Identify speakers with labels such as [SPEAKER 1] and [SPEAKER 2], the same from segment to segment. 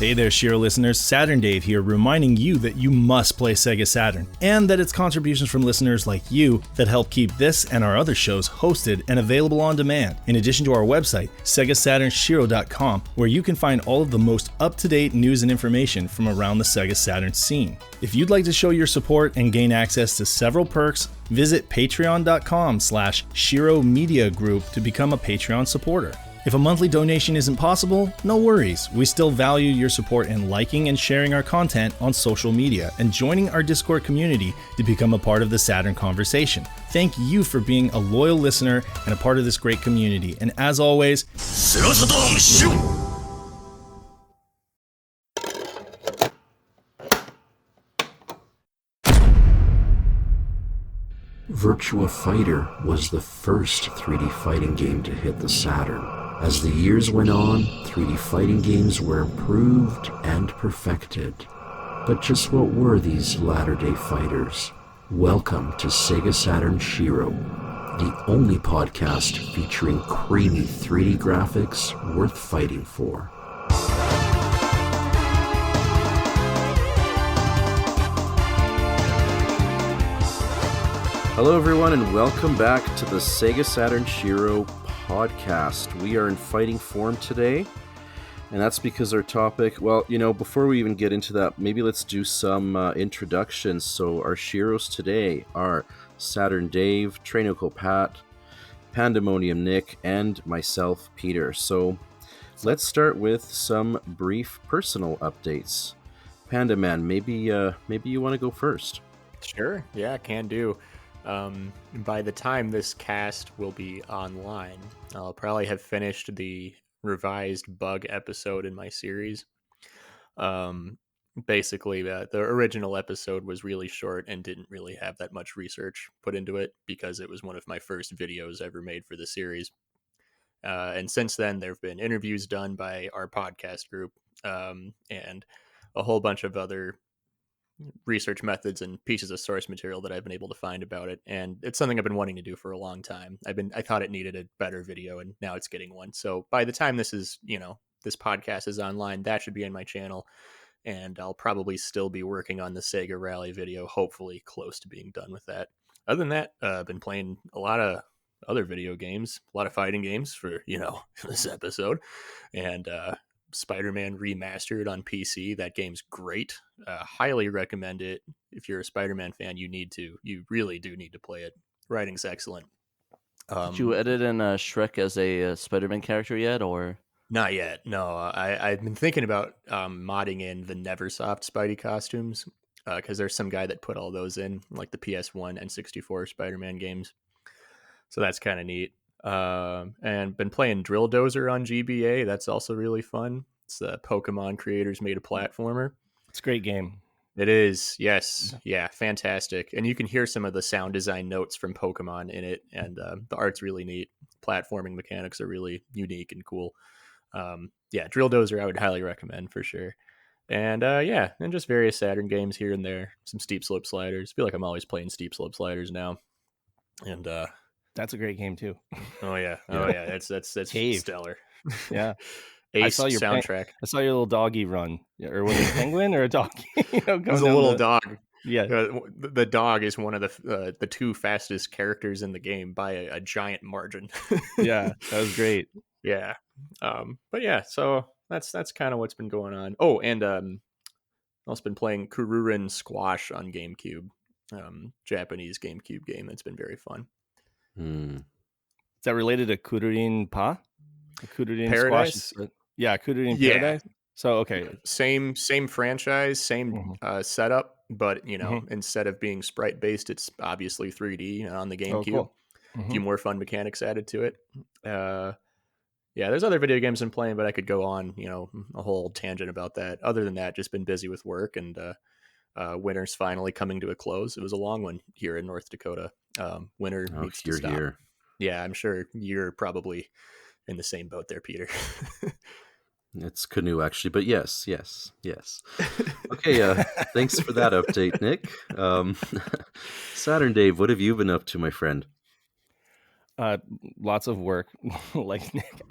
[SPEAKER 1] Hey there, SHIRO listeners, Saturn Dave here, reminding you that you must play Sega Saturn, and that it's contributions from listeners like you that help keep this and our other shows hosted and available on demand, in addition to our website, SegaSaturnShiro.com, where you can find all of the most up-to-date news and information from around the Sega Saturn scene. If you'd like to show your support and gain access to several perks, visit patreon.com/Shiro Media Group to become a Patreon supporter. If a monthly donation isn't possible, no worries. We still value your support in liking and sharing our content on social media and joining our Discord community to become a part of the Saturn conversation. Thank you for being a loyal listener and a part of this great community. And as always,
[SPEAKER 2] Virtua Fighter was the first 3D fighting game to hit the Saturn. As the years went on, 3D fighting games were improved and perfected. But just what were these latter-day fighters? Welcome to Sega Saturn SHIRO, the only podcast featuring creamy 3D graphics worth fighting for.
[SPEAKER 3] Hello everyone and welcome back to the Sega Saturn SHIRO podcast. We are in fighting form today, and that's because our topic, well, before we even get into that, maybe let's do some introductions. So our SHIROs today are Saturn Dave, Trainoco Pat, Pandemonium Nick, and myself, Peter. So let's start with some brief personal updates. Panda Man, maybe you want to go first.
[SPEAKER 4] Sure, yeah, can do. By the time this cast will be online, I'll probably have finished the revised bug episode in my series. Basically, the original episode was really short and didn't really have that much research put into it because it was one of my first videos ever made for the series. And since then, there have been interviews done by our podcast group and a whole bunch of other research methods and pieces of source material that I've been able to find about it, and it's something I've been wanting to do for a long time. I thought it needed a better video, and now it's getting one. So by the time this is, this podcast is online, that should be in my channel, and I'll probably still be working on the Sega Rally video, hopefully close to being done with that. Other than that, I've been playing a lot of other video games, a lot of fighting games for, this episode, and Spider-Man Remastered on PC. That game's great. Highly recommend it. If you're a Spider-Man fan, you really do need to play it. Writing's excellent.
[SPEAKER 5] Did you edit in Shrek as a Spider-Man character yet, or?
[SPEAKER 4] Not yet. No, I've been thinking about modding in the Neversoft Spidey costumes because there's some guy that put all those in, like the PS1 and 64 Spider-Man games. So that's kind of neat. And been playing Drill Dozer on GBA. That's also really fun. It's the Pokemon creators made a platformer.
[SPEAKER 1] it's a great game.
[SPEAKER 4] It is, yes. Yeah, fantastic. And you can hear some of the sound design notes from Pokemon in it, and the art's really neat. Platforming mechanics are really unique and cool. Drill Dozer I would highly recommend for sure. And and just various Saturn games here and there. Some steep slope sliders. I feel like I'm always playing steep slope sliders now. And
[SPEAKER 1] That's a great game too.
[SPEAKER 4] Oh yeah. That's
[SPEAKER 1] Cave.
[SPEAKER 4] Stellar.
[SPEAKER 1] Yeah.
[SPEAKER 4] Ace
[SPEAKER 1] I saw your
[SPEAKER 4] soundtrack.
[SPEAKER 1] I saw your little doggy run. Or was it a penguin or a doggy?
[SPEAKER 4] It was a little dog.
[SPEAKER 1] Yeah.
[SPEAKER 4] The dog is one of the two fastest characters in the game by a giant margin.
[SPEAKER 1] Yeah, that was great.
[SPEAKER 4] Yeah. But yeah, so that's kind of what's been going on. Oh, and I've also been playing Kururin Squash on GameCube. Japanese GameCube game that's been very fun.
[SPEAKER 1] Is that related to Kururin Pa? Kururin
[SPEAKER 4] Paradise?
[SPEAKER 1] Squash? Yeah, Kururin
[SPEAKER 4] Yeah.
[SPEAKER 1] Paradise. So okay.
[SPEAKER 4] Same franchise, same setup, but instead of being sprite based, it's obviously 3D on the GameCube.
[SPEAKER 1] Oh, cool.
[SPEAKER 4] A few more fun mechanics added to it. There's other video games I'm playing, but I could go on, a whole tangent about that. Other than that, just been busy with work, and winter's finally coming to a close. It was a long one here in North Dakota. Winter needs to stop.
[SPEAKER 3] Here.
[SPEAKER 4] Yeah, I'm sure you're probably in the same boat there, Peter.
[SPEAKER 3] It's canoe, actually, but yes. Okay, thanks for that update, Nick. Saturn Dave, what have you been up to, my friend?
[SPEAKER 1] Uh, Lots of work. Like Nick,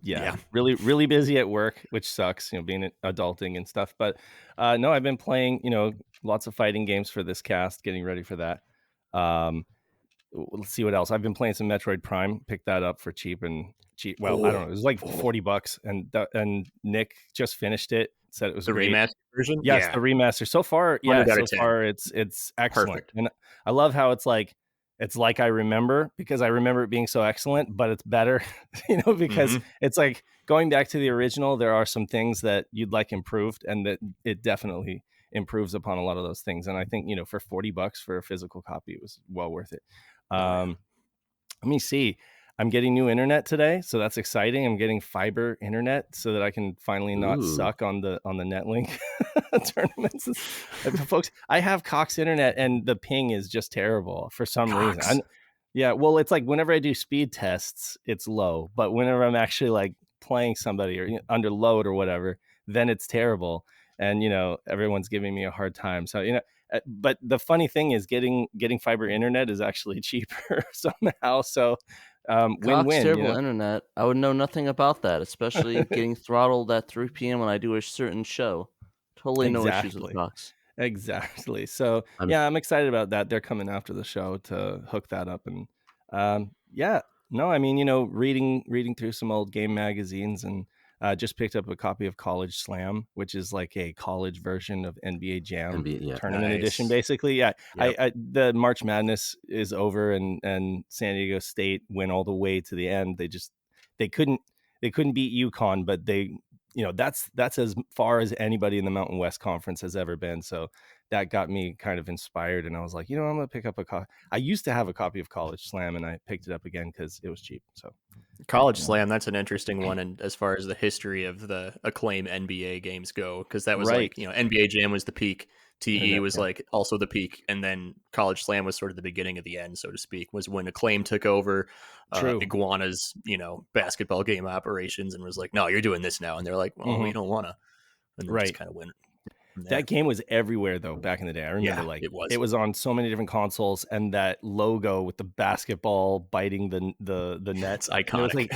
[SPEAKER 4] Yeah.
[SPEAKER 1] really busy at work, which sucks, being adulting and stuff. But no, I've been playing, lots of fighting games for this cast, getting ready for that. Let's see what else. I've been playing some Metroid Prime, picked that up for cheap and cheap. Well, I don't know. It was like $40, and Nick just finished it, said it was
[SPEAKER 4] The
[SPEAKER 1] great.
[SPEAKER 4] remastered version?
[SPEAKER 1] Yes, the remaster. So far,
[SPEAKER 4] 100 out of 10.
[SPEAKER 1] it's excellent.
[SPEAKER 4] Perfect.
[SPEAKER 1] And I love how it's like I remember, because I remember it being so excellent, but it's better, because it's like going back to the original. There are some things that you'd like improved, and that it definitely improves upon a lot of those things. And I think, for $40 for a physical copy, it was well worth it. Let me see. I'm getting new internet today, so that's exciting. I'm getting fiber internet so that I can finally not suck on the Netlink tournaments. Folks, I have Cox internet, and the ping is just terrible for some reason. Yeah, well, it's like whenever I do speed tests, it's low, but whenever I'm actually like playing somebody or under load or whatever, then it's terrible, and everyone's giving me a hard time. So but the funny thing is, getting fiber internet is actually cheaper somehow. So win-win.
[SPEAKER 5] Terrible internet. I would know nothing about that, especially getting throttled at 3 p.m. when I do a certain show. Totally no issues with Cox.
[SPEAKER 1] Exactly. So I'm excited about that. They're coming after the show to hook that up, and reading through some old game magazines, and just picked up a copy of College Slam, which is like a college version of NBA Jam tournament edition, basically. Yeah. Yep. The March Madness is over, and San Diego State went all the way to the end. They couldn't beat UConn, but that's as far as anybody in the Mountain West Conference has ever been. So that got me kind of inspired, and I was like, I'm going to pick up a copy. I used to have a copy of College Slam, and I picked it up again because it was cheap. So
[SPEAKER 4] College Slam, that's an interesting one, and as far as the history of the Acclaim NBA games go, because that was like, NBA Jam was the peak, TE was like also the peak, and then College Slam was sort of the beginning of the end, so to speak, was when Acclaim took over Iguana's, basketball game operations, and was like, no, you're doing this now, and they're like, well, we don't want to, and then just kind of went.
[SPEAKER 1] That game was everywhere though back in the day. I remember it was on so many different consoles, and that logo with the basketball biting the net.
[SPEAKER 4] It's iconic.
[SPEAKER 1] It was like,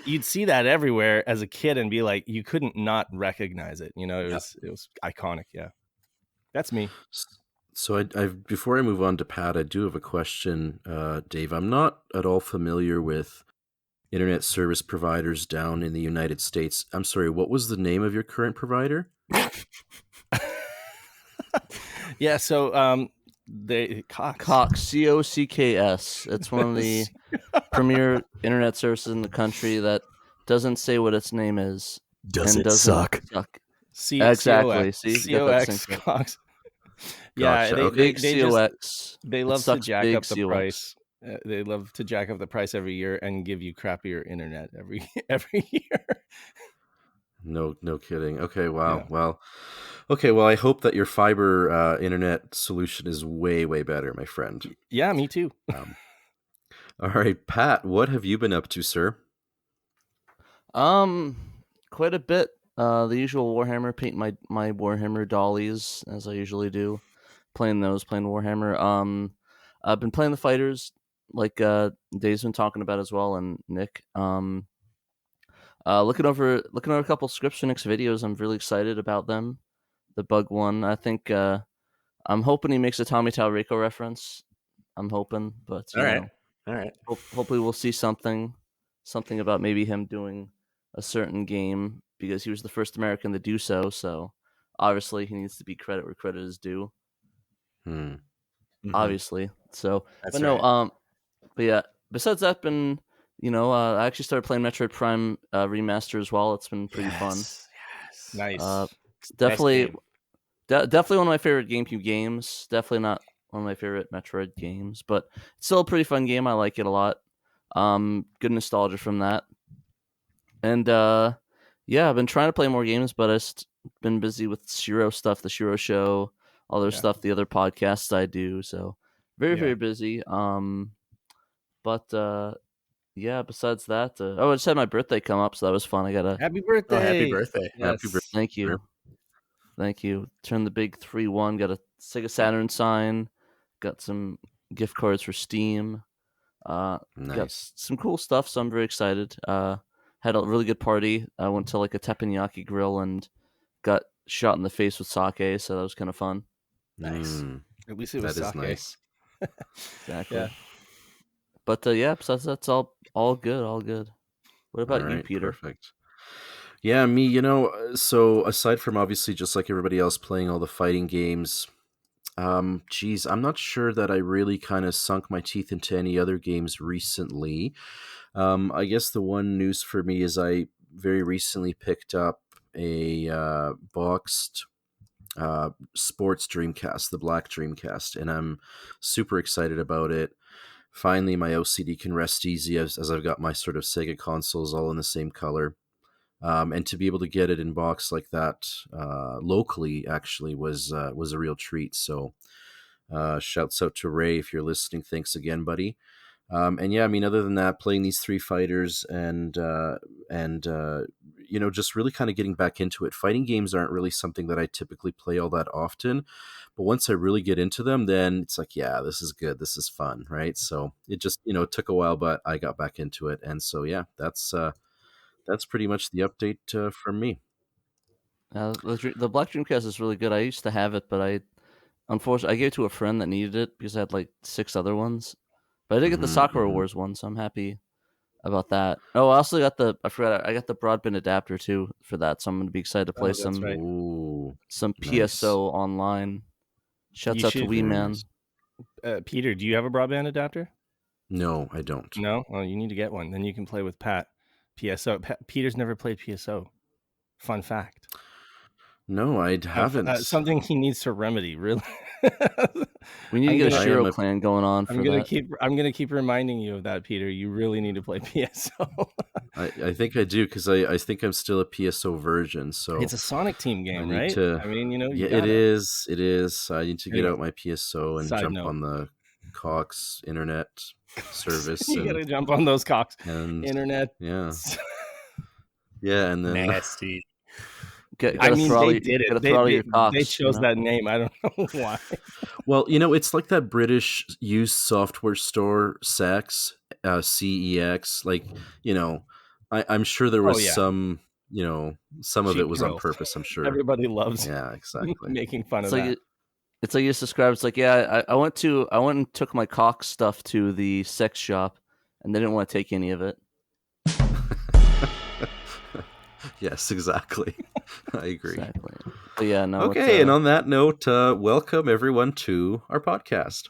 [SPEAKER 1] you'd see that everywhere as a kid and be like, you couldn't not recognize it. It was iconic. Yeah. That's me.
[SPEAKER 3] So I before I move on to Pat, I do have a question, Dave. I'm not at all familiar with internet service providers down in the United States. I'm sorry, what was the name of your current provider?
[SPEAKER 1] Yeah, so
[SPEAKER 5] Cox, COCKS. It's one of the premier internet services in the country that doesn't say what its name is.
[SPEAKER 4] Doesn't suck.
[SPEAKER 5] Exactly.
[SPEAKER 1] COX Cox. Yeah,
[SPEAKER 5] COX.
[SPEAKER 1] They love to jack up the price. They love to jack up the price every year and give you crappier internet every year.
[SPEAKER 3] No kidding. Okay, wow. Yeah. Well, okay, well, I hope that your fiber internet solution is way, way better, my friend.
[SPEAKER 1] Yeah, me too.
[SPEAKER 3] All right, Pat, what have you been up to, sir?
[SPEAKER 5] Quite a bit. The usual Warhammer, paint my Warhammer dollies, as I usually do. Playing Warhammer. I've been playing the fighters, like Dave's been talking about as well, and Nick. Looking over a couple scripts for Nick's videos. I'm really excited about them. The bug one, I think. I'm hoping he makes a Tommy Talrico reference. I'm hoping, but
[SPEAKER 4] all right.
[SPEAKER 5] Hopefully we'll see something about maybe him doing a certain game, because he was the first American to do so. So obviously he needs to be credit where credit is due. Obviously. So,
[SPEAKER 4] that's
[SPEAKER 5] but right. No. But yeah. Besides that, been. I actually started playing Metroid Prime Remaster as well. It's been pretty fun.
[SPEAKER 1] Yes. Nice.
[SPEAKER 5] Definitely one of my favorite GameCube games. Definitely not one of my favorite Metroid games, but it's still a pretty fun game. I like it a lot. Good nostalgia from that. And I've been trying to play more games, but I've been busy with SHIRO stuff, the SHIRO show, other stuff, the other podcasts I do. So very busy. Besides that, I just had my birthday come up, so that was fun. I got a
[SPEAKER 1] happy birthday.
[SPEAKER 4] Happy birthday.
[SPEAKER 3] Yes. Happy birthday.
[SPEAKER 5] Thank you. Turned the big 3-1, got a Sega Saturn sign, got some gift cards for Steam. Got
[SPEAKER 3] Nice.
[SPEAKER 5] some cool stuff, so I'm very excited. Had a really good party. I went to like a teppanyaki grill and got shot in the face with sake, so that was kind of fun.
[SPEAKER 1] Nice.
[SPEAKER 3] Mm,
[SPEAKER 1] At least it was
[SPEAKER 3] that is
[SPEAKER 1] sake.
[SPEAKER 3] nice.
[SPEAKER 5] Exactly.
[SPEAKER 1] Yeah.
[SPEAKER 5] But yeah, so that's all good, all good. What about
[SPEAKER 3] All
[SPEAKER 5] you,
[SPEAKER 3] right,
[SPEAKER 5] Peter?
[SPEAKER 3] perfect. Yeah, me, so aside from obviously just like everybody else playing all the fighting games, geez, I'm not sure that I really kind of sunk my teeth into any other games recently. I guess the one news for me is I very recently picked up a boxed sports Dreamcast, the Black Dreamcast, and I'm super excited about it. Finally, my OCD can rest easy as I've got my sort of Sega consoles all in the same color. And to be able to get it in box like that locally actually was a real treat. So shouts out to Ray if you're listening. Thanks again, buddy. And yeah, I mean, other than that, playing these three fighters and just really kind of getting back into it. Fighting games aren't really something that I typically play all that often, but once I really get into them, then it's like, yeah, this is good, this is fun, right? So it just it took a while, but I got back into it, and so yeah, that's pretty much the update from me.
[SPEAKER 5] The Black Dreamcast is really good. I used to have it, but unfortunately I gave it to a friend that needed it because I had like 6 other ones. But I did get the Sakura Wars one, so I'm happy about that. Oh, I also got I got the broadband adapter too for that, so I'm gonna be excited to play
[SPEAKER 1] that's right.
[SPEAKER 3] Ooh,
[SPEAKER 5] some
[SPEAKER 3] nice.
[SPEAKER 5] PSO online. Shouts out to Wee Man.
[SPEAKER 1] Peter, do you have a broadband adapter?
[SPEAKER 3] No, I don't.
[SPEAKER 1] No? Well, you need to get one. Then you can play with Pat. PSO. Peter's never played PSO. Fun fact.
[SPEAKER 3] No, I haven't.
[SPEAKER 1] Something he needs to remedy, really.
[SPEAKER 5] We need to get a SHIRO clan going on for that.
[SPEAKER 1] I'm gonna keep reminding you of that, Peter. You really need to play PSO.
[SPEAKER 3] I think I do, because I think I'm still a PSO version. So
[SPEAKER 1] it's a Sonic Team game, right?
[SPEAKER 3] I
[SPEAKER 1] mean,
[SPEAKER 3] yeah, it is. It is. I need to get
[SPEAKER 1] Anyway,
[SPEAKER 3] out my PSO and jump on the Cox internet service.
[SPEAKER 1] You gotta jump on those Cox internet.
[SPEAKER 3] Yeah. Yeah, and then
[SPEAKER 4] nasty.
[SPEAKER 1] They did it. They chose that name. I don't know why.
[SPEAKER 3] Well, it's like that British used software store, Sex, CEX. Like, I'm sure there was some of it was on purpose. I'm sure
[SPEAKER 1] everybody loves.
[SPEAKER 3] Yeah, exactly.
[SPEAKER 1] Making fun of that.
[SPEAKER 5] It's like you just described. It's like, yeah, I went and took my Cox stuff to the sex shop, and they didn't want to take any of it.
[SPEAKER 3] Yes, exactly. I agree.
[SPEAKER 5] Exactly. But yeah, no.
[SPEAKER 3] Okay, and on that note, welcome everyone to our podcast.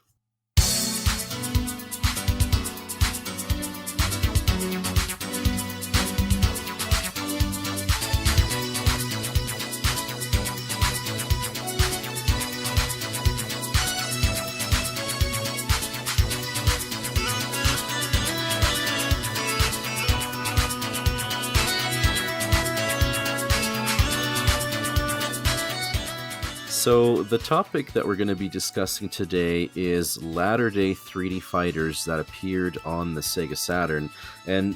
[SPEAKER 3] So the topic that we're going to be discussing today is latter-day 3D fighters that appeared on the Sega Saturn. And,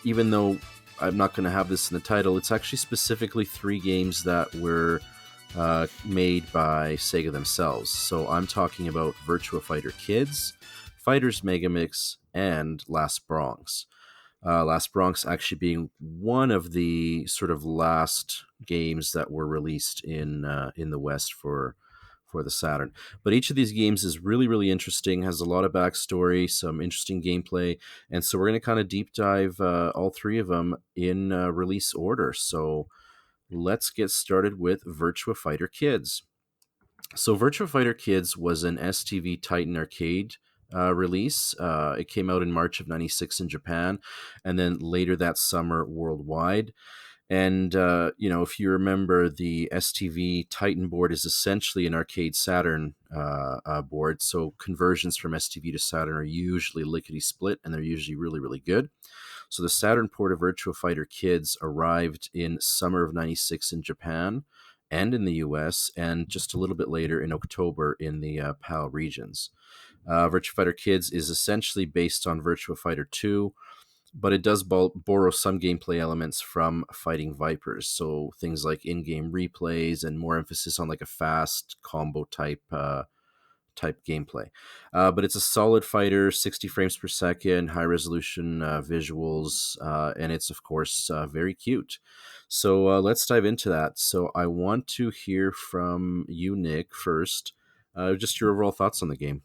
[SPEAKER 3] even though I'm not going to have this in the title, it's actually specifically 3 games that were made by Sega themselves. So I'm talking about Virtua Fighter Kids, Fighters Megamix, and Last Bronx. Last Bronx actually being one of the sort of last games that were released in the West for the Saturn. But each of these games is really, really interesting, has a lot of backstory, some interesting gameplay, and so we're going to kind of deep dive all 3 of them in release order. So let's get started with Virtua Fighter Kids. So Virtua Fighter Kids was an STV Titan arcade release. It came out in March of '96 in Japan, and then later that summer worldwide. And if you remember, the STV Titan board is essentially an arcade Saturn board. So conversions from STV to Saturn are usually lickety split, and they're usually really, really good. So the Saturn port of Virtua Fighter Kids arrived in summer of '96 in Japan and in the US, and just a little bit later in October in the PAL regions. Virtua Fighter Kids is essentially based on Virtua Fighter 2, but it does borrow some gameplay elements from Fighting Vipers. So things like in-game replays and more emphasis on like a fast combo type type gameplay. But it's a solid fighter, 60 frames per second, high resolution visuals, and it's, of course, very cute. So let's dive into that. So I want to hear from you, Nick, first. Just your overall thoughts on the game.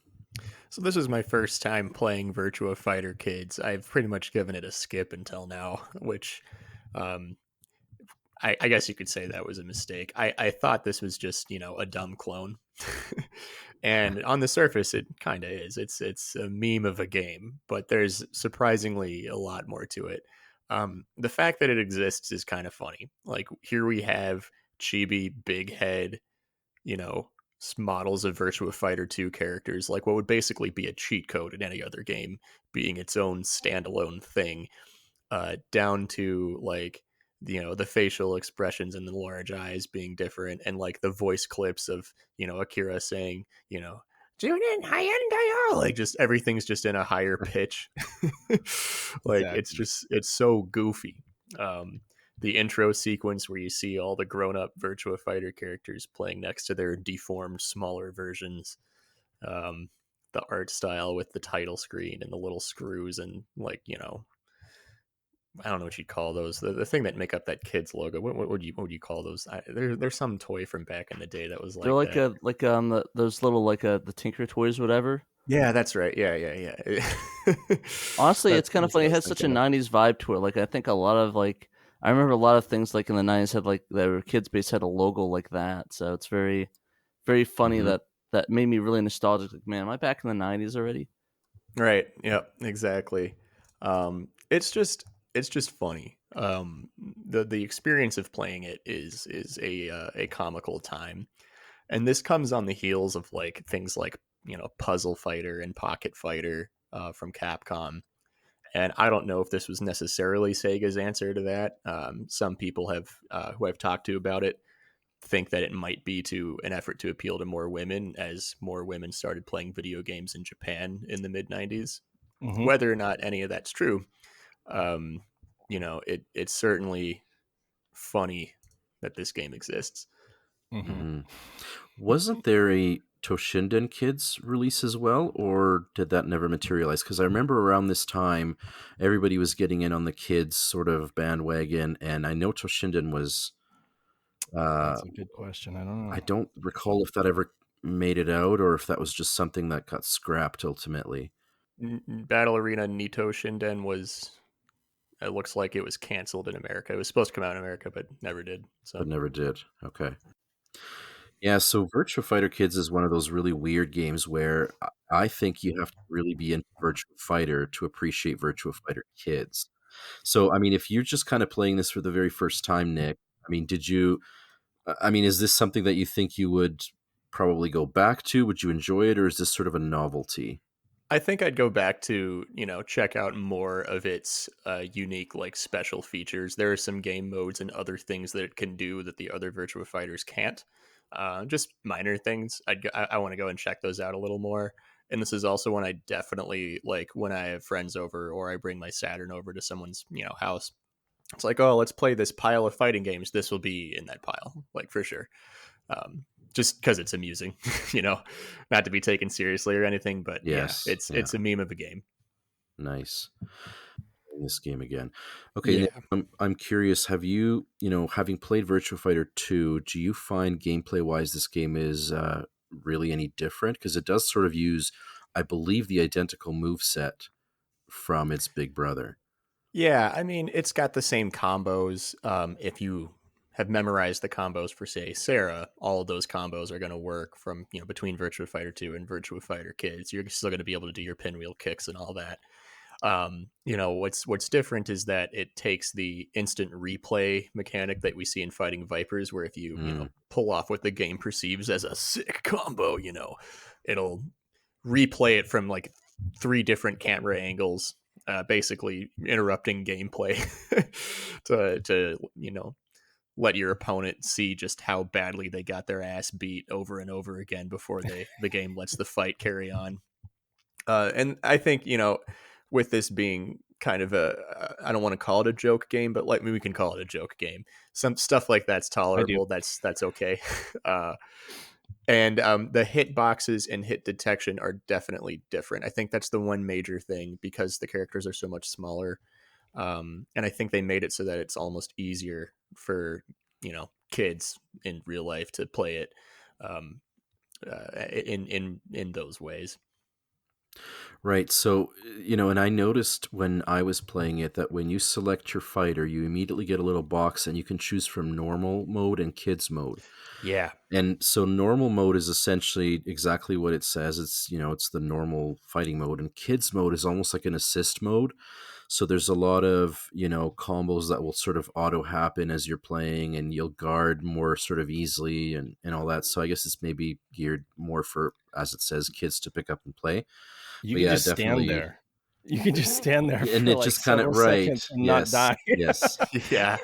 [SPEAKER 4] So this is my first time playing Virtua Fighter Kids. I've pretty much given it a skip until now, which I guess you could say that was a mistake. I thought this was just, a dumb clone. And on the surface, it kind of is. It's a meme of a game, but there's surprisingly a lot more to it. The fact that it exists is kind of funny. Like, here we have chibi, big head, models of Virtua Fighter 2 characters, like what would basically be a cheat code in any other game, being its own standalone thing, down to like the facial expressions and the large eyes being different, and like the voice clips of Akira saying tune in high end, like just everything's just in a higher pitch. Like
[SPEAKER 1] Exactly.
[SPEAKER 4] it's so goofy. The intro sequence where you see all the grown-up Virtua Fighter characters playing next to their deformed smaller versions, the art style with the title screen and the little screws, and like I don't know what you'd call those. The thing that make up that kid's logo. What would you call those? There's some toy from back in the day that was like
[SPEAKER 5] They're like
[SPEAKER 4] that.
[SPEAKER 5] those little the Tinker Toys, whatever.
[SPEAKER 4] Yeah, that's right. Yeah.
[SPEAKER 5] Honestly, it's
[SPEAKER 4] That's
[SPEAKER 5] kind of
[SPEAKER 4] what
[SPEAKER 5] funny.
[SPEAKER 4] I
[SPEAKER 5] It
[SPEAKER 4] was
[SPEAKER 5] has such a
[SPEAKER 4] thinking of.
[SPEAKER 5] '90s vibe to it. Like I think a lot of I remember a lot of things like in the '90s had like that were kids based had a logo like that. So it's very, very funny
[SPEAKER 3] Mhm.
[SPEAKER 5] that made me really nostalgic. Like, man, am I back in the '90s already?
[SPEAKER 4] Right. Yep. Exactly. It's just funny. The experience of playing it is a comical time, and this comes on the heels of like things like Puzzle Fighter and Pocket Fighter from Capcom. And I don't know if this was necessarily Sega's answer to that. Some people have who I've talked to about it think that it might be to an effort to appeal to more women, as more women started playing video games in Japan in the mid 90s.
[SPEAKER 1] Mm-hmm.
[SPEAKER 4] Whether or not any of that's true, um, it's certainly funny that this game exists.
[SPEAKER 1] Mm-hmm.
[SPEAKER 3] Mhm. Wasn't there a Toshinden Kids release as well, or did that never materialize? Because I remember around this time, everybody was getting in on the kids sort of bandwagon, and I know Toshinden was. Uh,
[SPEAKER 1] That's a good question. I don't
[SPEAKER 3] I
[SPEAKER 1] know.
[SPEAKER 3] don't recall if that ever made it out, or if that was just something that got scrapped ultimately.
[SPEAKER 4] Battle Arena Nito Shinden was. It looks like it was canceled in America. It was supposed to come out in America, but never did.
[SPEAKER 3] But
[SPEAKER 4] So
[SPEAKER 3] never did. Okay. Yeah, so Virtua Fighter Kids is one of those really weird games where I think you have to really be into Virtua Fighter to appreciate Virtua Fighter Kids. So, I mean, if you're just kind of playing this for the very first time, Nick, I mean, is this something that you think you would probably go back to? Would you enjoy it, or is this sort of a novelty?
[SPEAKER 4] I think I'd go back to, check out more of its unique, like, special features. There are some game modes and other things that it can do that the other Virtua Fighters can't. Just minor things. I want to go and check those out a little more. And this is also one I definitely like when I have friends over or I bring my Saturn over to someone's, house. It's like, oh, let's play this pile of fighting games. This will be in that pile, like, for sure. Um, just because it's amusing, not to be taken seriously or anything, but yeah,
[SPEAKER 3] Yes.
[SPEAKER 4] it's
[SPEAKER 3] Yeah.
[SPEAKER 4] it's a meme of a game.
[SPEAKER 3] Nice. Playing this game again. Okay, Nick,
[SPEAKER 4] Yeah,
[SPEAKER 3] I'm curious. Have you, having played Virtua Fighter 2, do you find gameplay wise this game is really any different? Because it does sort of use, I believe, the identical move set from its big brother.
[SPEAKER 4] yeah. I mean, it's got the same combos. If you have memorized the combos for, say, Sarah, all of those combos are going to work from between Virtua Fighter 2 and Virtua Fighter Kids. You're still going to be able to do your pinwheel kicks and all that. What's different is that it takes the instant replay mechanic that we see in Fighting Vipers, where if you
[SPEAKER 3] Mm.
[SPEAKER 4] pull off what the game perceives as a sick combo, it'll replay it from like 3 different camera angles, basically interrupting gameplay to let your opponent see just how badly they got their ass beat over and over again before the game lets the fight carry on. And I think with this being kind of I don't want to call it a joke game, but like, maybe we can call it a joke game. Some stuff like that's
[SPEAKER 1] I do.
[SPEAKER 4] tolerable. That's okay. uh, And the hit boxes and hit detection are definitely different. I think that's the one major thing because the characters are so much smaller. And I think they made it so that it's almost easier for, kids in real life to play it in those ways.
[SPEAKER 3] Right. So, and I noticed when I was playing it that when you select your fighter, you immediately get a little box and you can choose from normal mode and kids mode.
[SPEAKER 4] Yeah.
[SPEAKER 3] And so normal mode is essentially exactly what it says. It's the normal fighting mode, and kids mode is almost like an assist mode. So there's a lot of, combos that will sort of auto happen as you're playing, and you'll guard more sort of easily and all that. So I guess it's maybe geared more for, as it says, kids to pick up and play.
[SPEAKER 1] You
[SPEAKER 3] But
[SPEAKER 1] can
[SPEAKER 3] yeah,
[SPEAKER 1] just
[SPEAKER 3] definitely.
[SPEAKER 1] stand there. You can just stand there
[SPEAKER 3] And
[SPEAKER 1] for
[SPEAKER 3] it
[SPEAKER 1] like
[SPEAKER 3] just kind of,
[SPEAKER 1] several
[SPEAKER 3] right.
[SPEAKER 1] seconds and
[SPEAKER 3] Yes.
[SPEAKER 1] not die.
[SPEAKER 3] Yes.
[SPEAKER 4] Yeah.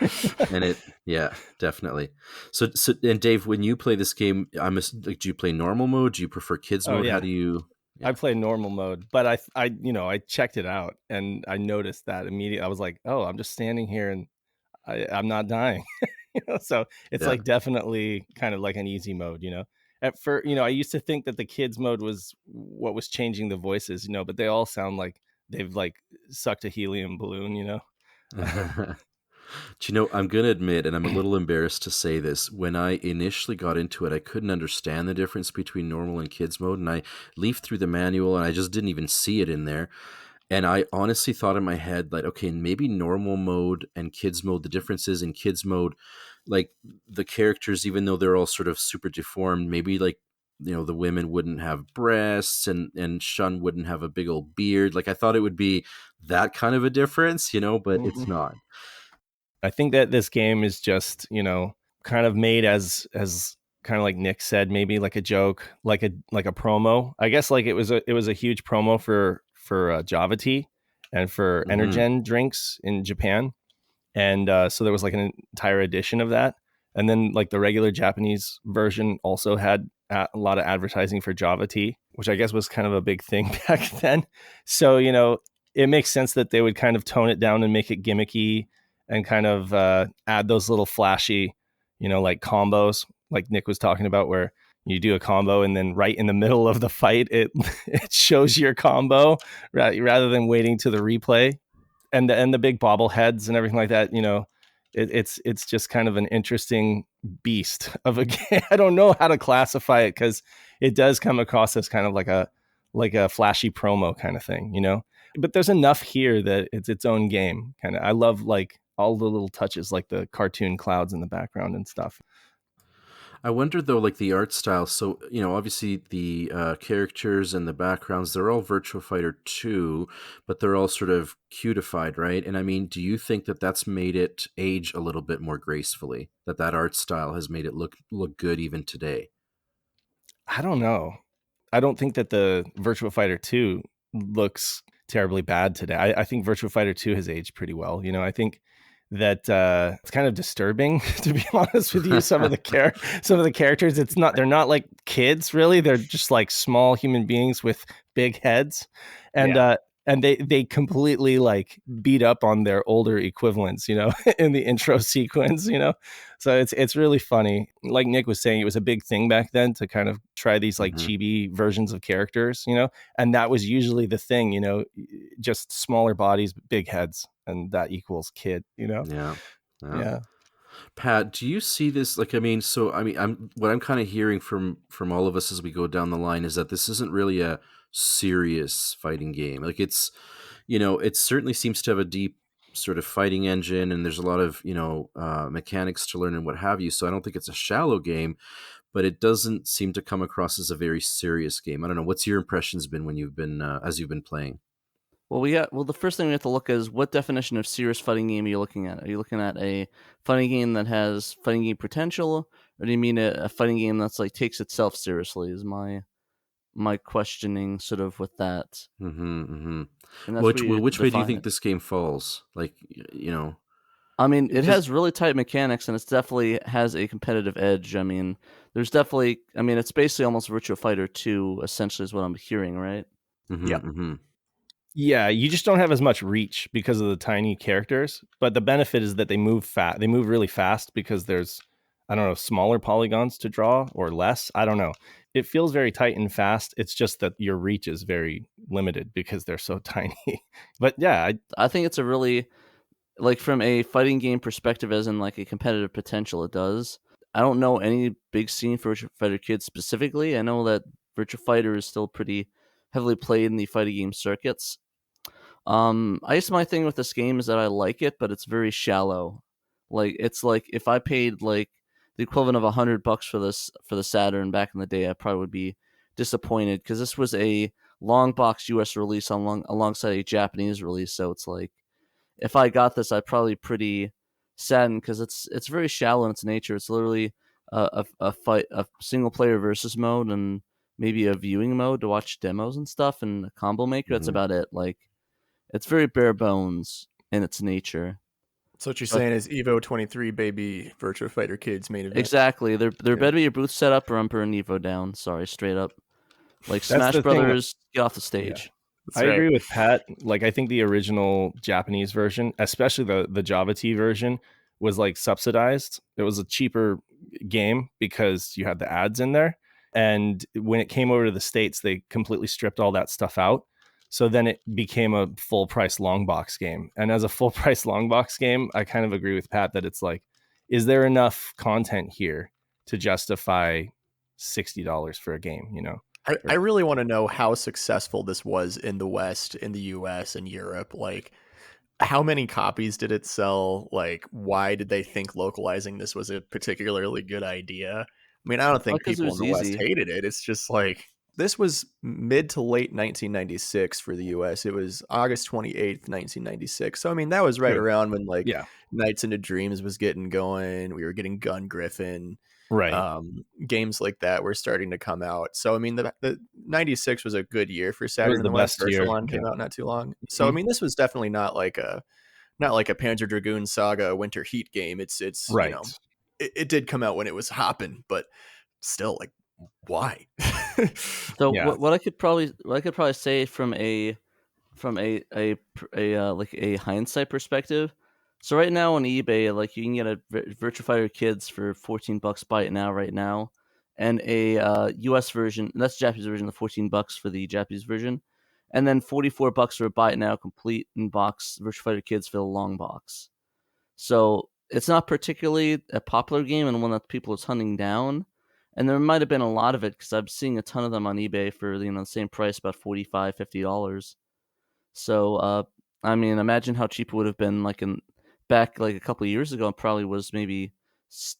[SPEAKER 3] And yeah, definitely. So, and Dave, when you play this game, do you play normal mode? Do you prefer kids mode?
[SPEAKER 1] Yeah.
[SPEAKER 3] How do you? Yeah.
[SPEAKER 1] I play normal mode, but I checked it out and I noticed that immediately. I was like, oh, I'm just standing here and I'm not dying. So it's like definitely kind of like an easy mode, At first, I used to think that the kids mode was what was changing the voices, but they all sound like they've like sucked a helium balloon,
[SPEAKER 3] Do I'm going to admit, and I'm a little embarrassed to say this, when I initially got into it, I couldn't understand the difference between normal and kids mode, and I leafed through the manual and I just didn't even see it in there. And I honestly thought in my head, like, okay, maybe normal mode and kids mode, the difference is in kids mode, like the characters, even though they're all sort of super deformed, maybe like, the women wouldn't have breasts and Shun wouldn't have a big old beard. Like I thought it would be that kind of a difference, but it's not.
[SPEAKER 1] I think that this game is just, kind of made as kind of like Nick said, maybe like a joke, like a promo. I guess like it was a huge promo for Java Tea and for Energen drinks in Japan. And so there was like an entire edition of that. And then like the regular Japanese version also had a lot of advertising for Java Tea, which I guess was kind of a big thing back then. So, it makes sense that they would kind of tone it down and make it gimmicky and kind of add those little flashy, like combos, like Nick was talking about, where you do a combo and then right in the middle of the fight, it shows your combo rather than waiting to the replay. And the big bobbleheads and everything like that, it's just kind of an interesting beast of a game. I don't know how to classify it because it does come across as kind of like a flashy promo kind of thing, But there's enough here that it's its own game. Kind of, I love like all the little touches, like the cartoon clouds in the background and stuff.
[SPEAKER 3] I wonder though, like the art style. So, obviously the characters and the backgrounds, they're all Virtua Fighter 2, but they're all sort of cutified, right? And I mean, do you think that that's made it age a little bit more gracefully? That art style has made it look good even today?
[SPEAKER 1] I don't know. I don't think that the Virtua Fighter 2 looks terribly bad today. I think Virtua Fighter 2 has aged pretty well. I think that it's kind of disturbing, to be honest with you. Some of the characters, they're not like kids really. They're just like small human beings with big heads, and they completely like beat up on their older equivalents, in the intro sequence, So it's really funny. Like Nick was saying, it was a big thing back then to kind of try these like chibi versions of characters, and that was usually the thing, just smaller bodies, big heads, and that equals kid,
[SPEAKER 3] Yeah.
[SPEAKER 1] Pat,
[SPEAKER 3] do you see this? Like, I'm kind of hearing from all of us as we go down the line is that this isn't really a serious fighting game. Like it's, it certainly seems to have a deep sort of fighting engine, and there's a lot of, mechanics to learn and what have you. So I don't think it's a shallow game, but it doesn't seem to come across as a very serious game. I don't know. What's your impressions been when you've been, as you've been playing?
[SPEAKER 5] Well, the first thing we have to look at is what definition of serious fighting game are you looking at? Are you looking at a fighting game that has fighting game potential, or do you mean a fighting game that's like takes itself seriously? Is my questioning sort of with that.
[SPEAKER 3] And that's which way do you think this game falls? Like,
[SPEAKER 5] I mean, it has really tight mechanics, and it definitely has a competitive edge. I mean, it's basically almost Virtua Fighter 2, essentially, is what I'm hearing, right?
[SPEAKER 1] Yeah, you just don't have as much reach because of the tiny characters, but the benefit is that they move fast. They move really fast because there's I don't know, smaller polygons to draw or less. I don't know. It feels very tight and fast. It's just that your reach is very limited because they're so tiny. But yeah,
[SPEAKER 5] I think it's a really, like, from a fighting game perspective, as in like a competitive potential, it does. I don't know any big scene for Virtua Fighter Kids specifically. I know that Virtua Fighter is still pretty heavily played in the fighting game circuits. I guess my thing with this game is that I like it, but it's very shallow. Like, it's like if I paid like the equivalent of $100 for the Saturn back in the day, I probably would be disappointed because this was a long box US release alongside a Japanese release. So it's like, if I got this, I'd probably be pretty saddened because it's very shallow in its nature. It's literally a single player versus mode and maybe a viewing mode to watch demos and stuff and a combo maker. That's about it. Like, it's very bare bones in its nature.
[SPEAKER 4] So what you're saying is Evo 23, baby, Virtua Fighter Kids main event.
[SPEAKER 5] Exactly. There better be a booth set up or I'm burning Evo down. Sorry, straight up. Like, Smash
[SPEAKER 1] the thing.
[SPEAKER 5] Brothers, get off the stage.
[SPEAKER 1] I agree with Pat. Like, I think the original Japanese version, especially the Java T version, was like subsidized. It was a cheaper game because you had the ads in there. And when it came over to the States, they completely stripped all that stuff out. So then it became a full price long box game. And as a full price long box game, I kind of agree with Pat that it's like, is there enough content here to justify $60 for a game, you know?
[SPEAKER 4] I really want to know how successful this was in the West, in the US, and Europe. Like, how many copies did it sell? Like, why did they think localizing this was a particularly good idea? I mean, I don't think people in the West hated it. It's just like, this was mid to late 1996 for the US. It was August 28th, 1996. So, I mean, that was right around when, like, Nights into Dreams was getting going. We were getting Gun Griffin.
[SPEAKER 1] Right.
[SPEAKER 4] Games like that were starting to come out. So, I mean, the 96 was a good year for Saturn in the West. Virtual One came out not too long. So, I mean, this was definitely not like a Panzer Dragoon Saga Winter Heat game. It's
[SPEAKER 1] right.
[SPEAKER 4] You know, it did come out when it was hopping, but still, like, why?
[SPEAKER 5] So what I could probably say from a like a hindsight perspective. So right now on eBay, like, you can get a Virtua Fighter Kids for $14 buy it now right now, and a US version. That's the Japanese version. The $14 for the Japanese version, and then $44 for a buy it now complete in box Virtua Fighter Kids for the long box. So it's not particularly a popular game and one that people is hunting down. And there might have been a lot of it because I'm seeing a ton of them on eBay for, you know, the same price, about $45, $50. So I mean, imagine how cheap it would have been back like a couple of years ago. It probably was maybe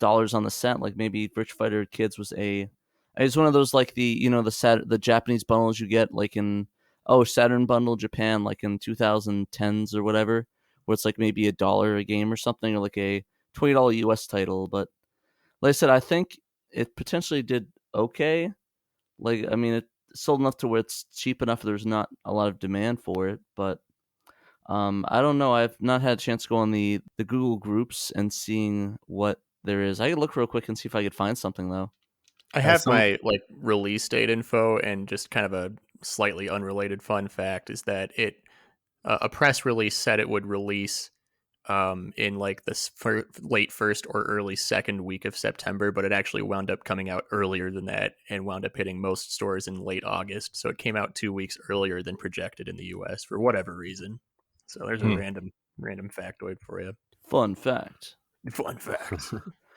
[SPEAKER 5] dollars on the cent. Like, maybe Virtua Fighter Kids was it's one of those, like, the Japanese bundles you get like in Saturn bundle Japan, like in 2010s or whatever, where it's like maybe $1 a game or something, or like a $20 US title. But like I said, I think it potentially did okay. Like, I mean, it sold enough to where it's cheap enough. There's not a lot of demand for it, but I don't know. I've not had a chance to go on the Google groups and seeing what there is. I could look real quick and see if I could find something though.
[SPEAKER 4] I have my like release date info, and just kind of a slightly unrelated fun fact is that a press release said it would release in like the late first or early second week of September, but it actually wound up coming out earlier than that and wound up hitting most stores in late August. So it came out 2 weeks earlier than projected in the US for whatever reason. So there's a random factoid for you.
[SPEAKER 5] Fun fact.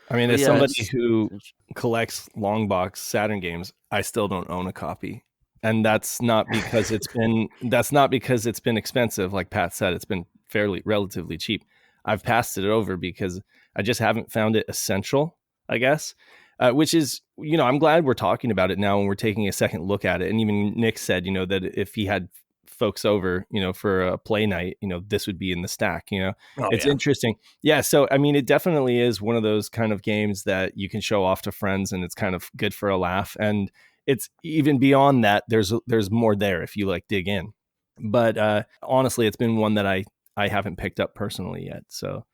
[SPEAKER 1] I mean, as somebody who collects long box Saturn games, I still don't own a copy. And that's not because it's been expensive. Like Pat said, it's been relatively cheap. I've passed it over because I just haven't found it essential, I guess, which is, you know, I'm glad we're talking about it now and we're taking a second look at it. And even Nick said, you know, that if he had folks over, you know, for a play night, you know, this would be in the stack, you know. It's interesting. Yeah. So, I mean, it definitely is one of those kind of games that you can show off to friends and it's kind of good for a laugh. And it's even beyond that, there's more there if you like dig in. But honestly, it's been one that I haven't picked up personally yet. So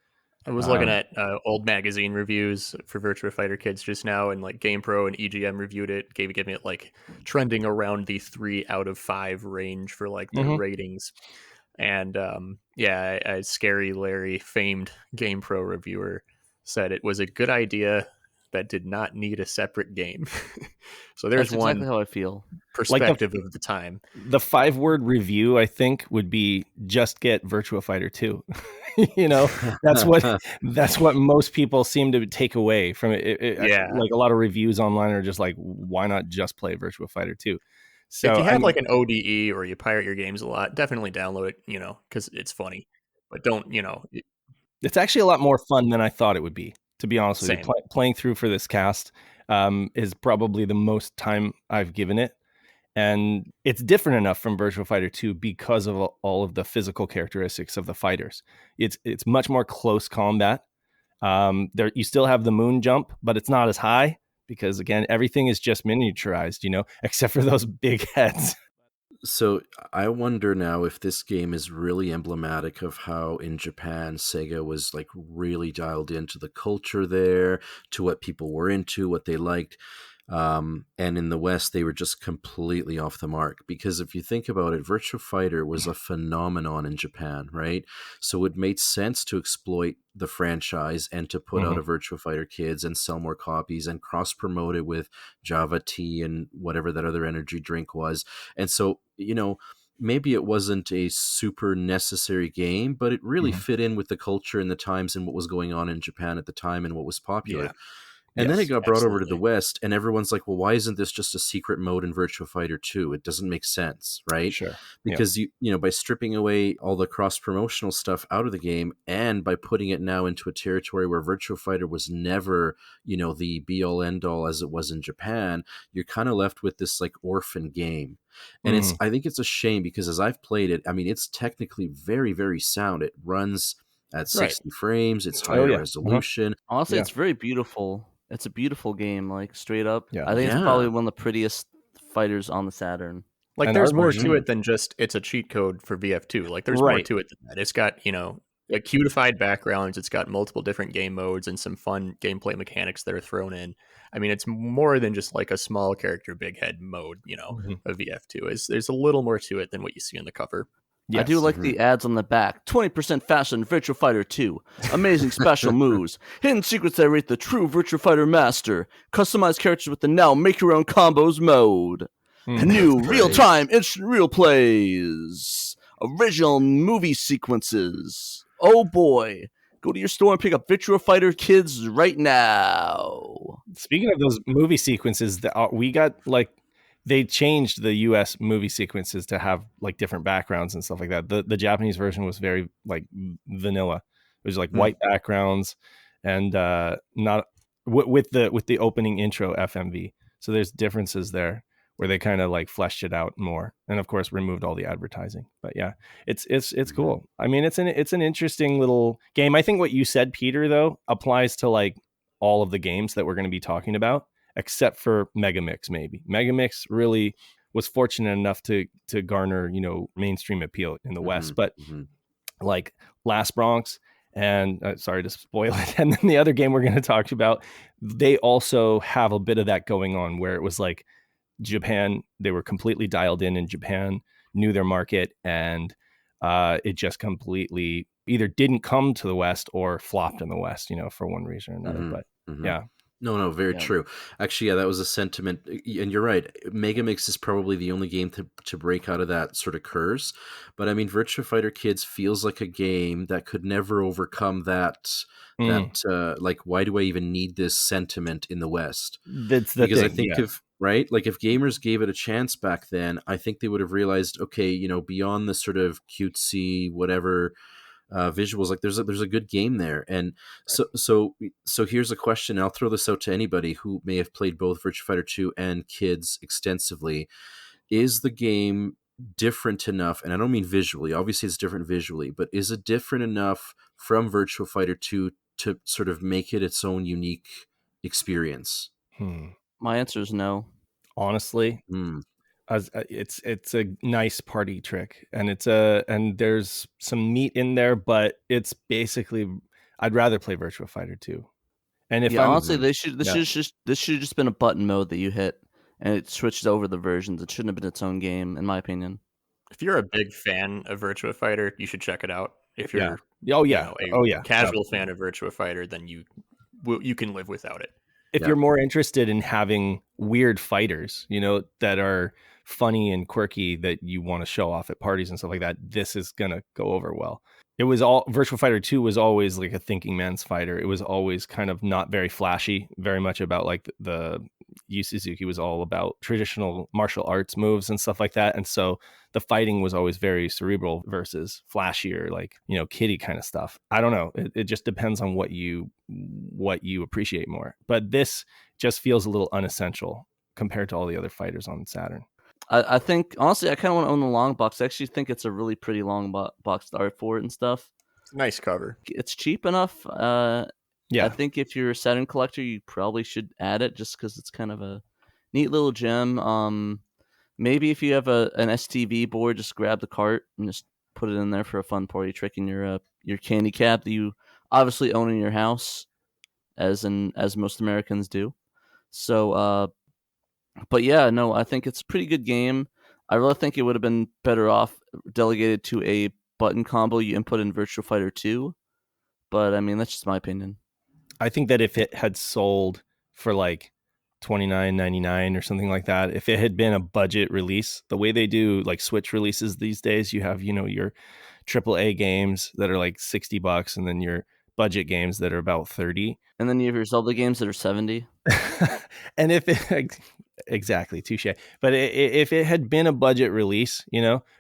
[SPEAKER 4] I was looking at old magazine reviews for Virtua Fighter Kids just now, and like GamePro and EGM reviewed it, giving it like trending around the 3 out of 5 range for like their ratings. And a Scary Larry, famed GamePro reviewer, said it was a good idea, that did not need a separate game. So there's
[SPEAKER 5] That's
[SPEAKER 4] one
[SPEAKER 5] exactly how I feel.
[SPEAKER 4] perspective of the time.
[SPEAKER 1] The 5-word review, I think, would be just get Virtua Fighter 2. You know, that's what most people seem to take away from it.
[SPEAKER 4] Yeah.
[SPEAKER 1] Like a lot of reviews online are just like, why not just play Virtua Fighter 2? So
[SPEAKER 4] if you have like an ODE or you pirate your games a lot, definitely download it, you know, because it's funny. But don't, you know.
[SPEAKER 1] It's actually a lot more fun than I thought it would be, to be honest with you. Playing through for this cast is probably the most time I've given it. And it's different enough from Virtua Fighter 2 because of all of the physical characteristics of the fighters. It's much more close combat. There you still have the moon jump, but it's not as high because, again, everything is just miniaturized, you know, except for those big heads.
[SPEAKER 3] So I wonder now if this game is really emblematic of how in Japan Sega was like really dialed into the culture there, to what people were into, what they liked. And in the West, they were just completely off the mark. Because if you think about it, Virtua Fighter was a phenomenon in Japan, right? So it made sense to exploit the franchise and to put out a Virtua Fighter Kids and sell more copies and cross-promote it with Java Tea and whatever that other energy drink was. And so, you know, maybe it wasn't a super necessary game, but it really fit in with the culture and the times and what was going on in Japan at the time and what was popular.
[SPEAKER 1] Yeah.
[SPEAKER 3] And then it got brought over to the West, and everyone's like, well, why isn't this just a secret mode in Virtua Fighter 2? It doesn't make sense, right?
[SPEAKER 1] Sure.
[SPEAKER 3] Because, you know, by stripping away all the cross-promotional stuff out of the game and by putting it now into a territory where Virtua Fighter was never, you know, the be-all, end-all as it was in Japan, you're kind of left with this, like, orphan game. And I think it's a shame because as I've played it, I mean, it's technically very, very sound. It runs at 60 frames. It's higher resolution.
[SPEAKER 5] Honestly, it's very beautiful. It's a beautiful game, like straight up.
[SPEAKER 1] Yeah.
[SPEAKER 5] I think it's probably one of the prettiest fighters on the Saturn.
[SPEAKER 4] Like, there's more to it than just it's a cheat code for VF2. Like, there's more to it than that. It's got, you know, like cutified backgrounds. It's got multiple different game modes and some fun gameplay mechanics that are thrown in. I mean, it's more than just like a small character, big head mode, you know, of VF2. There's a little more to it than what you see on the cover.
[SPEAKER 5] Yes. I do like the ads on the back. 20% faster than Virtua Fighter 2. Amazing special moves. Hidden secrets that rate the true Virtua Fighter master. Customized characters with the now make your own combos mode. New real-time instant real plays. Original movie sequences. Oh boy. Go to your store and pick up Virtua Fighter Kids right now.
[SPEAKER 1] Speaking of those movie sequences, we got like... They changed the US movie sequences to have like different backgrounds and stuff like that. The Japanese version was very like vanilla. It was like white backgrounds and not with the opening intro FMV. So there's differences there where they kind of like fleshed it out more, and of course removed all the advertising. But yeah, it's cool. I mean, it's an interesting little game. I think what you said, Peter, though, applies to like all of the games that we're going to be talking about, except for Megamix. Maybe Megamix really was fortunate enough to garner, you know, mainstream appeal in the West, but like Last Bronx and sorry to spoil it, and then the other game we're going to talk about, they also have a bit of that going on where it was like Japan, they were completely dialed in Japan, knew their market, and it just completely either didn't come to the West or flopped in the West, you know, for one reason or another. But yeah.
[SPEAKER 3] No, very true. Actually, yeah, that was a sentiment. And you're right. Megamix is probably the only game to break out of that sort of curse. But I mean, Virtua Fighter Kids feels like a game that could never overcome that, like, why do I even need this sentiment in the West?
[SPEAKER 1] That's the
[SPEAKER 3] because
[SPEAKER 1] thing,
[SPEAKER 3] I think like if gamers gave it a chance back then, I think they would have realized, okay, you know, beyond the sort of cutesy, whatever, visuals, like there's a good game there. And so here's a question. I'll throw this out to anybody who may have played both Virtua Fighter 2 and Kids extensively. Is the game different enough? And I don't mean visually, obviously it's different visually, but is it different enough from Virtua Fighter 2 to sort of make it its own unique experience?
[SPEAKER 5] My answer is no.
[SPEAKER 1] Honestly, it's a nice party trick, and and there's some meat in there, but it's basically, I'd rather play Virtua Fighter 2. And if
[SPEAKER 5] honestly, this should have just been a button mode that you hit, and it switched over the versions. It shouldn't have been its own game, in my opinion.
[SPEAKER 4] If you're a big fan of Virtua Fighter, you should check it out. If you're
[SPEAKER 1] a casual
[SPEAKER 4] fan of Virtua Fighter, then you can live without it.
[SPEAKER 1] if you're more interested in having weird fighters, that are funny and quirky that you want to show off at parties and stuff like that, this is going to go over well. It was all Virtua Fighter 2 was always like a thinking man's fighter. It was always kind of not very flashy, very much about like the Yu Suzuki was all about traditional martial arts moves and stuff like that. And so the fighting was always very cerebral versus flashier, like, kiddie kind of stuff. I don't know. It just depends on what you appreciate more. But this just feels a little unessential compared to all the other fighters on Saturn.
[SPEAKER 5] I think, honestly, I kind of want to own the long box. I actually think it's a really pretty long box art for it and stuff.
[SPEAKER 4] Nice cover.
[SPEAKER 5] It's cheap enough. Yeah. I think if you're a Saturn collector, you probably should add it just because it's kind of a neat little gem. Maybe if you have an STV board, just grab the cart and just put it in there for a fun party trick in your candy cap that you obviously own in your house, as most Americans do. So, but yeah, no, I think it's a pretty good game. I really think it would have been better off delegated to a button combo you input in Virtua Fighter 2. But I mean, that's just my opinion.
[SPEAKER 1] I think that if it had sold for like $29.99 or something like that, if it had been a budget release, the way they do like Switch releases these days, you have, your AAA games that are like $60 and then your budget games that are about 30.
[SPEAKER 5] And then you have your Zelda games that are 70.
[SPEAKER 1] And if it exactly, touche. But if it had been a budget release,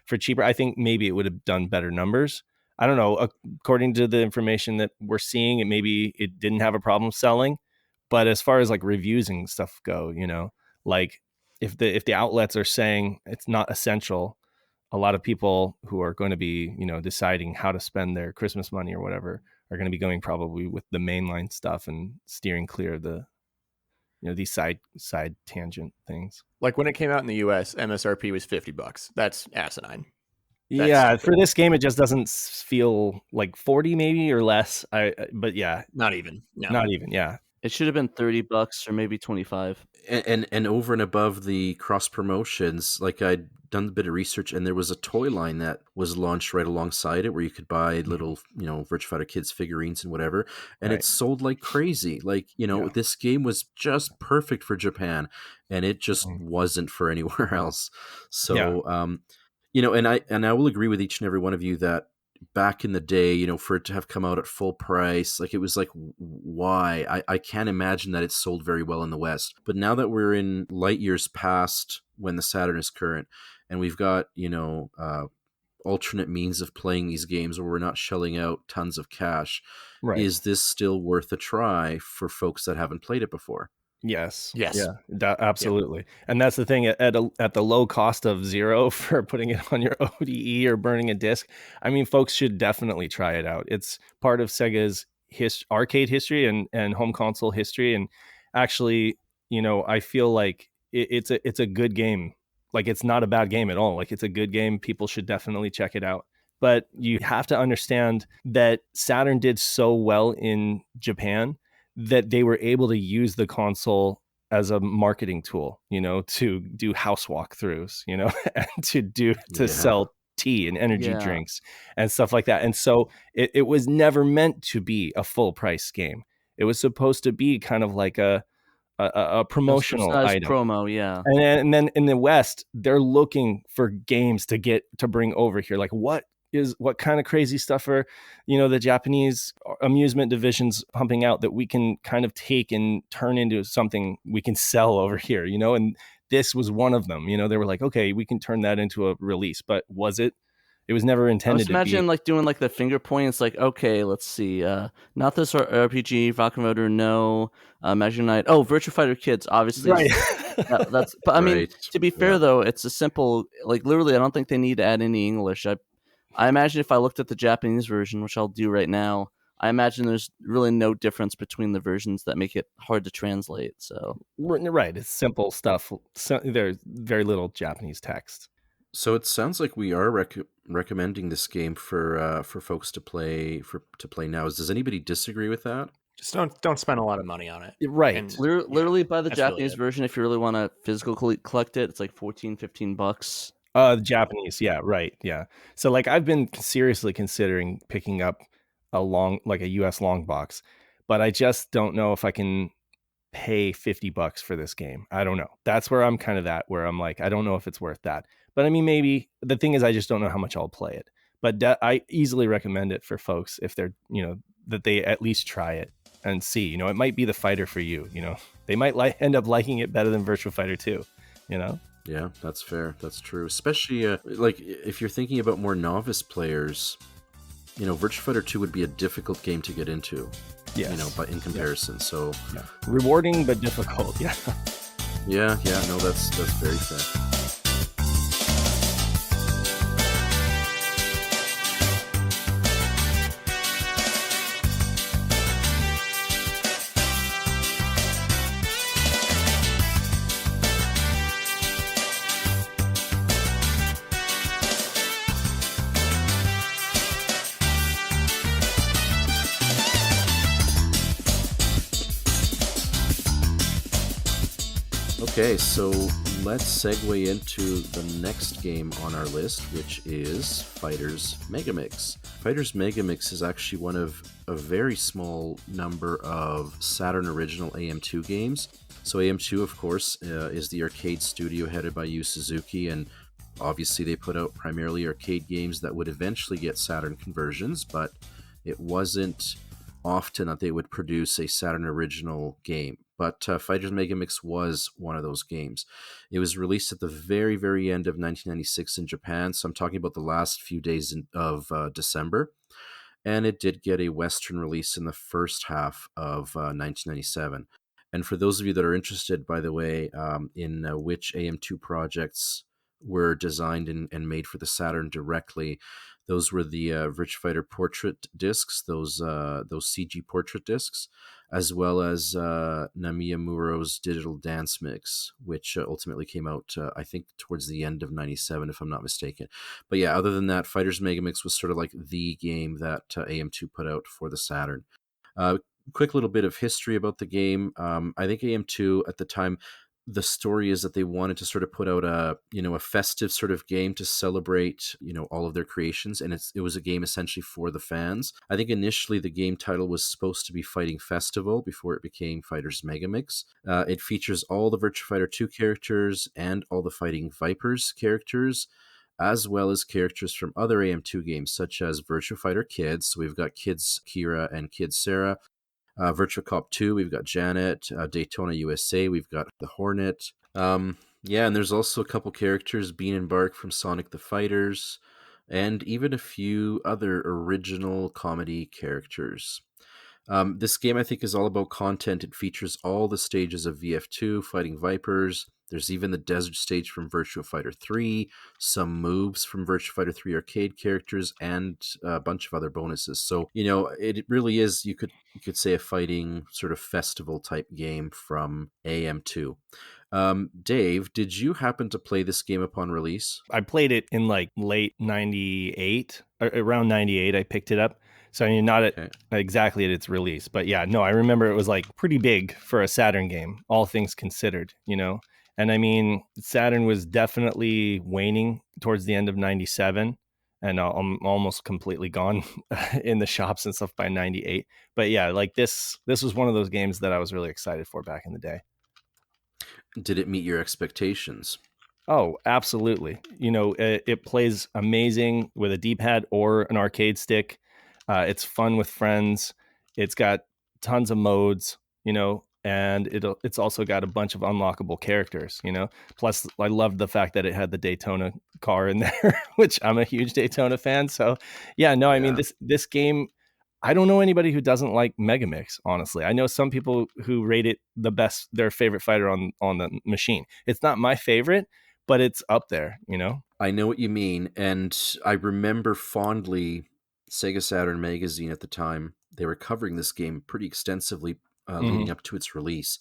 [SPEAKER 1] for cheaper, I think maybe it would have done better numbers. I don't know. According to the information that we're seeing, maybe it didn't have a problem selling. But as far as like reviews and stuff go, like if the outlets are saying it's not essential, a lot of people who are going to be, deciding how to spend their Christmas money or whatever are going to be going probably with the mainline stuff and steering clear of the, these side tangent things.
[SPEAKER 4] Like when it came out in the US, MSRP was $50. That's asinine.
[SPEAKER 1] For this game, it just doesn't feel like 40 maybe or less. But yeah,
[SPEAKER 4] not even. No.
[SPEAKER 1] Not even. Yeah.
[SPEAKER 5] It should have been $30 or maybe 25.
[SPEAKER 3] And over and above the cross promotions, like I'd done a bit of research, and there was a toy line that was launched right alongside it, where you could buy little, Virtua Fighter Kids figurines and whatever, and it sold like crazy. Like this game was just perfect for Japan, and it just wasn't for anywhere else. So, and I will agree with each and every one of you that back in the day, for it to have come out at full price, like it was like, why? I can't imagine that it sold very well in the West. But now that we're in light years past when the Saturn is current, and we've got, alternate means of playing these games where we're not shelling out tons of cash, is this still worth a try for folks that haven't played it before?
[SPEAKER 1] Yes. Yeah, absolutely. Yeah. And that's the thing, at the low cost of $0 for putting it on your ODE or burning a disc. I mean, folks should definitely try it out. It's part of Sega's arcade history and home console history. And actually, I feel like it's a good game. Like, it's not a bad game at all. Like, it's a good game. People should definitely check it out. But you have to understand that Saturn did so well in Japan that they were able to use the console as a marketing tool, to do house walkthroughs, and to sell tea and energy drinks and stuff like that. And so it was never meant to be a full price game. It was supposed to be kind of like a promotional item.
[SPEAKER 5] Promo, yeah.
[SPEAKER 1] And then in the West, they're looking for games to bring over here. Like, what kind of crazy stuff are, the Japanese amusement divisions pumping out that we can kind of take and turn into something we can sell over here, and this was one of them. They were like, okay, we can turn that into a release, but was it? It was never intended to be.
[SPEAKER 5] Imagine like doing like the finger point. It's like, okay, let's see. Not this RPG, Rocket Motor, no. Magic Knight. Oh, Virtua Fighter Kids, obviously.
[SPEAKER 1] Right.
[SPEAKER 5] But I mean, to be fair though, it's a simple, like literally, I don't think they need to add any English. I imagine if I looked at the Japanese version, which I'll do right now, I imagine there's really no difference between the versions that make it hard to translate. So
[SPEAKER 1] right, it's simple stuff. So, there's very little Japanese text.
[SPEAKER 3] So it sounds like we are recommending this game for folks to play now. Does anybody disagree with that?
[SPEAKER 4] Just don't spend a lot of money on it.
[SPEAKER 1] Right.
[SPEAKER 5] And literally buy the Japanese version if you really want to physically collect it. It's like $14-15.
[SPEAKER 1] The Japanese, yeah, right, yeah. So like I've been seriously considering picking up a US long box, but I just don't know if I can pay $50 for this game. I don't know. That's where I'm kind of at, where I'm like, I don't know if it's worth that. But I mean, maybe the thing is, I just don't know how much I'll play it. But I easily recommend it for folks if they're, that they at least try it and see, it might be the fighter for you. They might end up liking it better than Virtua Fighter 2,
[SPEAKER 3] Yeah, that's fair. That's true. Especially like if you're thinking about more novice players, Virtua Fighter 2 would be a difficult game to get into.
[SPEAKER 1] Yes.
[SPEAKER 3] But in comparison. Yeah. So
[SPEAKER 1] rewarding but difficult. Yeah.
[SPEAKER 3] Yeah. No, that's very fair. Okay, so let's segue into the next game on our list, which is Fighter's Megamix. Fighter's Megamix is actually one of a very small number of Saturn original AM2 games. So AM2, of course, is the arcade studio headed by Yu Suzuki, and obviously they put out primarily arcade games that would eventually get Saturn conversions, but it wasn't often that they would produce a Saturn original game. But Fighter's Megamix was one of those games. It was released at the very, very end of 1996 in Japan, so I'm talking about the last few days of December. And it did get a Western release in the first half of 1997. And for those of you that are interested, by the way, in which AM2 projects were designed and made for the Saturn directly, those were the Virtua Fighter portrait discs, those CG portrait discs, as well as Namiya Muro's Digital Dance Mix, which ultimately came out, I think, towards the end of 97, if I'm not mistaken. But yeah, other than that, Fighter's Megamix was sort of like the game that AM2 put out for the Saturn. Quick little bit of history about the game. I think AM2 at the time, the story is that they wanted to sort of put out a festive sort of game to celebrate, all of their creations. And it was a game essentially for the fans. I think initially the game title was supposed to be Fighting Festival before it became Fighter's Megamix. It features all the Virtua Fighter 2 characters and all the Fighting Vipers characters, as well as characters from other AM2 games, such as Virtua Fighter Kids. So we've got Kids Kira and Kids Sarah. Virtua Cop 2, we've got Janet. Daytona USA, we've got the Hornet. And there's also a couple characters, Bean and Bark from Sonic the Fighters, and even a few other original comedy characters. This game, I think, is all about content. It features all the stages of VF2, Fighting Vipers. There's even the desert stage from Virtua Fighter 3, some moves from Virtua Fighter 3 arcade characters, and a bunch of other bonuses. So, it really is, you could say, a fighting sort of festival type game from AM2. Dave, did you happen to play this game upon release?
[SPEAKER 1] I played it in like late 98, around 98, I picked it up. So I mean, not exactly at its release, but yeah, no, I remember it was like pretty big for a Saturn game, all things considered, And I mean, Saturn was definitely waning towards the end of 97, and I'm almost completely gone in the shops and stuff by 98. But yeah, like this was one of those games that I was really excited for back in the day.
[SPEAKER 3] Did it meet your expectations?
[SPEAKER 1] Oh, absolutely. It plays amazing with a D-pad or an arcade stick. It's fun with friends. It's got tons of modes, and it's also got a bunch of unlockable characters, Plus, I loved the fact that it had the Daytona car in there, which I'm a huge Daytona fan. So, yeah, no, I mean, this game, I don't know anybody who doesn't like Megamix, honestly. I know some people who rate it the best, their favorite fighter on the machine. It's not my favorite, but it's up there,
[SPEAKER 3] I know what you mean, and I remember fondly Sega Saturn magazine at the time. They were covering this game pretty extensively leading up to its release,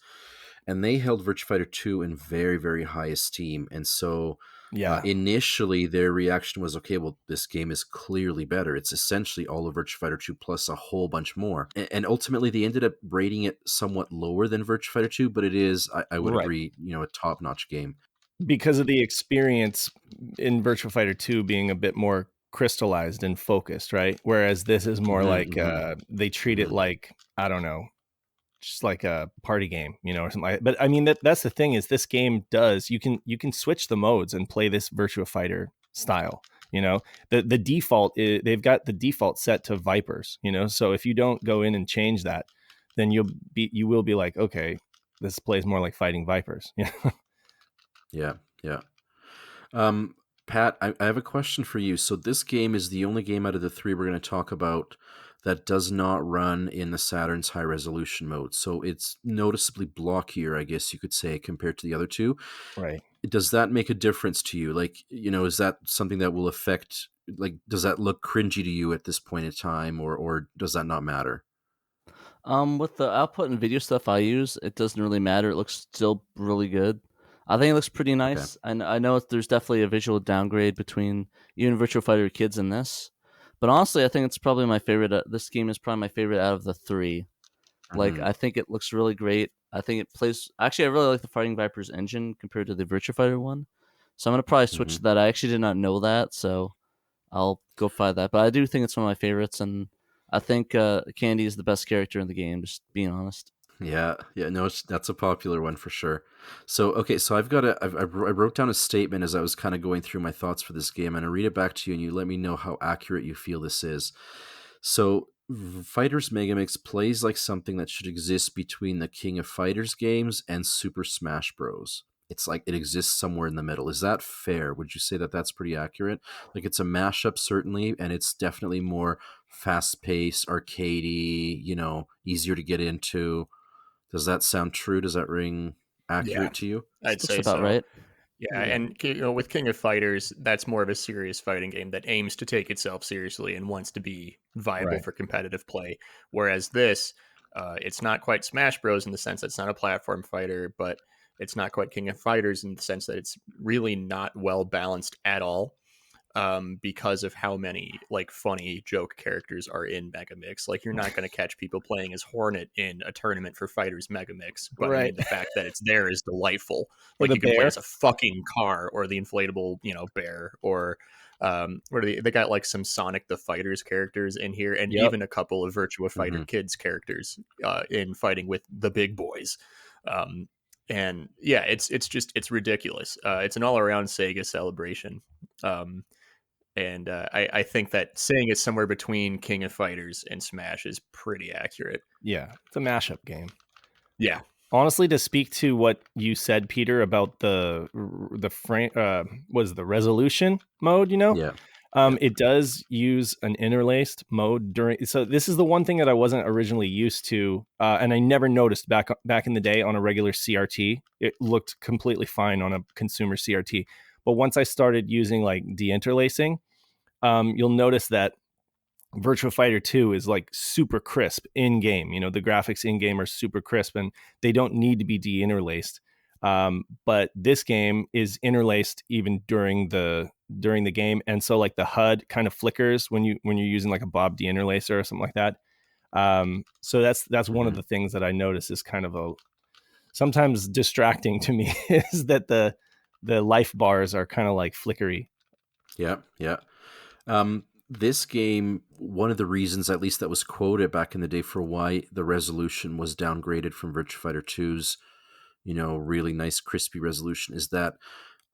[SPEAKER 3] and they held Virtua Fighter 2 in very, very high esteem. And so initially their reaction was, okay, well, this game is clearly better. It's essentially all of Virtua Fighter 2 plus a whole bunch more. And ultimately they ended up rating it somewhat lower than Virtua Fighter 2, but it is, I would agree, a top-notch game.
[SPEAKER 1] Because of the experience in Virtua Fighter 2 being a bit more crystallized and focused, right? Whereas this is more like they treat it like, I don't know, just like a party game, you know, or something like that. But I mean, that's the thing is this game does, you can switch the modes and play this Virtua Fighter style, you know. The default is, they've got the default set to Vipers, you know. So if you don't go in and change that, then you will be like, okay, this plays more like fighting Vipers.
[SPEAKER 3] Yeah, yeah. Pat, I have a question for you. So this game is the only game out of the three we're going to talk about that does not run in the Saturn's high resolution mode. So it's noticeably blockier, I guess you could say, compared to the other two.
[SPEAKER 1] Right.
[SPEAKER 3] Does that make a difference to you? Like, you know, is that something that will affect, like, does that look cringy to you at this point in time, or does that not matter?
[SPEAKER 5] With the output and video stuff I use, it doesn't really matter. It looks still really good. I think it looks pretty nice. And I know there's definitely a visual downgrade between even Virtua Fighter Kids and this. But honestly, I think it's probably my favorite. This game is probably my favorite out of the three. Like,
[SPEAKER 3] Mhm.
[SPEAKER 5] I think it looks really great. I think it plays. Actually, I really like the Fighting Vipers engine compared to the Virtua Fighter one. So I'm gonna probably switch to that. I actually did not know that, so I'll go find that. But I do think it's one of my favorites, and I think Candy is the best character in the game. Just being honest.
[SPEAKER 3] Yeah, no, that's a popular one for sure. So, okay, so I wrote down a statement as I was kind of going through my thoughts for this game, and I read it back to you, and you let me know how accurate you feel this is. So, Fighters Megamix plays like something that should exist between the King of Fighters games and Super Smash Bros. It's like it exists somewhere in the middle. Is that fair? Would you say that that's pretty accurate? Like it's a mashup, certainly, and it's definitely more fast-paced, arcadey, you know, easier to get into. Does that sound true? Does that ring accurate to you?
[SPEAKER 4] I'd
[SPEAKER 5] Looks
[SPEAKER 4] say
[SPEAKER 5] about
[SPEAKER 4] so.
[SPEAKER 5] right.
[SPEAKER 4] Yeah, and you know, with King of Fighters, that's more of a serious fighting game that aims to take itself seriously and wants to be viable
[SPEAKER 1] Right.
[SPEAKER 4] for competitive play. Whereas this, it's not quite Smash Bros. In the sense that it's not a platform fighter, but it's not quite King of Fighters in the sense that it's really not well balanced at all. Because of how many like funny joke characters are in Megamix. Like you're not going to catch people playing as Hornet in a tournament for Fighters Megamix, but I
[SPEAKER 1] Right.
[SPEAKER 4] mean the fact that it's there is delightful.
[SPEAKER 1] Or
[SPEAKER 4] Like
[SPEAKER 1] the
[SPEAKER 4] you can play
[SPEAKER 1] bear.
[SPEAKER 4] as a fucking car or the inflatable, you know, bear or what are they got like some Sonic the Fighters characters in here and
[SPEAKER 1] Yep.
[SPEAKER 4] even a couple of Virtua Fighter Kids characters in fighting with the big boys. And yeah, it's ridiculous. It's an all around Sega celebration. And I think that saying it's somewhere between King of Fighters and Smash is pretty accurate.
[SPEAKER 1] Yeah, it's a mashup game.
[SPEAKER 4] Yeah.
[SPEAKER 1] Honestly, to speak to what you said, Peter, about the frame, was the resolution mode, you know?
[SPEAKER 3] Yeah.
[SPEAKER 1] It does use an interlaced mode during. So this is the one thing that I wasn't originally used to, and I never noticed back in the day on a regular CRT. It looked completely fine on a consumer CRT, but once I started using like deinterlacing, you'll notice that Virtua Fighter 2 is like super crisp in game. You know, the graphics in game are super crisp and they don't need to be deinterlaced. But this game is interlaced even during the game, and so like the HUD kind of flickers when you're using like a Bob deinterlacer or something like that. So that's one of the things that I notice is kind of a sometimes distracting to me is that the life bars are kind of like flickery.
[SPEAKER 3] Yeah. This game, one of the reasons, at least that was quoted back in the day, for why the resolution was downgraded from Virtua Fighter 2's, you know, really nice crispy resolution, is that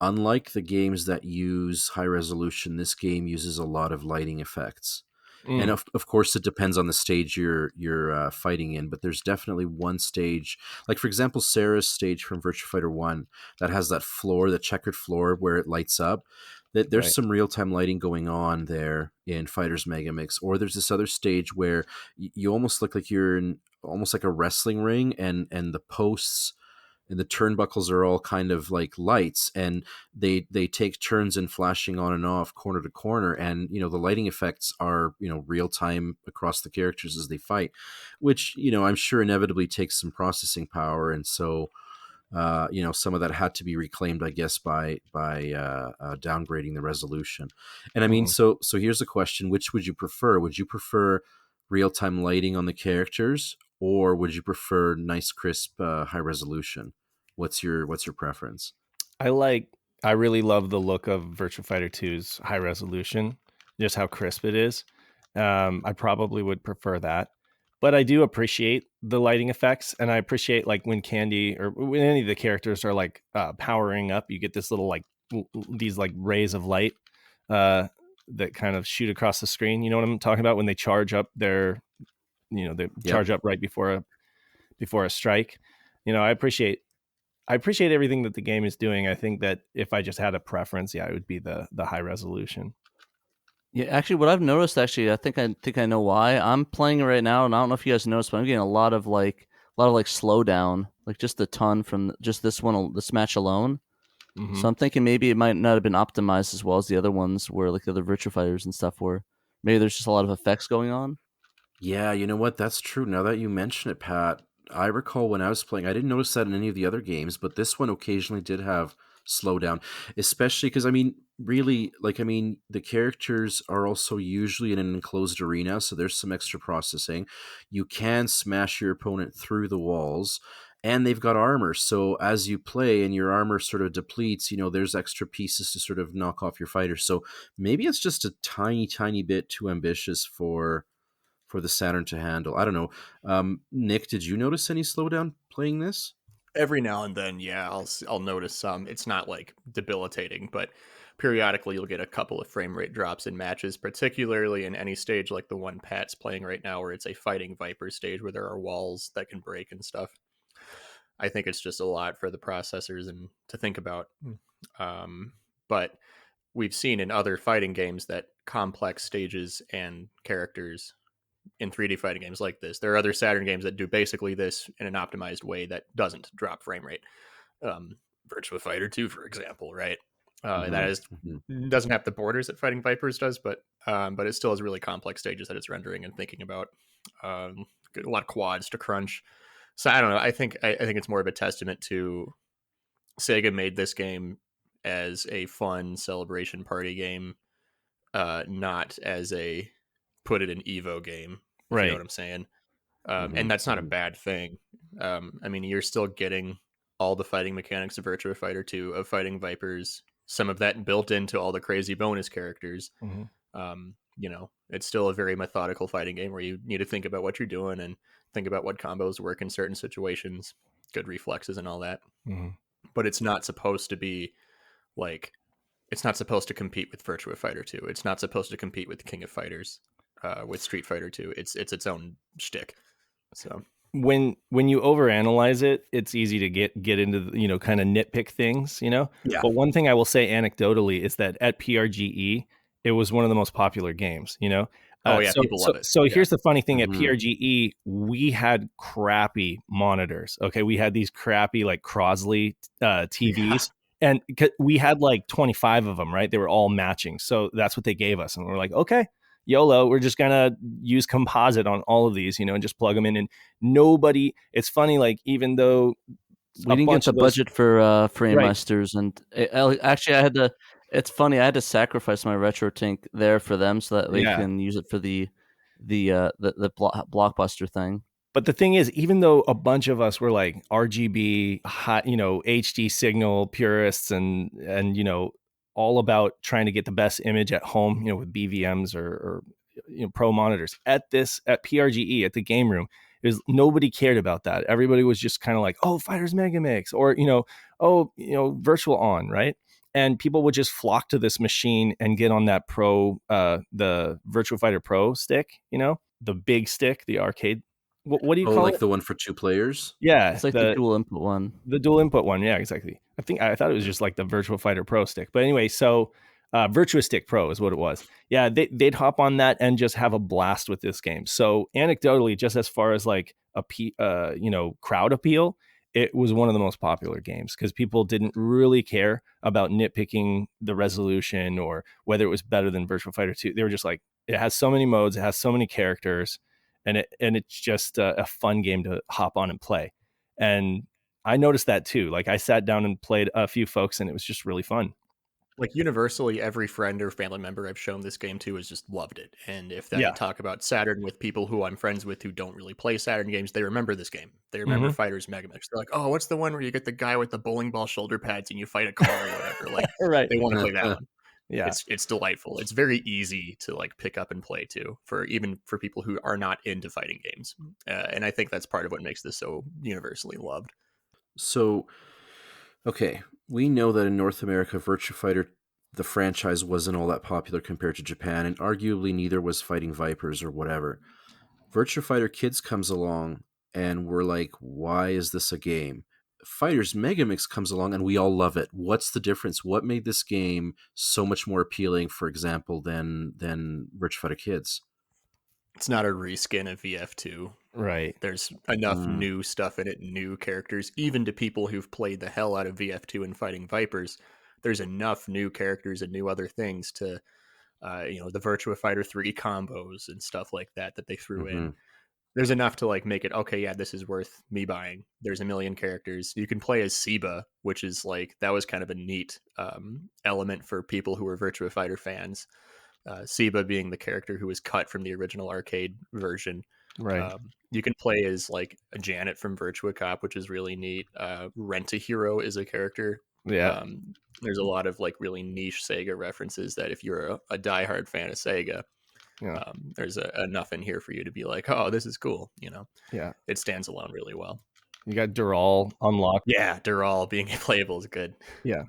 [SPEAKER 3] unlike the games that use high resolution, this game uses a lot of lighting effects. And of course, it depends on the stage you're fighting in, but there's definitely one stage, like for example, Sarah's stage from Virtua Fighter 1 that has that floor, the checkered floor where it lights up. There's
[SPEAKER 1] Right.
[SPEAKER 3] some real-time lighting going on there in Fighters Megamix. Or there's this other stage where you almost look like you're in almost like a wrestling ring, and the posts and the turnbuckles are all kind of like lights, and they take turns in flashing on and off corner to corner, and you know the lighting effects are, you know, real time across the characters as they fight, which, you know, I'm sure inevitably takes some processing power, and so you know, some of that had to be reclaimed, I guess, by downgrading the resolution. And I mean, so here's a question: which would you prefer? Would you prefer real time lighting on the characters, or would you prefer nice, crisp, high resolution? What's your preference?
[SPEAKER 1] I really love the look of Virtua Fighter 2's high resolution, just how crisp it is. I probably would prefer that. But I do appreciate the lighting effects, and I appreciate like when Candy or when any of the characters are like powering up, you get this little like these like rays of light that kind of shoot across the screen. You know what I'm talking about? When they charge up their, they charge up right before a strike. I appreciate everything that the game is doing. I think that if I just had a preference, it would be the high resolution.
[SPEAKER 5] Yeah, actually, what I've noticed, I think I know why. I'm playing it right now, and I don't know if you guys noticed, but I'm getting a lot of slowdown, like just a ton from just this match alone. Mm-hmm. So I'm thinking maybe it might not have been optimized as well as the other ones where like the other Virtua Fighters and stuff were. Maybe there's just a lot of effects going on.
[SPEAKER 3] Yeah, you know what? That's true. Now that you mention it, Pat, I recall when I was playing, I didn't notice that in any of the other games, but this one occasionally did have slowdown, especially because, the characters are also usually in an enclosed arena, so there's some extra processing. You can smash your opponent through the walls, and they've got armor, so as you play and your armor sort of depletes, there's extra pieces to sort of knock off your fighters. So maybe it's just a tiny, tiny bit too ambitious for the Saturn to handle. I don't know. Nick, did you notice any slowdown playing this?
[SPEAKER 4] Every now and then, yeah, I'll notice some. It's not like debilitating, but periodically you'll get a couple of frame rate drops in matches, particularly in any stage like the one Pat's playing right now, where it's a fighting Viper stage where there are walls that can break and stuff. I think it's just a lot for the processors and to think about. But we've seen in other fighting games that complex stages and characters in 3D fighting games like this, there are other Saturn games that do basically this in an optimized way that doesn't drop frame rate. Virtua Fighter 2, for example, right? That doesn't have the borders that Fighting Vipers does, but it still has really complex stages that it's rendering and thinking about. A lot of quads to crunch. So I don't know. I think it's more of a testament to Sega made this game as a fun celebration party game, not as a put it in Evo game. Right. You know what I'm saying? And that's not a bad thing. You're still getting all the fighting mechanics of Virtua Fighter 2, of Fighting Vipers, some of that built into all the crazy bonus characters. It's still a very methodical fighting game where you need to think about what you're doing and think about what combos work in certain situations, good reflexes and all that. But it's not supposed to be like, it's not supposed to compete with Virtua Fighter 2. It's not supposed to compete with King of Fighters, with Street Fighter 2. It's its own shtick. So
[SPEAKER 1] when you overanalyze it, it's easy to get into kind of nitpick things, Yeah. But one thing I will say anecdotally is that at PRGE, it was one of the most popular games, people love it. So here's the funny thing: at PRGE, we had crappy monitors. Okay, we had these crappy like Crosley TVs. And we had like 25 of them, right? They were all matching. So that's what they gave us. And we're like, okay, YOLO, we're just going to use composite on all of these, and just plug them in. And nobody, it's funny, like, even though
[SPEAKER 5] we didn't get the budget for frame masters. And actually, it's funny, I had to sacrifice my RetroTink there for them so that we can use it for the blockbuster thing.
[SPEAKER 1] But the thing is, even though a bunch of us were like RGB, HD signal purists and all about trying to get the best image at home, with BVMs or pro monitors at PRGE, at the game room, nobody cared about that. Everybody was just kind of like, oh, Fighters Megamix, or, Virtual On, right? And people would just flock to this machine and get on that the Virtua Fighter Pro stick, the big stick, the arcade. What do you call it?
[SPEAKER 3] The one for 2 players?
[SPEAKER 1] Yeah.
[SPEAKER 5] It's like the dual input one.
[SPEAKER 1] The dual input one. Yeah, exactly. I thought it was just like the Virtua Fighter Pro stick. But anyway, so Virtua Stick Pro is what it was. Yeah, they'd hop on that and just have a blast with this game. So anecdotally, just as far as like crowd appeal, it was one of the most popular games because people didn't really care about nitpicking the resolution or whether it was better than Virtua Fighter 2. They were just like, it has so many modes, it has so many characters. And it's just a fun game to hop on and play. And I noticed that too. Like I sat down and played a few folks and it was just really fun.
[SPEAKER 4] Like universally, every friend or family member I've shown this game to has just loved it. And if I talk about Saturn with people who I'm friends with who don't really play Saturn games, they remember this game. They remember Fighters Megamix. They're like, oh, what's the one where you get the guy with the bowling ball shoulder pads and you fight a car or whatever? Like,
[SPEAKER 1] right.
[SPEAKER 4] They want to play that one.
[SPEAKER 1] Yeah.
[SPEAKER 4] It's delightful. It's very easy to like pick up and play too, for people who are not into fighting games. And I think that's part of what makes this so universally loved.
[SPEAKER 3] So, okay, we know that in North America, Virtua Fighter, the franchise, wasn't all that popular compared to Japan, and arguably neither was Fighting Vipers or whatever. Virtua Fighter Kids comes along, and we're like, why is this a game? Fighters Megamix comes along, and we all love it. What's the difference? What made this game so much more appealing, for example, than Virtua Fighter Kids?
[SPEAKER 4] It's not a reskin of VF2.
[SPEAKER 1] Right.
[SPEAKER 4] There's enough new stuff in it, new characters, even to people who've played the hell out of VF2 and Fighting Vipers. There's enough new characters and new other things to, the Virtua Fighter 3 combos and stuff like that they threw in. There's enough to like make it, okay, yeah, this is worth me buying. There's a million characters. You can play as Seba, which is like, that was kind of a neat element for people who were Virtua Fighter fans. Seba being the character who was cut from the original arcade version.
[SPEAKER 1] Right.
[SPEAKER 4] You can play as like a Janet from Virtua Cop, which is really neat. Rent-A-Hero is a character.
[SPEAKER 1] Yeah.
[SPEAKER 4] There's a lot of like really niche Sega references that if you're a diehard fan of Sega, there's enough in here for you to be like, oh, this is cool.
[SPEAKER 1] Yeah.
[SPEAKER 4] It stands alone really well.
[SPEAKER 1] You got Dural unlocked.
[SPEAKER 4] Yeah, Dural being playable is good.
[SPEAKER 1] Yeah.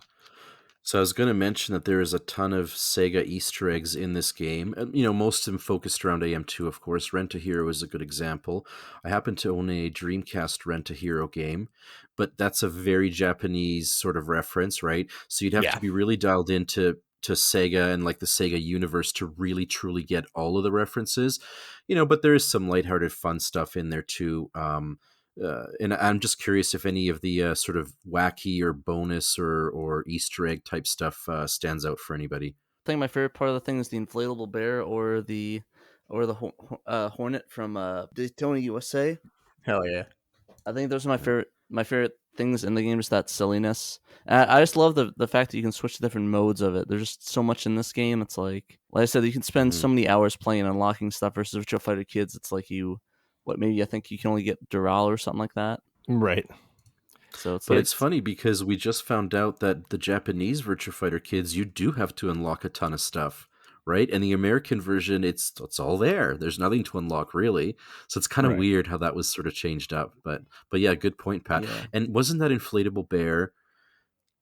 [SPEAKER 3] So I was going to mention that there is a ton of Sega Easter eggs in this game. Most of them focused around AM2, of course. Rent-A-Hero is a good example. I happen to own a Dreamcast Rent-A-Hero game, but that's a very Japanese sort of reference, right? So you'd have to be really dialed into Sega and like the Sega universe to really truly get all of the references. But there is some lighthearted fun stuff in there too. And I'm just curious if any of the sort of wacky or bonus or Easter egg type stuff stands out for anybody.
[SPEAKER 5] I think my favorite part of the thing is the inflatable bear or the Hornet from Daytona USA.
[SPEAKER 4] Hell yeah!
[SPEAKER 5] I think those are my favorite things in the game. Is that silliness. I just love the fact that you can switch to different modes of it. There's just so much in this game. It's like I said, you can spend so many hours playing and unlocking stuff versus Virtua Fighter Kids. It's like maybe I think you can only get Dural or something like that.
[SPEAKER 1] Right.
[SPEAKER 5] So
[SPEAKER 3] it's funny because we just found out that the Japanese Virtua Fighter Kids, you do have to unlock a ton of stuff, right? And the American version, it's all there. There's nothing to unlock really. So it's kind of weird how that was sort of changed up. But yeah, good point, Pat. Yeah. And wasn't that inflatable bear?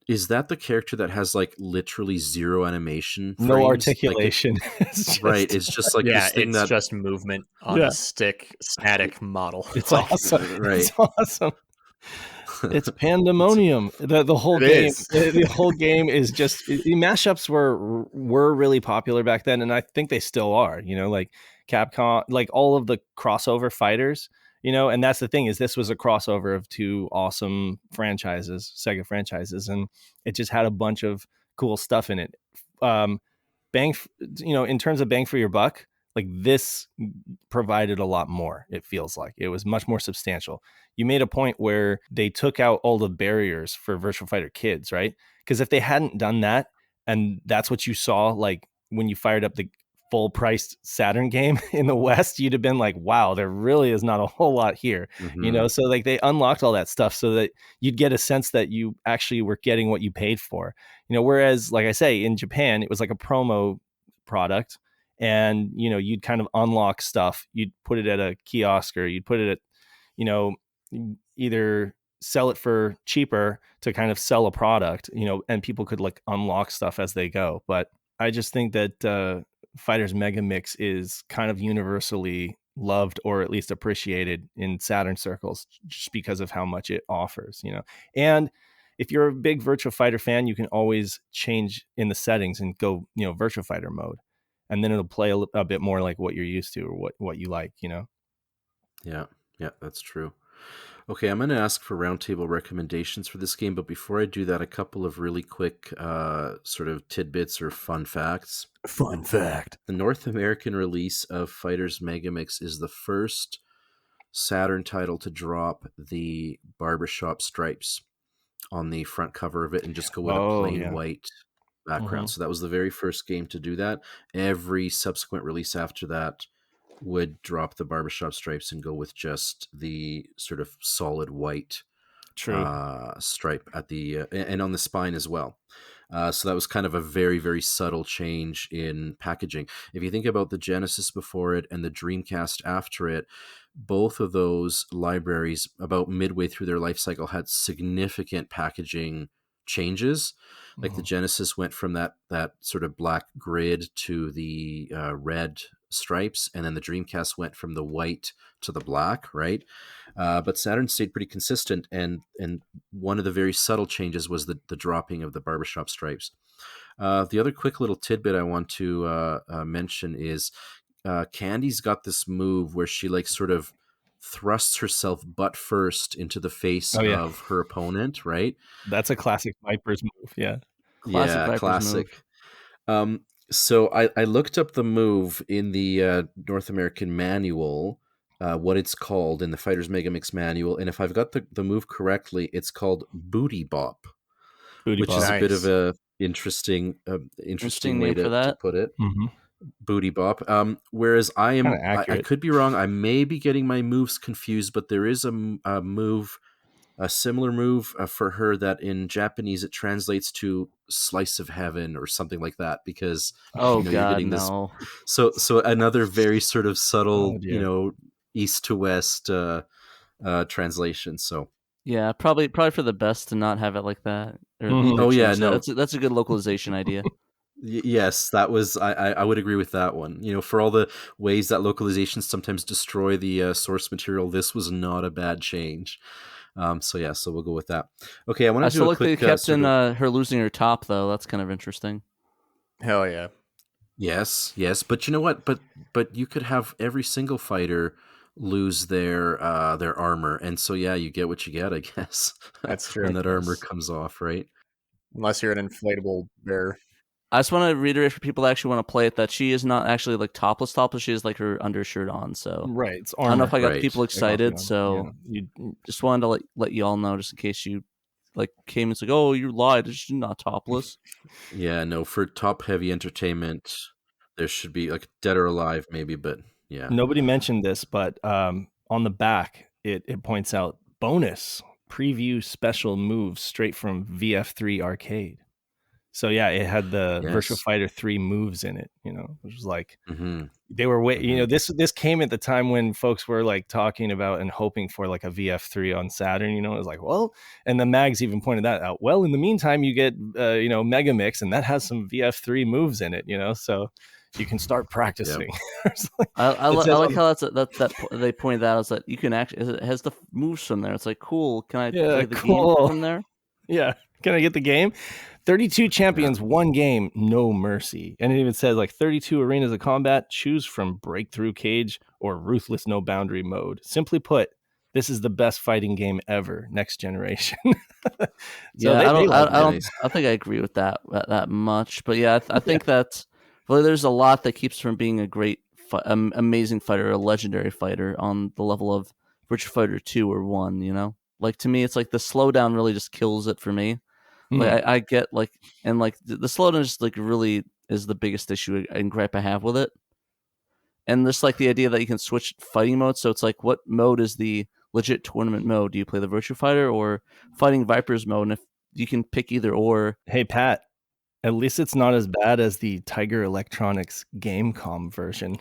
[SPEAKER 3] Is that the character that has like literally zero animation?
[SPEAKER 1] No
[SPEAKER 3] frames?
[SPEAKER 1] Articulation.
[SPEAKER 3] Right. It's just like this thing
[SPEAKER 4] it's just movement on a stick, static model.
[SPEAKER 1] It's awesome.
[SPEAKER 3] Right.
[SPEAKER 1] It's awesome. It's pandemonium. The whole game. The whole game is just the mashups were really popular back then, and I think they still are. Like Capcom, like all of the crossover fighters. And that's the thing is this was a crossover of two awesome franchises, Sega franchises, and it just had a bunch of cool stuff in it. In terms of bang for your buck, like this provided a lot more. It feels like it was much more substantial. You made a point where they took out all the barriers for Virtua Fighter Kids, right? Because if they hadn't done that, and that's what you saw, like when you fired up the full priced Saturn game in the West, you'd have been like, wow, there really is not a whole lot here. So like they unlocked all that stuff so that you'd get a sense that you actually were getting what you paid for, whereas like I say, in Japan, it was like a promo product and, you'd kind of unlock stuff. You'd put it at a kiosk or you'd put it at, either sell it for cheaper to kind of sell a product, and people could like unlock stuff as they go. But I just think that, Fighters Megamix is kind of universally loved or at least appreciated in Saturn circles just because of how much it offers, And if you're a big Virtua Fighter fan, you can always change in the settings and go, Virtua Fighter mode. And then it'll play a bit more like what you're used to or what you like,
[SPEAKER 3] Yeah, that's true. Okay, I'm going to ask for roundtable recommendations for this game, but before I do that, a couple of really quick sort of tidbits or fun facts.
[SPEAKER 1] Fun fact.
[SPEAKER 3] The North American release of Fighters Megamix is the first Saturn title to drop the barbershop stripes on the front cover of it and just go with a plain white background. So that was the very first game to do that. Every subsequent release after that would drop the barbershop stripes and go with just the sort of solid white
[SPEAKER 1] True.
[SPEAKER 3] stripe at the and on the spine as well. So that was kind of a very, very subtle change in packaging. If you think about the Genesis before it and the Dreamcast after it, both of those libraries, about midway through their life cycle, had significant packaging changes. Like the Genesis went from that sort of black grid to the red stripes, and then the Dreamcast went from the white to the black, right? But Saturn stayed pretty consistent, and one of the very subtle changes was the dropping of the barbershop stripes. The other quick little tidbit I want to mention is Candy's got this move where she like sort of thrusts herself butt first into the face of her opponent, right?
[SPEAKER 1] That's a classic Viper's move. Yeah.
[SPEAKER 3] Classic. So I looked up the move in the North American manual, what it's called in the Fighter's Megamix manual, and if I've got the move correctly, it's called Booty Bop, which is a bit of a interesting way to put it.
[SPEAKER 1] Mm-hmm.
[SPEAKER 3] Booty Bop. Whereas I could be wrong. I may be getting my moves confused, but there is a similar move for her that in Japanese it translates to slice of heaven or something like that, because you're getting this. So another very sort of subtle, east to west translation. So
[SPEAKER 5] yeah, probably for the best to not have it like that. That's a good localization idea.
[SPEAKER 3] Yes, that was I would agree with that one. For all the ways that localizations sometimes destroy the source material, this was not a bad change. So we'll go with that. Okay, I want to do a quick.
[SPEAKER 5] They kept in her losing her top though. That's kind of interesting.
[SPEAKER 4] Hell yeah.
[SPEAKER 3] Yes, but you know what? But you could have every single fighter lose their armor, and so you get what you get, I guess.
[SPEAKER 4] That's true.
[SPEAKER 3] When that armor comes off, right?
[SPEAKER 4] Unless you're an inflatable bear.
[SPEAKER 5] I just want to reiterate for people that actually want to play it that she is not actually like topless. She has like her undershirt on. So
[SPEAKER 1] right, it's armor.
[SPEAKER 5] I don't know if I got people excited. So you just wanted to let you all know, just in case you like came and said, "Oh, you lied. She's not topless."
[SPEAKER 3] Yeah, no. For top heavy entertainment, there should be like Dead or Alive, maybe, but yeah.
[SPEAKER 1] Nobody mentioned this, but on the back it points out bonus preview special moves straight from VF3 Arcade. So it had the Virtua Fighter 3 moves in it, which was like they were this came at the time when folks were like talking about and hoping for like a VF3 on Saturn, it was like, well, and the mags even pointed that out. Well, in the meantime, you get Megamix, and that has some VF3 moves in it, so you can start practicing.
[SPEAKER 5] Yep. I like how that they pointed that out, is that you can actually, it has the moves from there. It's like, cool. Can I play the game from there?
[SPEAKER 1] Yeah. Can I get the game? 32 champions, one game, no mercy. And it even says like 32 arenas of combat, choose from breakthrough cage or ruthless no boundary mode. Simply put, this is the best fighting game ever, next generation.
[SPEAKER 5] I think I agree with that much. But I think that there's a lot that keeps from being a great, amazing fighter, a legendary fighter on the level of Virtua Fighter 2 or 1, Like, to me, it's like the slowdown really just kills it for me. Like, I get like, and like the slowdown just like really is the biggest issue and gripe I have with it. And just like the idea that you can switch fighting modes. So it's like, what mode is the legit tournament mode? Do you play the Virtua Fighter or Fighting Vipers mode? And if you can pick either or.
[SPEAKER 1] Hey, Pat, at least it's not as bad as the Tiger Electronics Gamecom version.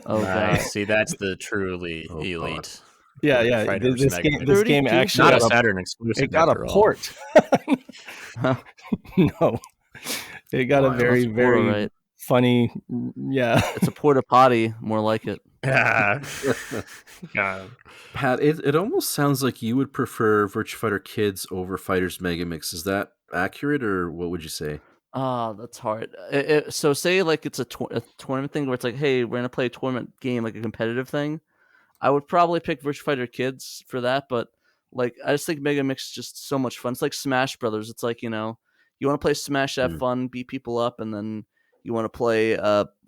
[SPEAKER 5] Oh,
[SPEAKER 4] nice. See, that's the truly elite.
[SPEAKER 3] God.
[SPEAKER 1] Yeah. This game actually
[SPEAKER 4] not a Saturn exclusive.
[SPEAKER 1] It got a port. No, it got a very, very funny. Yeah,
[SPEAKER 5] it's a porta potty, more like it.
[SPEAKER 3] God. Pat, it almost sounds like you would prefer Virtua Fighter Kids over Fighter's Megamix. Is that accurate, or what would you say?
[SPEAKER 5] That's hard. So say like it's a tournament thing where it's like, hey, we're gonna play a tournament game, like a competitive thing. I would probably pick Virtua Fighter Kids for that, but like I just think Megamix is just so much fun. It's like Smash Brothers. It's like, you want to play Smash, have fun, beat people up, and then you want to play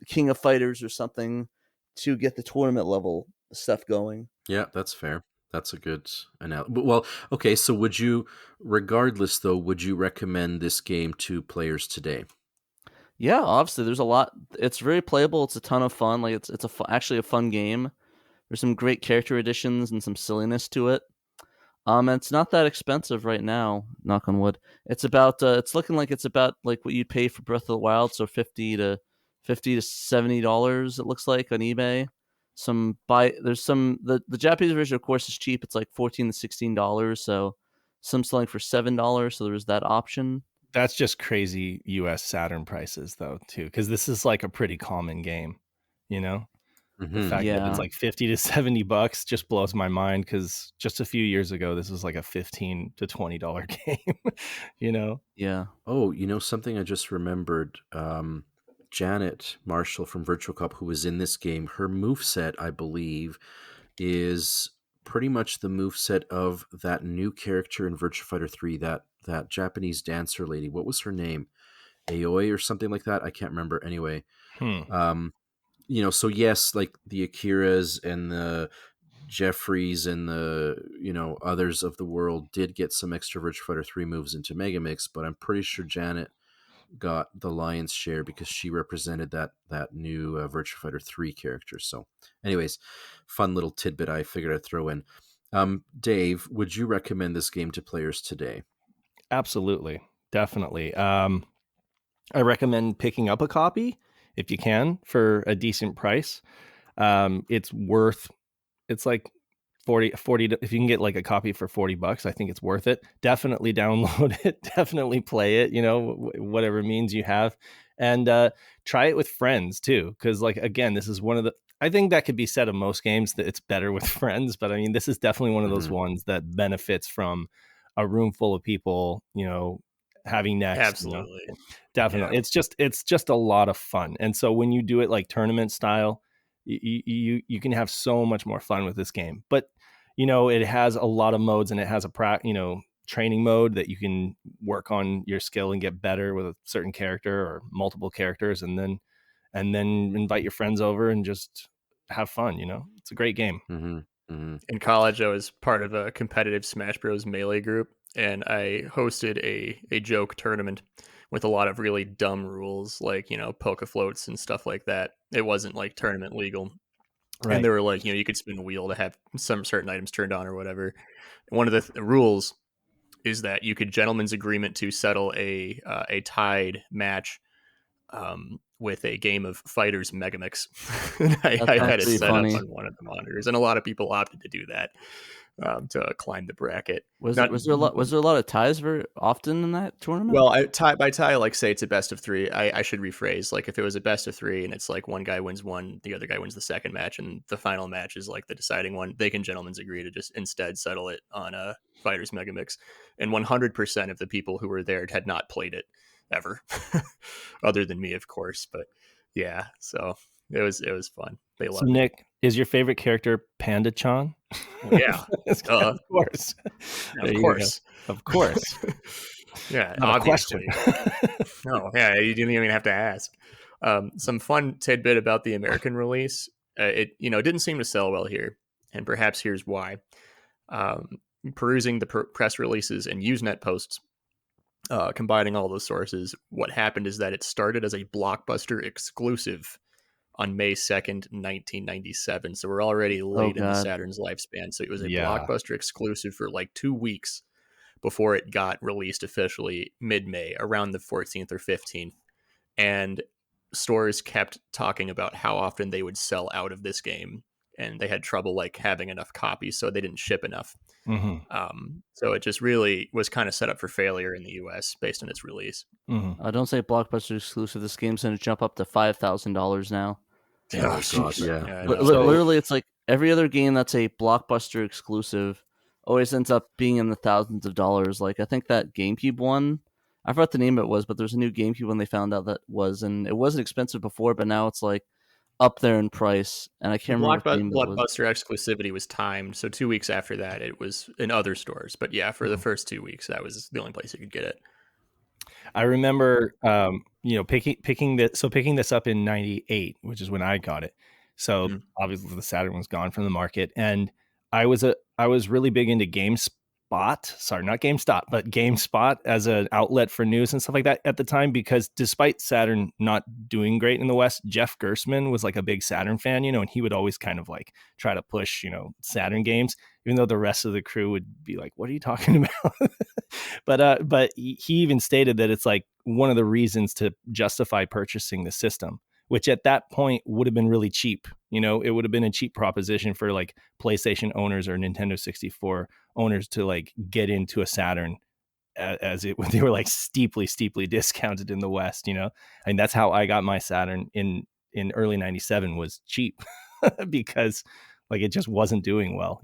[SPEAKER 5] King of Fighters or something to get the tournament level stuff going.
[SPEAKER 3] Yeah, that's fair. That's a good analogy. Well, okay, so would you recommend this game to players today?
[SPEAKER 5] Yeah, obviously there's a lot. It's very playable. It's a ton of fun. Like actually a fun game. There's some great character additions and some silliness to it. It's not that expensive right now, knock on wood. It's about it's looking like it's about like what you'd pay for Breath of the Wild, so $50 to $70 it looks like on eBay. There's some the Japanese version of course is cheap. It's like $14 to $16, so some selling for $7, so there's that option.
[SPEAKER 1] That's just crazy US Saturn prices though too, because this is like a pretty common game, you know? The fact that it's like $50 to $70 just blows my mind, because just a few years ago this was like a $15 to $20 game, you know?
[SPEAKER 5] Yeah.
[SPEAKER 3] Oh, something I just remembered. Janet Marshall from Virtual Cop, who was in this game, her moveset, I believe, is pretty much the moveset of that new character in Virtua Fighter 3, that Japanese dancer lady. What was her name? Aoi or something like that? I can't remember. Anyway. So yes, like the Akiras and the Jeffries and the, others of the world did get some extra Virtua Fighter 3 moves into Megamix, but I'm pretty sure Janet got the lion's share because she represented that new Virtua Fighter 3 character. So anyways, fun little tidbit I figured I'd throw in. Dave, would you recommend this game to players today?
[SPEAKER 1] Absolutely. Definitely. I recommend picking up a copy if you can for a decent price. It's like 40 if you can get like a copy for $40, I think it's worth it. Definitely download it, definitely play it, whatever means you have, and try it with friends too, because like again, this is one of the, I think that could be said of most games that it's better with friends, but I mean this is definitely one of those ones that benefits from a room full of people, having next.
[SPEAKER 4] Absolutely.
[SPEAKER 1] Definitely. Yeah. It's just a lot of fun. And so when you do it like tournament style, you can have so much more fun with this game. But it has a lot of modes, and it has a training mode that you can work on your skill and get better with a certain character or multiple characters, and then invite your friends over and just have fun. It's a great game.
[SPEAKER 4] In college, I was part of a competitive Smash Bros. Melee group, and I hosted a joke tournament with a lot of really dumb rules, like, poke floats and stuff like that. It wasn't like tournament legal. Right. And they were like, you could spin a wheel to have some certain items turned on or whatever. One of the rules is that you could gentleman's agreement to settle a tied match with a game of Fighters Megamix. I had it set up on one of the monitors, and a lot of people opted to do that to climb the bracket.
[SPEAKER 5] Was there a lot of ties very often in that tournament?
[SPEAKER 4] Well, by tie, like say it's a best of three. I should rephrase. Like if it was a best of three and it's like one guy wins one, the other guy wins the second match, and the final match is like the deciding one, they can gentlemen's agree to just instead settle it on a Fighters Megamix. And 100% of the people who were there had not played it ever, other than me, of course. But yeah, so it was fun. They loved it.
[SPEAKER 1] Nick, is your favorite character Panda-chan?
[SPEAKER 4] Yeah,
[SPEAKER 1] of course. Of course.
[SPEAKER 4] Yeah,
[SPEAKER 1] not
[SPEAKER 4] obviously. No, yeah, you didn't even have to ask. Some fun tidbit about the American release. It didn't seem to sell well here, and perhaps here's why. Perusing the press releases and Usenet posts, combining all those sources, what happened is that it started as a Blockbuster exclusive on May 2nd, 1997. So we're already late in the Saturn's lifespan. So it was a Blockbuster exclusive for like 2 weeks before it got released officially mid-May, around the 14th or 15th. And stores kept talking about how often they would sell out of this game, and they had trouble like having enough copies, so they didn't ship enough. So it just really was kind of set up for failure in the US based on its release.
[SPEAKER 5] Don't say Blockbuster exclusive. This game's going to jump up to $5,000 now.
[SPEAKER 3] Oh, God, yeah.
[SPEAKER 5] Literally, it's like every other game that's a Blockbuster exclusive always ends up being in the thousands of dollars. Like, I think that GameCube one, I forgot the name it was, but there's a new GameCube one they found out that was, and it wasn't expensive before, but now it's like up there in price. And I can't remember.
[SPEAKER 4] Blockbuster exclusivity was timed, so 2 weeks after that, it was in other stores. But yeah, for the first 2 weeks, that was the only place you could get it.
[SPEAKER 1] I remember, picking this up in '98, which is when I got it. So obviously the Saturn was gone from the market, and I was really big into sorry, not GameStop, but GameSpot as an outlet for news and stuff like that at the time, because despite Saturn not doing great in the West, Jeff Gerstmann was like a big Saturn fan, and he would always kind of like try to push, Saturn games, even though the rest of the crew would be like, what are you talking about? But he even stated that it's like one of the reasons to justify purchasing the system, which at that point would have been really cheap. It would have been a cheap proposition for like PlayStation owners or Nintendo 64 owners to like get into a Saturn, as they were like steeply discounted in the West. And that's how I got my Saturn in early 97, was cheap because like it just wasn't doing well.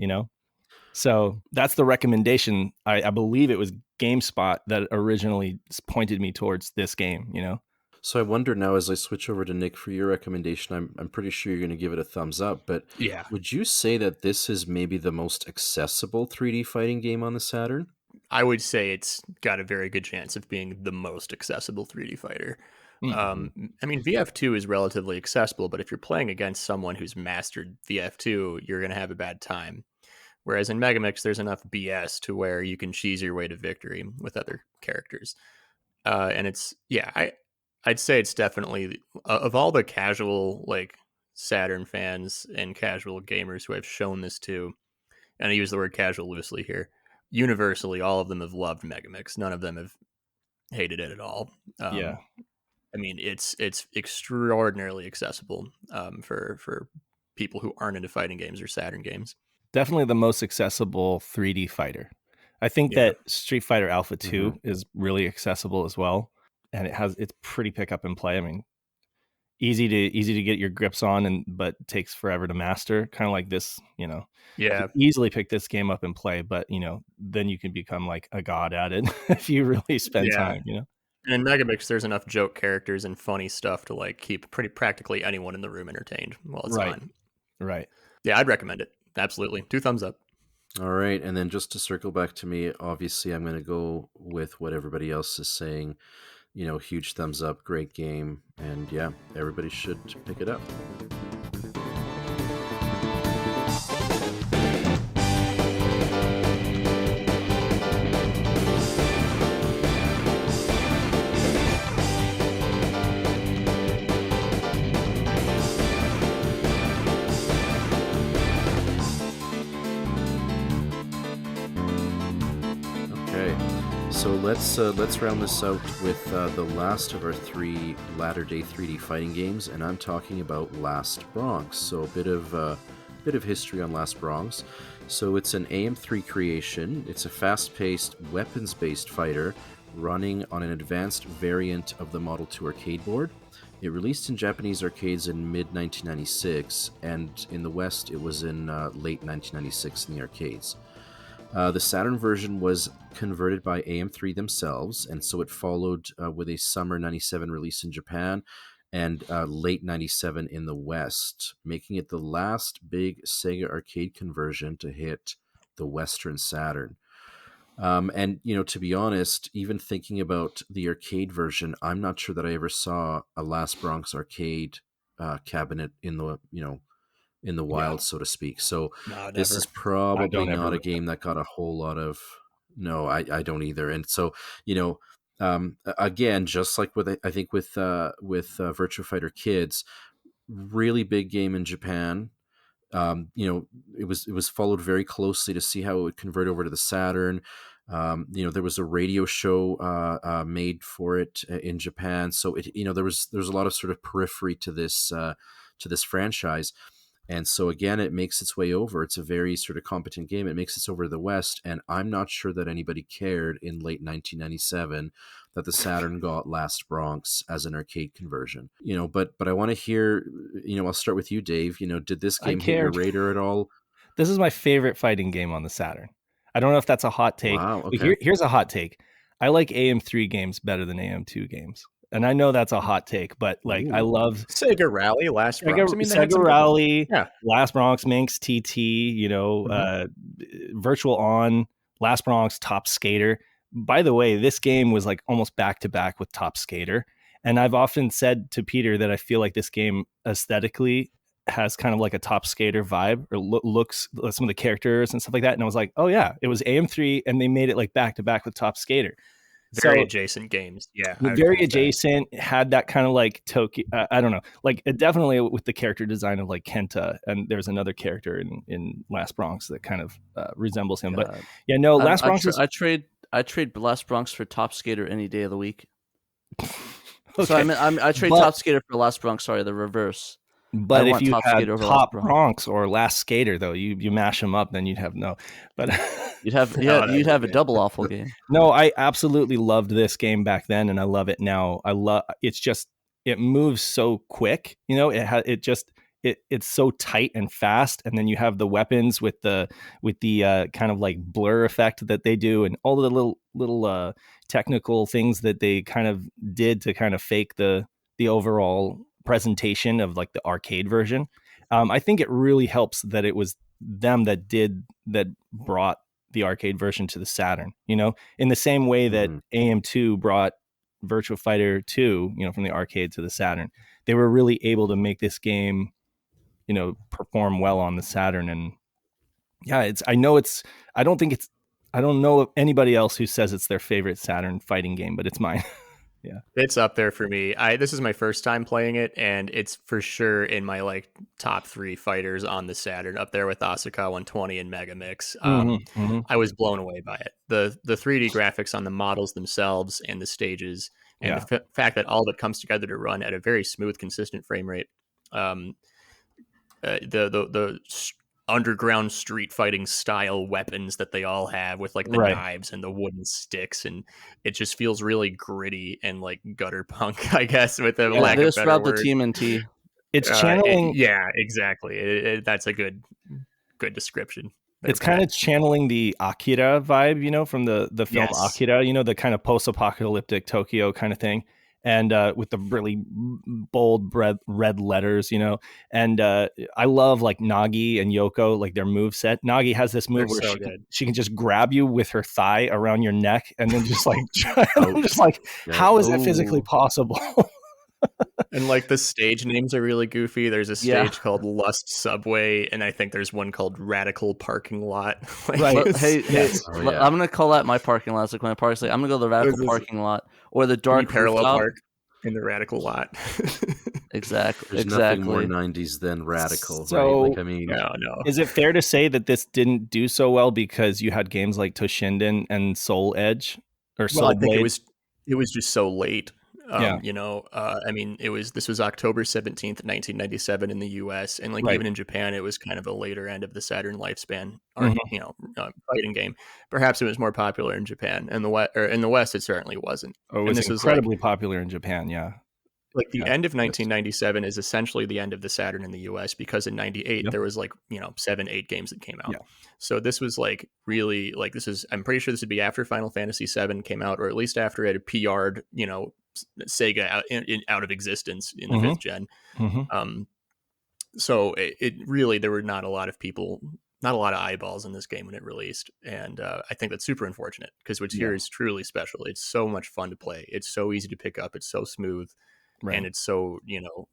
[SPEAKER 1] So that's the recommendation. I believe it was GameSpot that originally pointed me towards this game.
[SPEAKER 3] So I wonder now, as I switch over to Nick for your recommendation, I'm pretty sure you're going to give it a thumbs up, but
[SPEAKER 4] Yeah.
[SPEAKER 3] would you say that this is maybe the most accessible 3D fighting game on the Saturn?
[SPEAKER 4] I would say it's got a very good chance of being the most accessible 3D fighter. I mean, VF2 is relatively accessible, but if you're playing against someone who's mastered VF2, you're going to have a bad time. Whereas in Megamix, there's enough BS to where you can cheese your way to victory with other characters. And it's, I'd say it's definitely, of all the casual like Saturn fans and casual gamers who I've shown this to, and I use the word casual loosely here, universally, all of them have loved Megamix. None of them have hated it at all.
[SPEAKER 1] Yeah.
[SPEAKER 4] I mean, it's extraordinarily accessible for people who aren't into fighting games or Saturn games.
[SPEAKER 1] Definitely the most accessible 3D fighter. I think that Street Fighter Alpha 2 is really accessible as well. And it's pretty pick up and play. I mean, easy to get your grips on, but takes forever to master. Kind of like this,
[SPEAKER 4] Yeah.
[SPEAKER 1] You can easily pick this game up and play, but then you can become like a god at it if you really spend time.
[SPEAKER 4] And in Megamix, there's enough joke characters and funny stuff to like keep practically anyone in the room entertained while it's on.
[SPEAKER 1] Right.
[SPEAKER 4] Yeah, I'd recommend it. Absolutely. 2 thumbs up.
[SPEAKER 3] All right, and then just to circle back to me, obviously I'm going to go with what everybody else is saying. Huge thumbs up, great game, and yeah, everybody should pick it up. So let's round this out with the last of our 3 latter-day 3D fighting games, and I'm talking about Last Bronx. So a bit of history on Last Bronx. So it's an AM3 creation. It's a fast-paced, weapons-based fighter running on an advanced variant of the Model 2 arcade board. It released in Japanese arcades in mid-1996, and in the West it was in late 1996 in the arcades. The Saturn version was converted by AM3 themselves, and so it followed with a summer 97 release in Japan and late 97 in the West, making it the last big Sega arcade conversion to hit the Western Saturn. And, to be honest, even thinking about the arcade version, I'm not sure that I ever saw a Last Bronx arcade cabinet in the wild, so to speak. So this is probably not a game that got a whole lot of... No, I don't either. And so, again, just like with Virtua Fighter Kids, really big game in Japan. It was followed very closely to see how it would convert over to the Saturn. There was a radio show made for it in Japan. So there's a lot of sort of periphery to this franchise. And so again, it makes its way over. It's a very sort of competent game. It makes its over to the West, and I'm not sure that anybody cared in late 1997 that the Saturn got Last Bronx as an arcade conversion. But I want to hear, I'll start with you, Dave. Did this game hit your radar at all?
[SPEAKER 1] This is my favorite fighting game on the Saturn. I don't know if that's a hot take.
[SPEAKER 3] Wow, okay.
[SPEAKER 1] Here's a hot take. I like AM3 games better than AM2 games. And I know that's a hot take, but like I love
[SPEAKER 4] Sega Rally, Last Bronx.
[SPEAKER 1] Sega Rally, Last Bronx, Minx, TT, Virtual On, Last Bronx, Top Skater. By the way, this game was like almost back to back with Top Skater. And I've often said to Peter that I feel like this game aesthetically has kind of like a Top Skater vibe, or looks some of the characters and stuff like that. And I was like, oh yeah, it was AM3, and they made it like back to back with Top Skater.
[SPEAKER 4] Very adjacent games. Yeah.
[SPEAKER 1] Very adjacent, had that kind of like Tokyo, I don't know, like definitely with the character design of like Kenta, and there's another character in Last Bronx that kind of resembles him. But yeah, no, Last Bronx
[SPEAKER 5] I trade Last Bronx for Top Skater any day of the week.
[SPEAKER 1] Okay.
[SPEAKER 5] So I trade Top Skater for Last Bronx. Sorry, the reverse.
[SPEAKER 1] But if you had Top Bronx or Last Skater, though, you mash them up, then you'd have no. But
[SPEAKER 5] you'd have a double awful game.
[SPEAKER 1] No, I absolutely loved this game back then, and I love it now. It's just, it moves so quick. You know, it's so tight and fast, and then you have the weapons with the kind of like blur effect that they do, and all the little technical things that they kind of did to kind of fake the overall presentation of like the arcade version. I think it really helps that it was them that brought the arcade version to the Saturn, you know, in the same way that AM2 brought Virtua Fighter 2, you know, from the arcade to the Saturn. They were really able to make this game, you know, perform well on the Saturn. And yeah, I don't know of anybody else who says it's their favorite Saturn fighting game, but it's mine. Yeah,
[SPEAKER 4] it's up there for me. This is my first time playing it, and it's for sure in my like top 3 fighters on the Saturn, up there with Asuka 120 and Megamix. I was blown away by it. The 3D graphics on the models themselves and the stages, and the fact that all of it comes together to run at a very smooth, consistent frame rate. The underground street fighting style weapons that they all have with like the knives and the wooden sticks, and it just feels really gritty and like gutter punk, I guess, with a lack of better word.
[SPEAKER 5] The TMNT.
[SPEAKER 1] It's channeling.
[SPEAKER 4] Exactly. That's a good description.
[SPEAKER 1] It's kind of channeling the Akira vibe, you know, from the film Akira, you know, the kind of post-apocalyptic Tokyo kind of thing. And with the really bold red letters, you know, and I love like Nagi and Yoko, like their move set. Nagi has this move where she can just grab you with her thigh around your neck, and then just like, how is that physically possible?
[SPEAKER 4] And like the stage names are really goofy. There's a stage called Lust Subway, and I think there's one called Radical Parking Lot.
[SPEAKER 5] I'm gonna call that my parking lot. It's like my parking lot. I'm gonna go to the Radical Parking Lot or the Dark
[SPEAKER 4] Parallel Park in the Radical Lot.
[SPEAKER 5] Exactly.
[SPEAKER 3] There's nothing more 90s than Radical.
[SPEAKER 1] So,
[SPEAKER 3] right? Like, I mean,
[SPEAKER 4] no.
[SPEAKER 1] Is it fair to say that this didn't do so well because you had games like Toshinden and Soul Edge or Soul
[SPEAKER 4] I think
[SPEAKER 1] Blade?
[SPEAKER 4] it was just so late. You know, I mean, this was October 17th, 1997 in the US, and like even in Japan, it was kind of a later end of the Saturn lifespan, fighting game. Perhaps it was more popular in Japan, and in the West, it certainly wasn't.
[SPEAKER 1] Oh, it was incredibly popular in Japan. Yeah.
[SPEAKER 4] Like the end of 1997 is essentially the end of the Saturn in the US, because in 98 there was like, 7-8 games that came out. So this was like really like, I'm pretty sure this would be after Final Fantasy VII came out, or at least after it had PR'd, Sega out of existence in the 5th gen. So it really, there were not a lot of eyeballs in this game when it released, and I think that's super unfortunate, because what's here is truly special. It's so much fun to play. It's so easy to pick up. It's so smooth, and it's so,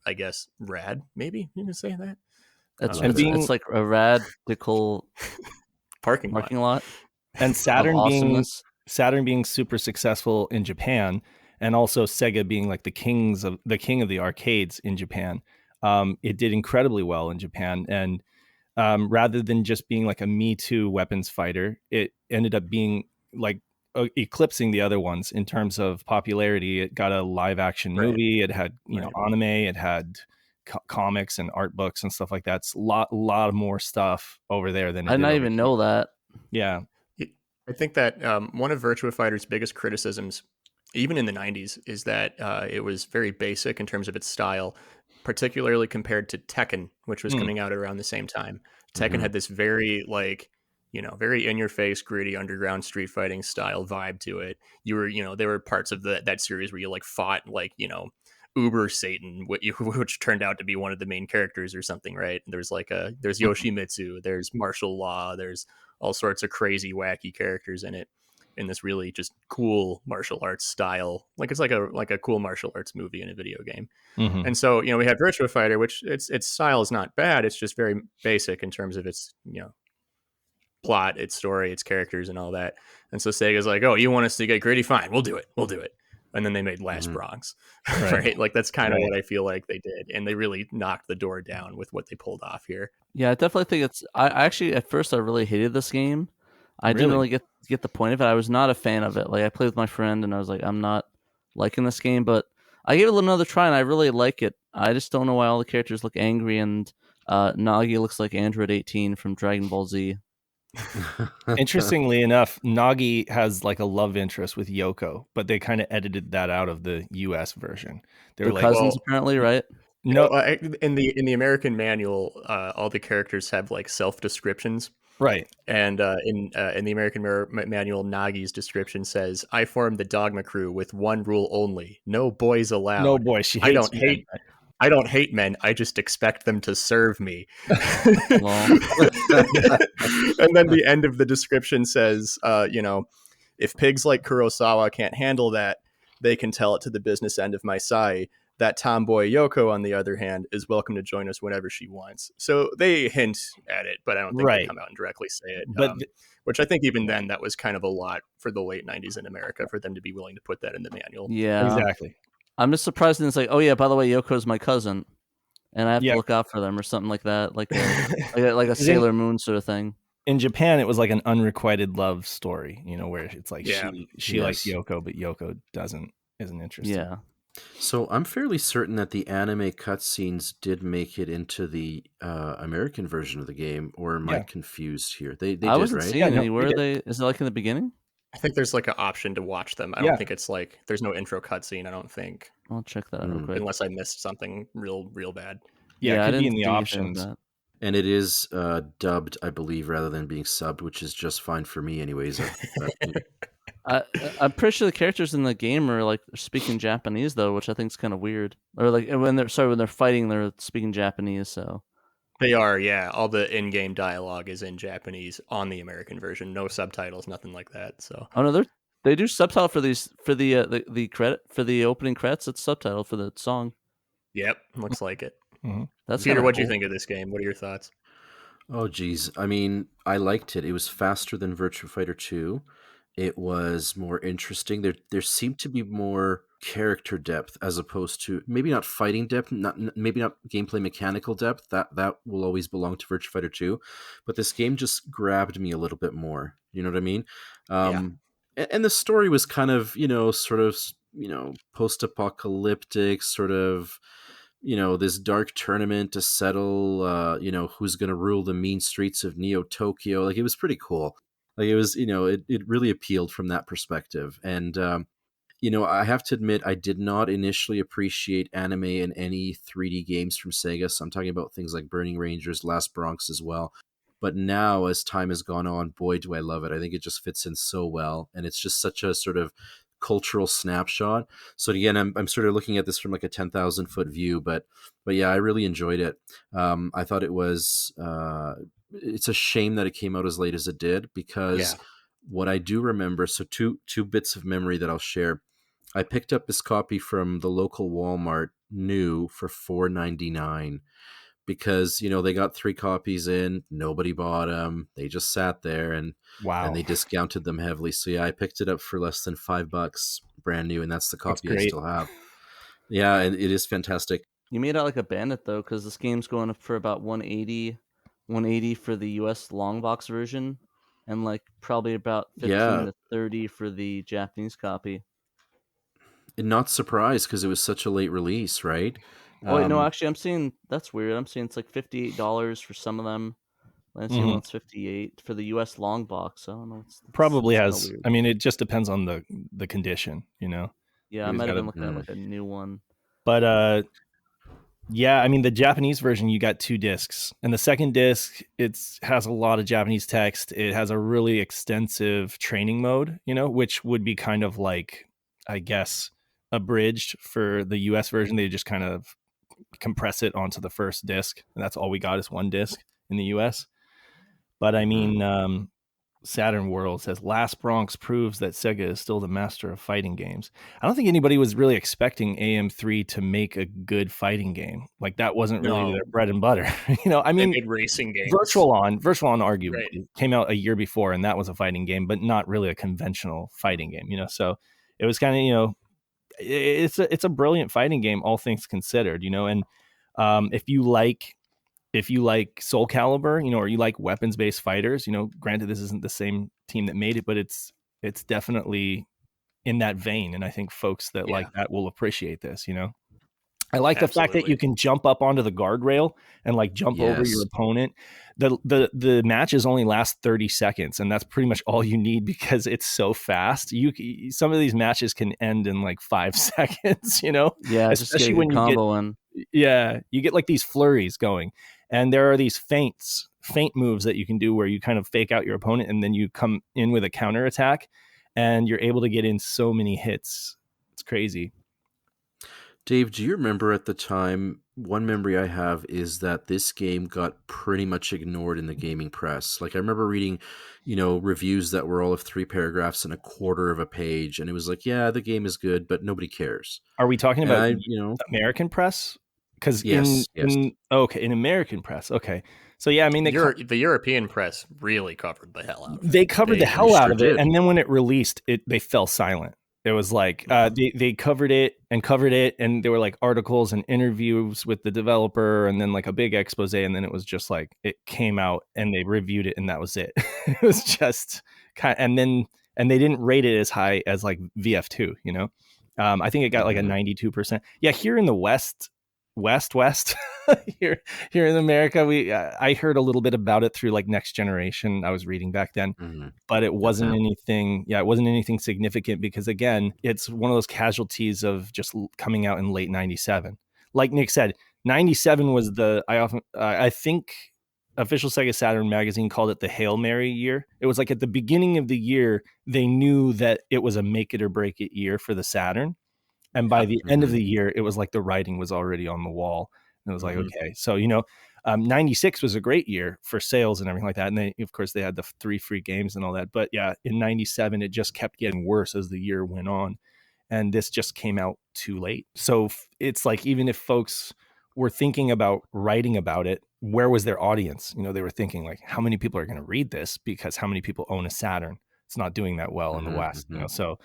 [SPEAKER 4] I guess, rad. Maybe you can say that.
[SPEAKER 5] It's like a radical
[SPEAKER 4] parking lot.
[SPEAKER 1] And Saturn being super successful in Japan, and also Sega being like the king of the arcades in Japan. It did incredibly well in Japan, and rather than just being like a Me Too weapons fighter, it ended up being like eclipsing the other ones in terms of popularity. It got a live action movie. It had anime. It had comics and art books and stuff like that. It's a lot more stuff over there than
[SPEAKER 5] I didn't even know that.
[SPEAKER 1] Yeah,
[SPEAKER 4] I think that one of Virtua Fighter's biggest criticisms, even in the 90s, is that it was very basic in terms of its style, particularly compared to Tekken, which was coming out around the same time. Tekken had this very very in-your-face, gritty, underground street fighting style vibe to it. There were parts of that series where you like fought Uber Satan, which turned out to be one of the main characters or something, right? There's there's Yoshimitsu, there's martial law, there's all sorts of crazy, wacky characters in it. in this really just cool martial arts style. Like it's like a cool martial arts movie in a video game.
[SPEAKER 1] Mm-hmm.
[SPEAKER 4] And so, we have Virtua Fighter, which its style is not bad. It's just very basic in terms of its, plot, its story, its characters, and all that. And so Sega's like, oh, you want us to get gritty? Fine, we'll do it. And then they made Last Bronx, right? Like that's kind of what I feel like they did, and they really knocked the door down with what they pulled off here.
[SPEAKER 5] Yeah, I definitely think it's. I actually at first I really hated this game. I didn't really get the point of it. I was not a fan of it. Like I played with my friend, and I was like, I'm not liking this game, but I gave it another try, and I really like it. I just don't know why all the characters look angry, and Nagi looks like Android 18 from Dragon Ball Z.
[SPEAKER 1] Interestingly enough, Nagi has like a love interest with Yoko, but they kind of edited that out of the US version.
[SPEAKER 5] They're like cousins, apparently, right?
[SPEAKER 4] No, in the American manual, all the characters have like self descriptions.
[SPEAKER 1] Right.
[SPEAKER 4] And in the American manual, Nagi's description says, "I formed the Dogma crew with one rule only: no boys allowed."
[SPEAKER 1] No boys. She hates
[SPEAKER 4] I don't hate men. I just expect them to serve me. And then the end of the description says, if pigs like Kurosawa can't handle that, they can tell it to the business end of my sai. That tomboy Yoko, on the other hand, is welcome to join us whenever she wants. So they hint at it, but I don't think they come out and directly say it. But which I think even then, that was kind of a lot for the late 90s in America for them to be willing to put that in the manual.
[SPEAKER 5] Yeah,
[SPEAKER 1] exactly.
[SPEAKER 5] I'm just surprised it's like, oh yeah, by the way, Yoko's my cousin, and I have to look out for them or something like that, like a Sailor Moon sort of thing.
[SPEAKER 1] In Japan, it was like an unrequited love story, where it's like she likes Yoko, but Yoko isn't interested.
[SPEAKER 5] Yeah.
[SPEAKER 2] So I'm fairly certain that the anime cutscenes did make it into the American version of the game, or am I confused here? They
[SPEAKER 5] I
[SPEAKER 2] did,
[SPEAKER 5] wasn't
[SPEAKER 2] right?
[SPEAKER 5] seeing any. Where they? Is it like in the beginning?
[SPEAKER 4] I think there's like an option to watch them. I don't think it's like there's no intro cutscene. I don't think.
[SPEAKER 5] I'll check that out real quick.
[SPEAKER 4] Unless I missed something real bad.
[SPEAKER 1] Yeah, it could be in the options.
[SPEAKER 2] And it is dubbed, I believe, rather than being subbed, which is just fine for me, anyways.
[SPEAKER 5] I'm pretty sure the characters in the game are like speaking Japanese though, which I think is kind of weird. Or like when they're fighting, they're speaking Japanese. So
[SPEAKER 4] they are, yeah. All the in-game dialogue is in Japanese on the American version. No subtitles, nothing like that. So
[SPEAKER 5] they do subtitle for the credit for the opening credits. It's subtitle for the song.
[SPEAKER 4] Yep, looks like it.
[SPEAKER 1] Mm-hmm.
[SPEAKER 5] That's
[SPEAKER 4] Peter. What do
[SPEAKER 5] cool.
[SPEAKER 4] you think of this game? What are your thoughts?
[SPEAKER 2] Oh, geez. I mean, I liked it. It was faster than Virtua Fighter 2. It was more interesting. There seemed to be more character depth as opposed to maybe not fighting depth, maybe not gameplay mechanical depth. That will always belong to Virtua Fighter 2, but this game just grabbed me a little bit more. You know what I mean? And the story was kind of post-apocalyptic, sort of this dark tournament to settle who's going to rule the mean streets of Neo Tokyo. Like it was pretty cool. Like it was, it really appealed from that perspective. And, I have to admit, I did not initially appreciate anime in any 3D games from Sega. So I'm talking about things like Burning Rangers, Last Bronx as well. But now, as time has gone on, boy, do I love it. I think it just fits in so well. And it's just such a sort of cultural snapshot. So again, I'm sort of looking at this from like a 10,000 foot view, but yeah, I really enjoyed it. I thought it was, it's a shame that it came out as late as it did, because what I do remember, so two bits of memory that I'll share. I picked up this copy from the local Walmart new for $4.99 because, they got 3 copies in, nobody bought them. They just sat there and they discounted them heavily. So yeah, I picked it up for less than $5 brand new. And that's the copy I still have. Yeah. And it is fantastic.
[SPEAKER 5] You made out like a bandit though, because this game's going up for about $180 for the US long box version, and like probably about $15 to $30 for the Japanese copy.
[SPEAKER 2] And not surprised because it was such a late release, right?
[SPEAKER 5] Oh wait, no, actually, I'm seeing that's weird. I'm seeing it's like $58 for some of them. Let's see, one's $58 for the US long box. I don't know.
[SPEAKER 1] Probably has. I mean, it just depends on the condition,
[SPEAKER 5] Yeah, I might have been looking at like a new one.
[SPEAKER 1] But yeah, I mean, the Japanese version, you got 2 discs, and the second disc, has a lot of Japanese text. It has a really extensive training mode, which would be kind of like, I guess, abridged for the US version. They just kind of compress it onto the first disc, and that's all we got is 1 disc in the US. But I mean, Saturn World says Last Bronx proves that Sega is still the master of fighting games. I don't think anybody was really expecting AM3 to make a good fighting game. Like that wasn't really their bread and butter. I mean,
[SPEAKER 4] they made racing games.
[SPEAKER 1] Virtual On arguably came out a year before, and that was a fighting game, but not really a conventional fighting game. So it was kind of it's a brilliant fighting game, all things considered. And if you like Soul Calibur, or you like weapons-based fighters, granted this isn't the same team that made it, but it's definitely in that vein. And I think folks that like that will appreciate this, I like the fact that you can jump up onto the guardrail and like jump over your opponent. The matches only last 30 seconds, and that's pretty much all you need because it's so fast. Some of these matches can end in like 5 seconds,
[SPEAKER 5] Yeah, especially when
[SPEAKER 1] you get like these flurries going, and there are these feint moves that you can do where you kind of fake out your opponent and then you come in with a counter attack, and you're able to get in so many hits. It's crazy.
[SPEAKER 3] Dave, do you remember at the time, one memory I have is that this game got pretty much ignored in the gaming press. Like I remember reading, reviews that were all of 3 paragraphs and a quarter of a page. And it was like, yeah, the game is good, but nobody cares.
[SPEAKER 1] Are we talking about, American press? Because in American press. Okay. So yeah, I mean,
[SPEAKER 4] the European press really covered the hell out of it.
[SPEAKER 1] They covered the hell out of it. And then when it released, they fell silent. It was like they covered it, and there were like articles and interviews with the developer, and then like a big expose, and then it was just like it came out and they reviewed it, and that was it. It was just and they didn't rate it as high as like VF2. I think it got like a 92%. Yeah, here in the West here in America, I heard a little bit about it through like Next Generation. I was reading back then, but it wasn't anything. Yeah, it wasn't anything significant because again, it's one of those casualties of just coming out in late '97. Like Nick said, '97 was I think official Sega Saturn magazine called it the Hail Mary year. It was like at the beginning of the year, they knew that it was a make it or break it year for the Saturn. And by the end of the year, it was like the writing was already on the wall. And it was like, okay. So, 96 was a great year for sales and everything like that. And they had the 3 free games and all that. But yeah, in 97, it just kept getting worse as the year went on. And this just came out too late. So it's like, even if folks were thinking about writing about it, where was their audience? They were thinking like, how many people are going to read this? Because how many people own a Saturn? It's not doing that well in the West. So,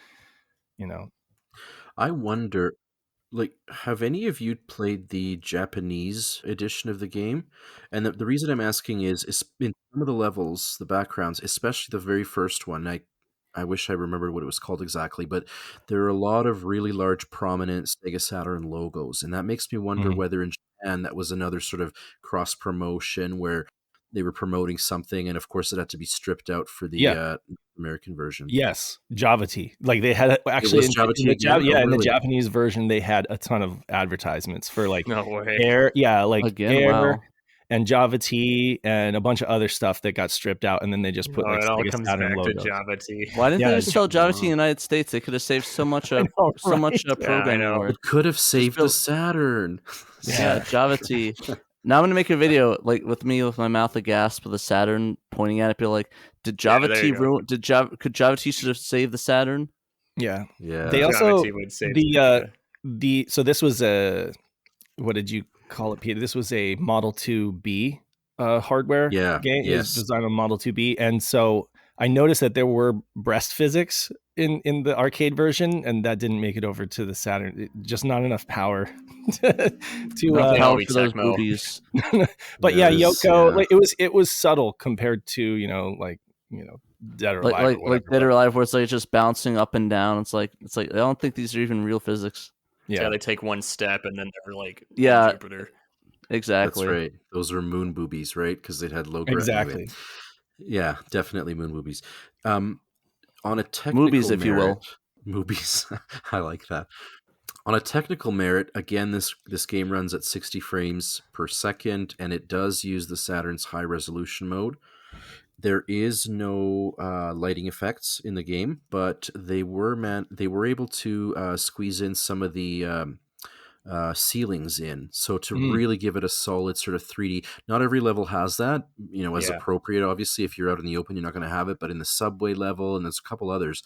[SPEAKER 3] I wonder, like, have any of you played the Japanese edition of the game? And the reason I'm asking is in some of the levels, the backgrounds, especially the very first one, I wish I remembered what it was called exactly, but there are a lot of really large, prominent Sega Saturn logos. And that makes me wonder whether in Japan that was another sort of cross-promotion where they were promoting something, and of course it had to be stripped out for the American version.
[SPEAKER 1] Yes, Java T. Like they had actually in the Japanese version they had a ton of advertisements for like Air, and Java T and a bunch of other stuff that got stripped out, and then they just put
[SPEAKER 4] it all comes back to Java T.
[SPEAKER 5] Why didn't they just sell Java T in the United States? They could have saved so much programming work.
[SPEAKER 3] It could have saved the Saturn.
[SPEAKER 5] Yeah, Java T. Now I'm gonna make a video like with my mouth aghast with a Saturn pointing at it, be like, "Did Java T ruin? Could Java T should have saved the Saturn?"
[SPEAKER 1] Yeah.
[SPEAKER 3] They
[SPEAKER 1] also so this was what did you call it, Peter? This was a Model 2B hardware game. Yes. It was designed on Model 2B, and so I noticed that there were breast physics in the arcade version, and that didn't make it over to the Saturn. Just not enough power to
[SPEAKER 5] power for those boobies.
[SPEAKER 1] But Yoko, like it was subtle compared to Dead or Alive,
[SPEAKER 5] like Dead or Alive, where it's like just bouncing up and down. It's like I don't think these are even real physics.
[SPEAKER 4] Yeah, they take one step and then they're like Jupiter.
[SPEAKER 5] Exactly.
[SPEAKER 3] That's right. Those were moon boobies, right? Because they had low
[SPEAKER 1] exactly.
[SPEAKER 3] Anyway. Yeah, definitely moon boobies. On a technical
[SPEAKER 5] movies, if you will.
[SPEAKER 3] Movies. I like that. On a technical merit, again, this game runs at 60 frames per second, and it does use the Saturn's high resolution mode. There is no lighting effects in the game, but they were able to squeeze in some of the ceilings in. So to really give it a solid sort of 3D, not every level has that, as appropriate. Obviously, if you're out in the open, you're not going to have it. But in the subway level, and there's a couple others,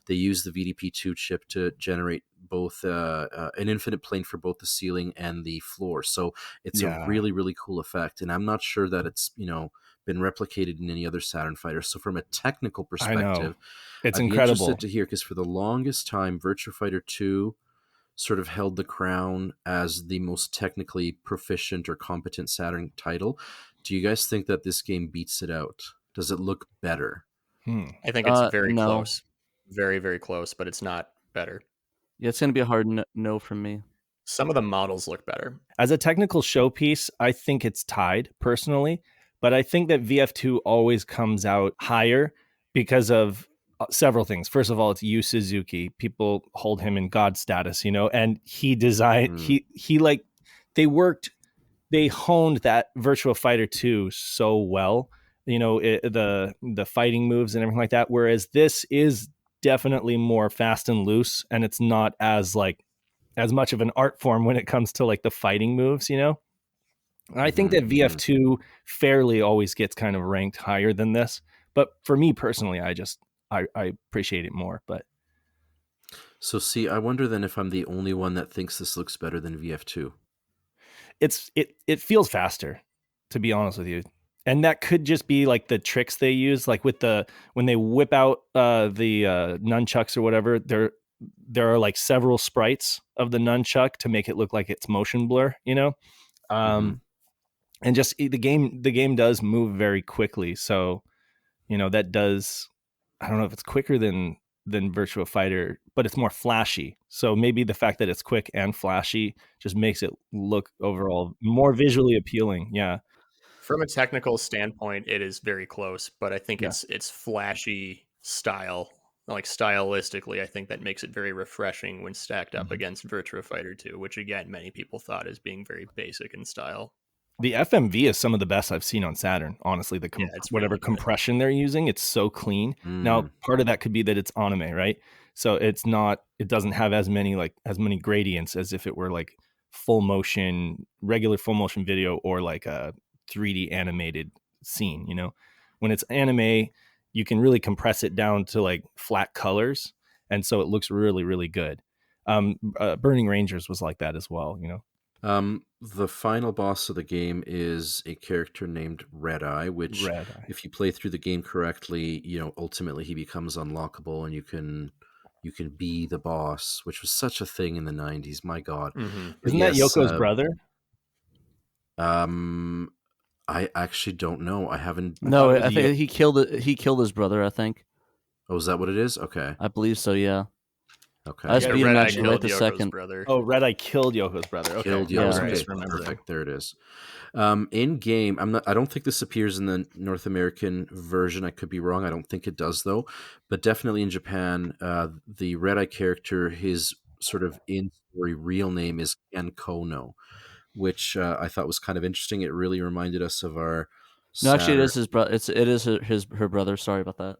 [SPEAKER 3] they use the VDP2 chip to generate both an infinite plane for both the ceiling and the floor. So it's a really, really cool effect. And I'm not sure that it's, been replicated in any other Saturn fighter. So from a technical perspective,
[SPEAKER 1] it's
[SPEAKER 3] I'd
[SPEAKER 1] incredible.
[SPEAKER 3] be interested to hear, because for the longest time, Virtua Fighter 2 sort of held the crown as the most technically proficient or competent Saturn title. Do you guys think that this game beats it out? Does it look better?
[SPEAKER 4] I think it's very close. Very, very close, but it's not better.
[SPEAKER 5] Yeah, it's going to be a hard no from me.
[SPEAKER 4] Some of the models look better.
[SPEAKER 1] As a technical showpiece, I think it's tied, personally. But I think that VF2 always comes out higher because of several things. First of all, it's Yu Suzuki. People hold him in God status, and he designed, they honed that Virtua Fighter 2 so well, the fighting moves and everything like that. Whereas this is definitely more fast and loose, and it's not as much of an art form when it comes to the fighting moves, I think that VF2 fairly always gets kind of ranked higher than this. But for me personally, I appreciate it more. But
[SPEAKER 3] so see, I wonder then if I'm the only one that thinks this looks better than VF2.
[SPEAKER 1] It feels faster, to be honest with you. And that could just be the tricks they use, with when they whip out the nunchucks or whatever, there are several sprites of the nunchuck to make it look like it's motion blur, and just the game does move very quickly. So, that does, I don't know if it's quicker than Virtua Fighter, but it's more flashy. So maybe the fact that it's quick and flashy just makes it look overall more visually appealing. Yeah.
[SPEAKER 4] From a technical standpoint, it is very close, but I think it's flashy style. Stylistically, I think that makes it very refreshing when stacked up against Virtua Fighter 2, which again, many people thought as being very basic in style.
[SPEAKER 1] The FMV is some of the best I've seen on Saturn. Honestly, whatever really compression they're using, it's so clean. Now, part of that could be that it's anime, right? So it doesn't have as many gradients as if it were regular full motion video or a 3D animated scene. When it's anime, you can really compress it down to flat colors, and so it looks really, really good. Burning Rangers was like that as well.
[SPEAKER 3] The final boss of the game is a character named Red Eye, which if you play through the game correctly, ultimately he becomes unlockable, and you can be the boss, which was such a thing in the 90s. My God.
[SPEAKER 1] Isn't that Yoko's brother?
[SPEAKER 3] I actually don't know. I haven't.
[SPEAKER 5] No, I think he killed his brother, I think.
[SPEAKER 3] Oh, is that what it is? Okay.
[SPEAKER 5] I believe so, yeah.
[SPEAKER 3] Okay.
[SPEAKER 5] I just beat him actually right the second.
[SPEAKER 4] Brother.
[SPEAKER 1] Oh, Red Eye killed Yoko's brother. Okay.
[SPEAKER 3] Killed Yoko's brother. Okay, perfect. There it is. In game, I don't think this appears in the North American version. I could be wrong. I don't think it does though. But definitely in Japan, the Red Eye character, his sort of in-story real name is Ken Kono, which I thought was kind of interesting. It really reminded us of our.
[SPEAKER 5] No, actually, it is his brother. It is her brother. Sorry about that.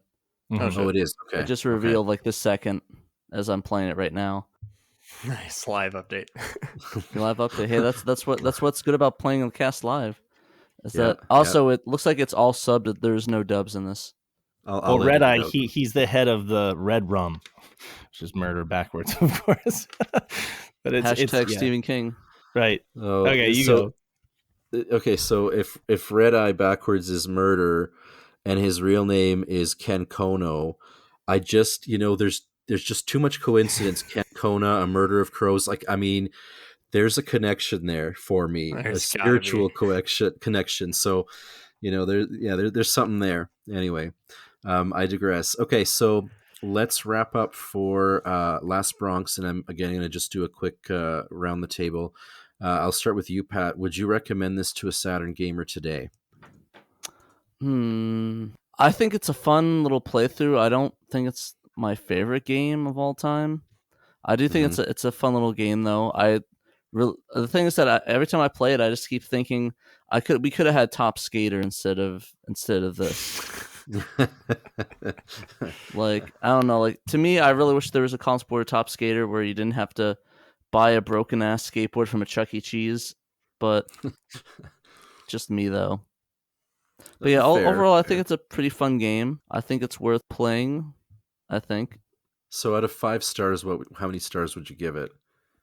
[SPEAKER 3] Oh, it is. Okay.
[SPEAKER 5] It just revealed this second as I'm playing it right now.
[SPEAKER 4] Nice live update.
[SPEAKER 5] Live update. Hey, that's what's good about playing on Cast Live. Is that also it looks like it's all subbed. There's no dubs in this.
[SPEAKER 1] Well, Red Eye, he's the head of the Red Rum, which is murder backwards, of course. But it's
[SPEAKER 5] Stephen King.
[SPEAKER 1] Right.
[SPEAKER 3] Oh,
[SPEAKER 1] okay, you go.
[SPEAKER 3] Okay, so if Red Eye backwards is murder, and his real name is Ken Kono, I just there's just too much coincidence. Ken Kona, a murder of crows. There's a connection there for me, a spiritual connection. So, there's something there. Anyway, I digress. Okay, so let's wrap up for Last Bronx, and I'm again going to just do a quick round the table. I'll start with you, Pat. Would you recommend this to a Saturn gamer today?
[SPEAKER 5] I think it's a fun little playthrough. I don't think it's my favorite game of all time. I do think it's a fun little game though. The thing is that every time I play it, I just keep thinking we could have had Top Skater instead of this. I don't know. To me, I really wish there was a console Top Skater where you didn't have to buy a broken ass skateboard from a Chuck E. Cheese, but just me though. But yeah, overall, I think it's a pretty fun game. I think it's worth playing. I think.
[SPEAKER 3] So out of 5 stars, how many stars would you give it?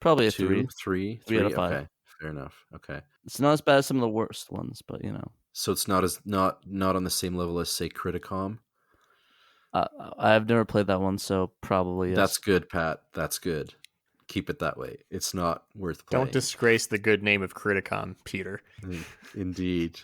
[SPEAKER 5] Probably a
[SPEAKER 3] 2,
[SPEAKER 5] 3.
[SPEAKER 3] 3
[SPEAKER 5] out of 5.
[SPEAKER 3] Okay, fair enough. Okay.
[SPEAKER 5] It's not as bad as some of the worst ones, but you know.
[SPEAKER 3] So it's not on the same level as, say, Criticom?
[SPEAKER 5] I've never played that one, so probably yes.
[SPEAKER 3] That's good, Pat. That's good. Keep it that way. It's not worth playing.
[SPEAKER 4] Don't disgrace the good name of Criticom, Peter.
[SPEAKER 3] Indeed.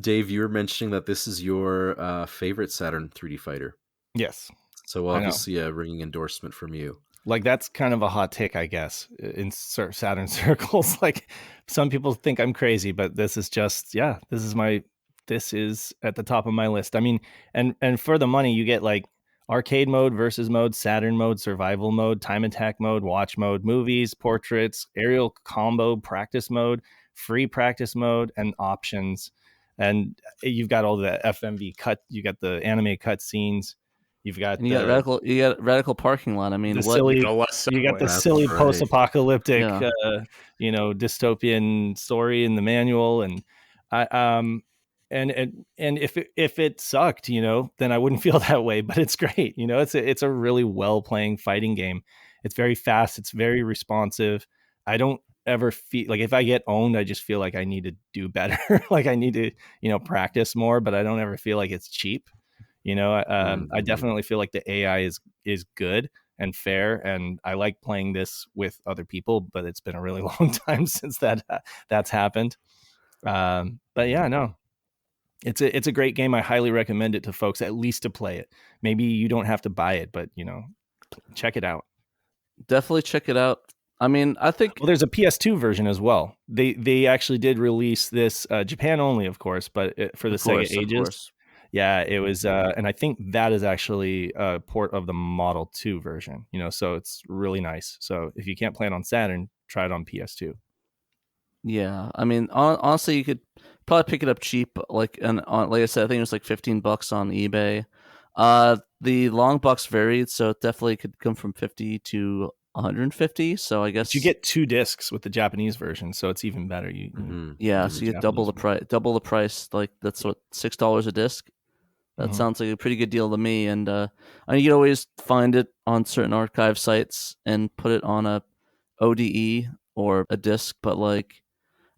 [SPEAKER 3] Dave, you were mentioning that this is your favorite Saturn 3D fighter.
[SPEAKER 1] Yes.
[SPEAKER 3] So obviously a ringing endorsement from you.
[SPEAKER 1] Like, that's kind of a hot take, I guess, in Saturn circles. Like, some people think I'm crazy, but this is just, this is at the top of my list. I mean, and for the money, you get like arcade mode, versus mode, Saturn mode, survival mode, time attack mode, watch mode, movies, portraits, aerial combo, practice mode, free practice mode, and options. And you've got all the FMV cut, you got the anime cut scenes. You got
[SPEAKER 5] radical parking lot. I mean,
[SPEAKER 1] you got the silly post-apocalyptic, dystopian story in the manual, and and if it sucked, then I wouldn't feel that way. But it's great, it's a really well playing fighting game. It's very fast. It's very responsive. I don't ever feel like if I get owned, I just feel like I need to do better. Like I need to, practice more. But I don't ever feel like it's cheap. I definitely feel like the AI is good and fair, and I like playing this with other people, but it's been a really long time since that's happened. But yeah, no, it's a great game. I highly recommend it to folks, at least to play it. Maybe you don't have to buy it, but check it out.
[SPEAKER 5] Definitely check it out. I mean, I think
[SPEAKER 1] there's a PS2 version as well. They actually did release this, Japan only, of course, but for the Sega Ages. Yeah, it was, and I think that is actually a port of the Model 2 version, so it's really nice. So if you can't play it on Saturn, try it on PS2.
[SPEAKER 5] Yeah, I mean, honestly, you could probably pick it up cheap, like I said, I think it was like $15 on eBay. The long box varied, so it definitely could come from 50 to 150. So I guess
[SPEAKER 1] you get 2 discs with the Japanese version, so it's even better.
[SPEAKER 5] So you get double the price. Like that's what, $6 a disc. That sounds like a pretty good deal to me. And you can always find it on certain archive sites and put it on a ODE or a disc. But like,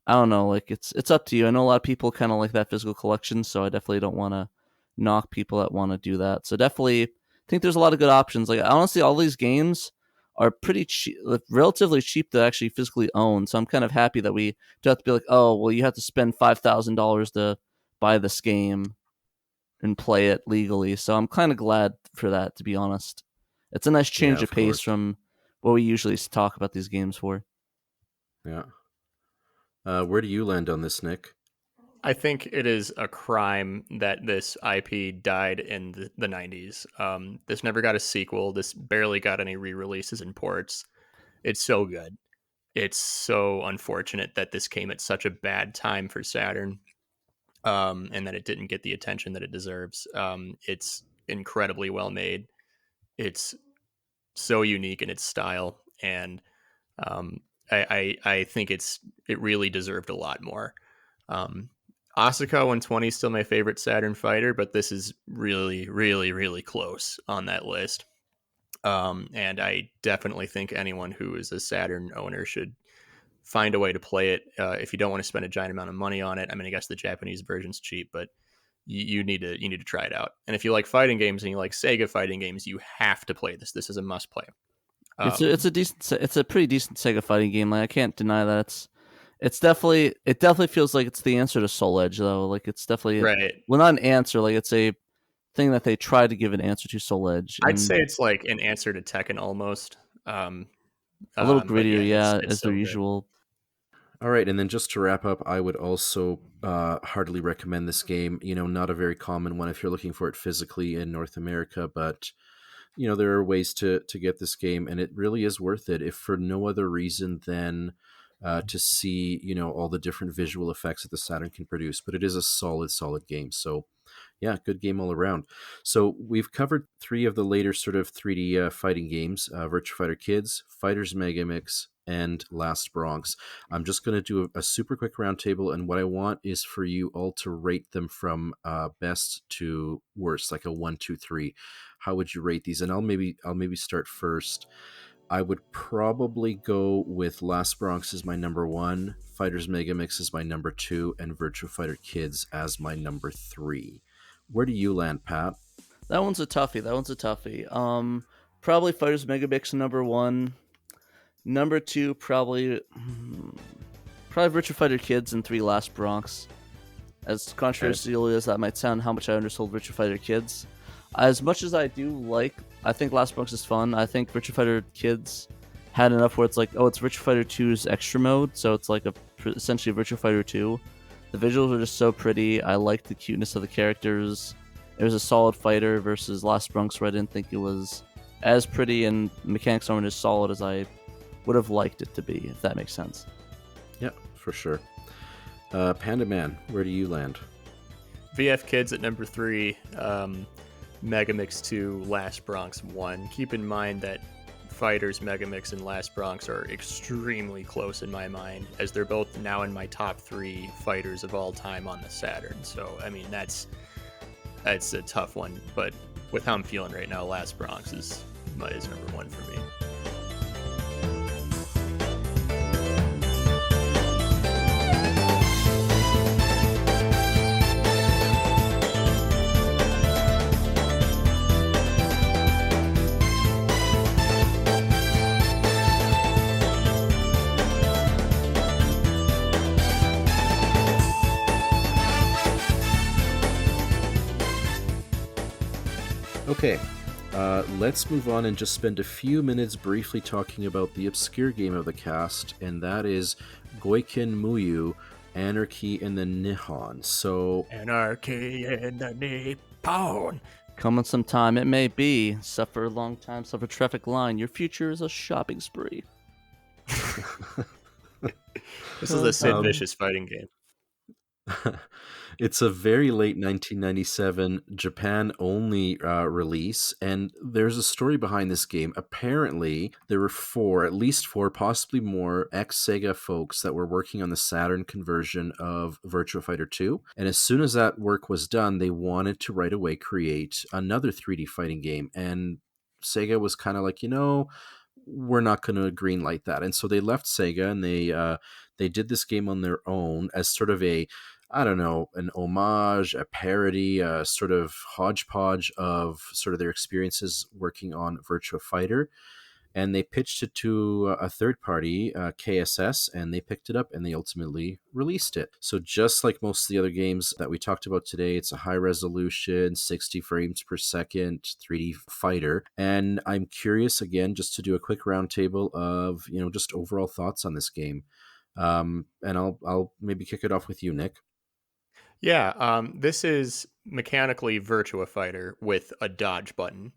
[SPEAKER 5] I don't know, like it's up to you. I know a lot of people kind of like that physical collection, so I definitely don't want to knock people that want to do that. So definitely think there's a lot of good options. Like honestly, all these games are pretty cheap, relatively cheap to actually physically own. So I'm kind of happy that we don't have to be like, oh, well, you have to spend $5,000 to buy this game and play it legally. So I'm kind of glad for that, to be honest. It's a nice change of pace from what we usually talk about these games for.
[SPEAKER 3] Yeah. Where do you land on this, Nick?
[SPEAKER 4] I think it is a crime that this IP died in the 90s. This never got a sequel. This barely got any re-releases and ports. It's so good. It's so unfortunate that this came at such a bad time for Saturn. And that it didn't get the attention that it deserves. It's incredibly well made. It's so unique in its style, and I think it really deserved a lot more. Asuka 120 is still my favorite Saturn fighter, but this is really, really, really close on that list. And I definitely think anyone who is a Saturn owner should find a way to play it. If you don't want to spend a giant amount of money on it, I mean, I guess the Japanese version's cheap, but you need to try it out. And if you like fighting games and you like Sega fighting games, you have to play this. This is a must play.
[SPEAKER 5] It's a pretty decent Sega fighting game. Like I can't deny that. It definitely feels like it's the answer to Soul Edge, though. Like it's definitely
[SPEAKER 4] right.
[SPEAKER 5] Well, not an answer. Like it's a thing that they tried to give an answer to Soul Edge.
[SPEAKER 4] I'd say it's like an answer to Tekken almost.
[SPEAKER 5] A little grittier, it's as
[SPEAKER 4] so
[SPEAKER 5] their usual.
[SPEAKER 3] All right, and then just to wrap up, I would also heartily recommend this game. Not a very common one if you're looking for it physically in North America, but there are ways to get this game, and it really is worth it, if for no other reason than to see all the different visual effects that the Saturn can produce. But it is a solid game. So Yeah, good game all around. So we've covered 3 of the later sort of 3D fighting games, Virtua Fighter Kids, Fighters Megamix, and Last Bronx. I'm just going to do a super quick roundtable, and what I want is for you all to rate them from best to worst, like a 1, 2, 3. How would you rate these? And I'll maybe start first. I would probably go with Last Bronx as my number 1, Fighters Megamix as my number 2, and Virtua Fighter Kids as my number 3. Where do you land, Pat?
[SPEAKER 5] That one's a toughie. Probably Fighters Megamix number 1. Number 2, probably Virtua Fighter Kids, and 3 Last Bronx. As controversial as that might sound, how much I undersold Virtua Fighter Kids. As much as I think Last Bronx is fun. I think Virtua Fighter Kids had enough where it's like, oh, it's Virtua Fighter 2's extra mode, so it's like essentially Virtua Fighter 2. The visuals are just so pretty. I like the cuteness of the characters. It was a solid fighter versus Last Bronx, where I didn't think it was as pretty and mechanics aren't as solid as I would have liked it to be, if that makes sense.
[SPEAKER 3] Yeah, for sure. Panda Man, where do you land?
[SPEAKER 4] VF Kids at number 3, Megamix 2, Last Bronx 1. Keep in mind that Fighters, Megamix, and Last Bronx are extremely close in my mind, as they're both now in my top 3 fighters of all time on the Saturn. So, I mean, that's a tough one, but with how I'm feeling right now, Last Bronx is number 1 for me.
[SPEAKER 3] Okay, let's move on and just spend a few minutes briefly talking about the obscure game of the cast, and that is Goiken Muyu, Anarchy in the Nihon. So,
[SPEAKER 4] Anarchy in the Nippon.
[SPEAKER 5] Coming sometime, it may be. Suffer a long time, suffer traffic line. Your future is a shopping spree.
[SPEAKER 4] This is a Sid Vicious fighting game.
[SPEAKER 3] It's a very late 1997 Japan-only release, and there's a story behind this game. Apparently, there were at least four, possibly more, ex-Sega folks that were working on the Saturn conversion of Virtua Fighter 2, and as soon as that work was done, they wanted to right away create another 3D fighting game, and Sega was kind of like, we're not going to greenlight that. And so they left Sega, and they did this game on their own as sort of an homage, a parody, a sort of hodgepodge of sort of their experiences working on Virtua Fighter. And they pitched it to a third party, KSS, and they picked it up and they ultimately released it. So just like most of the other games that we talked about today, it's a high resolution, 60 frames per second 3D fighter. And I'm curious, again, just to do a quick roundtable of, just overall thoughts on this game. And I'll maybe kick it off with you, Nick.
[SPEAKER 4] Yeah, this is mechanically Virtua Fighter with a dodge button.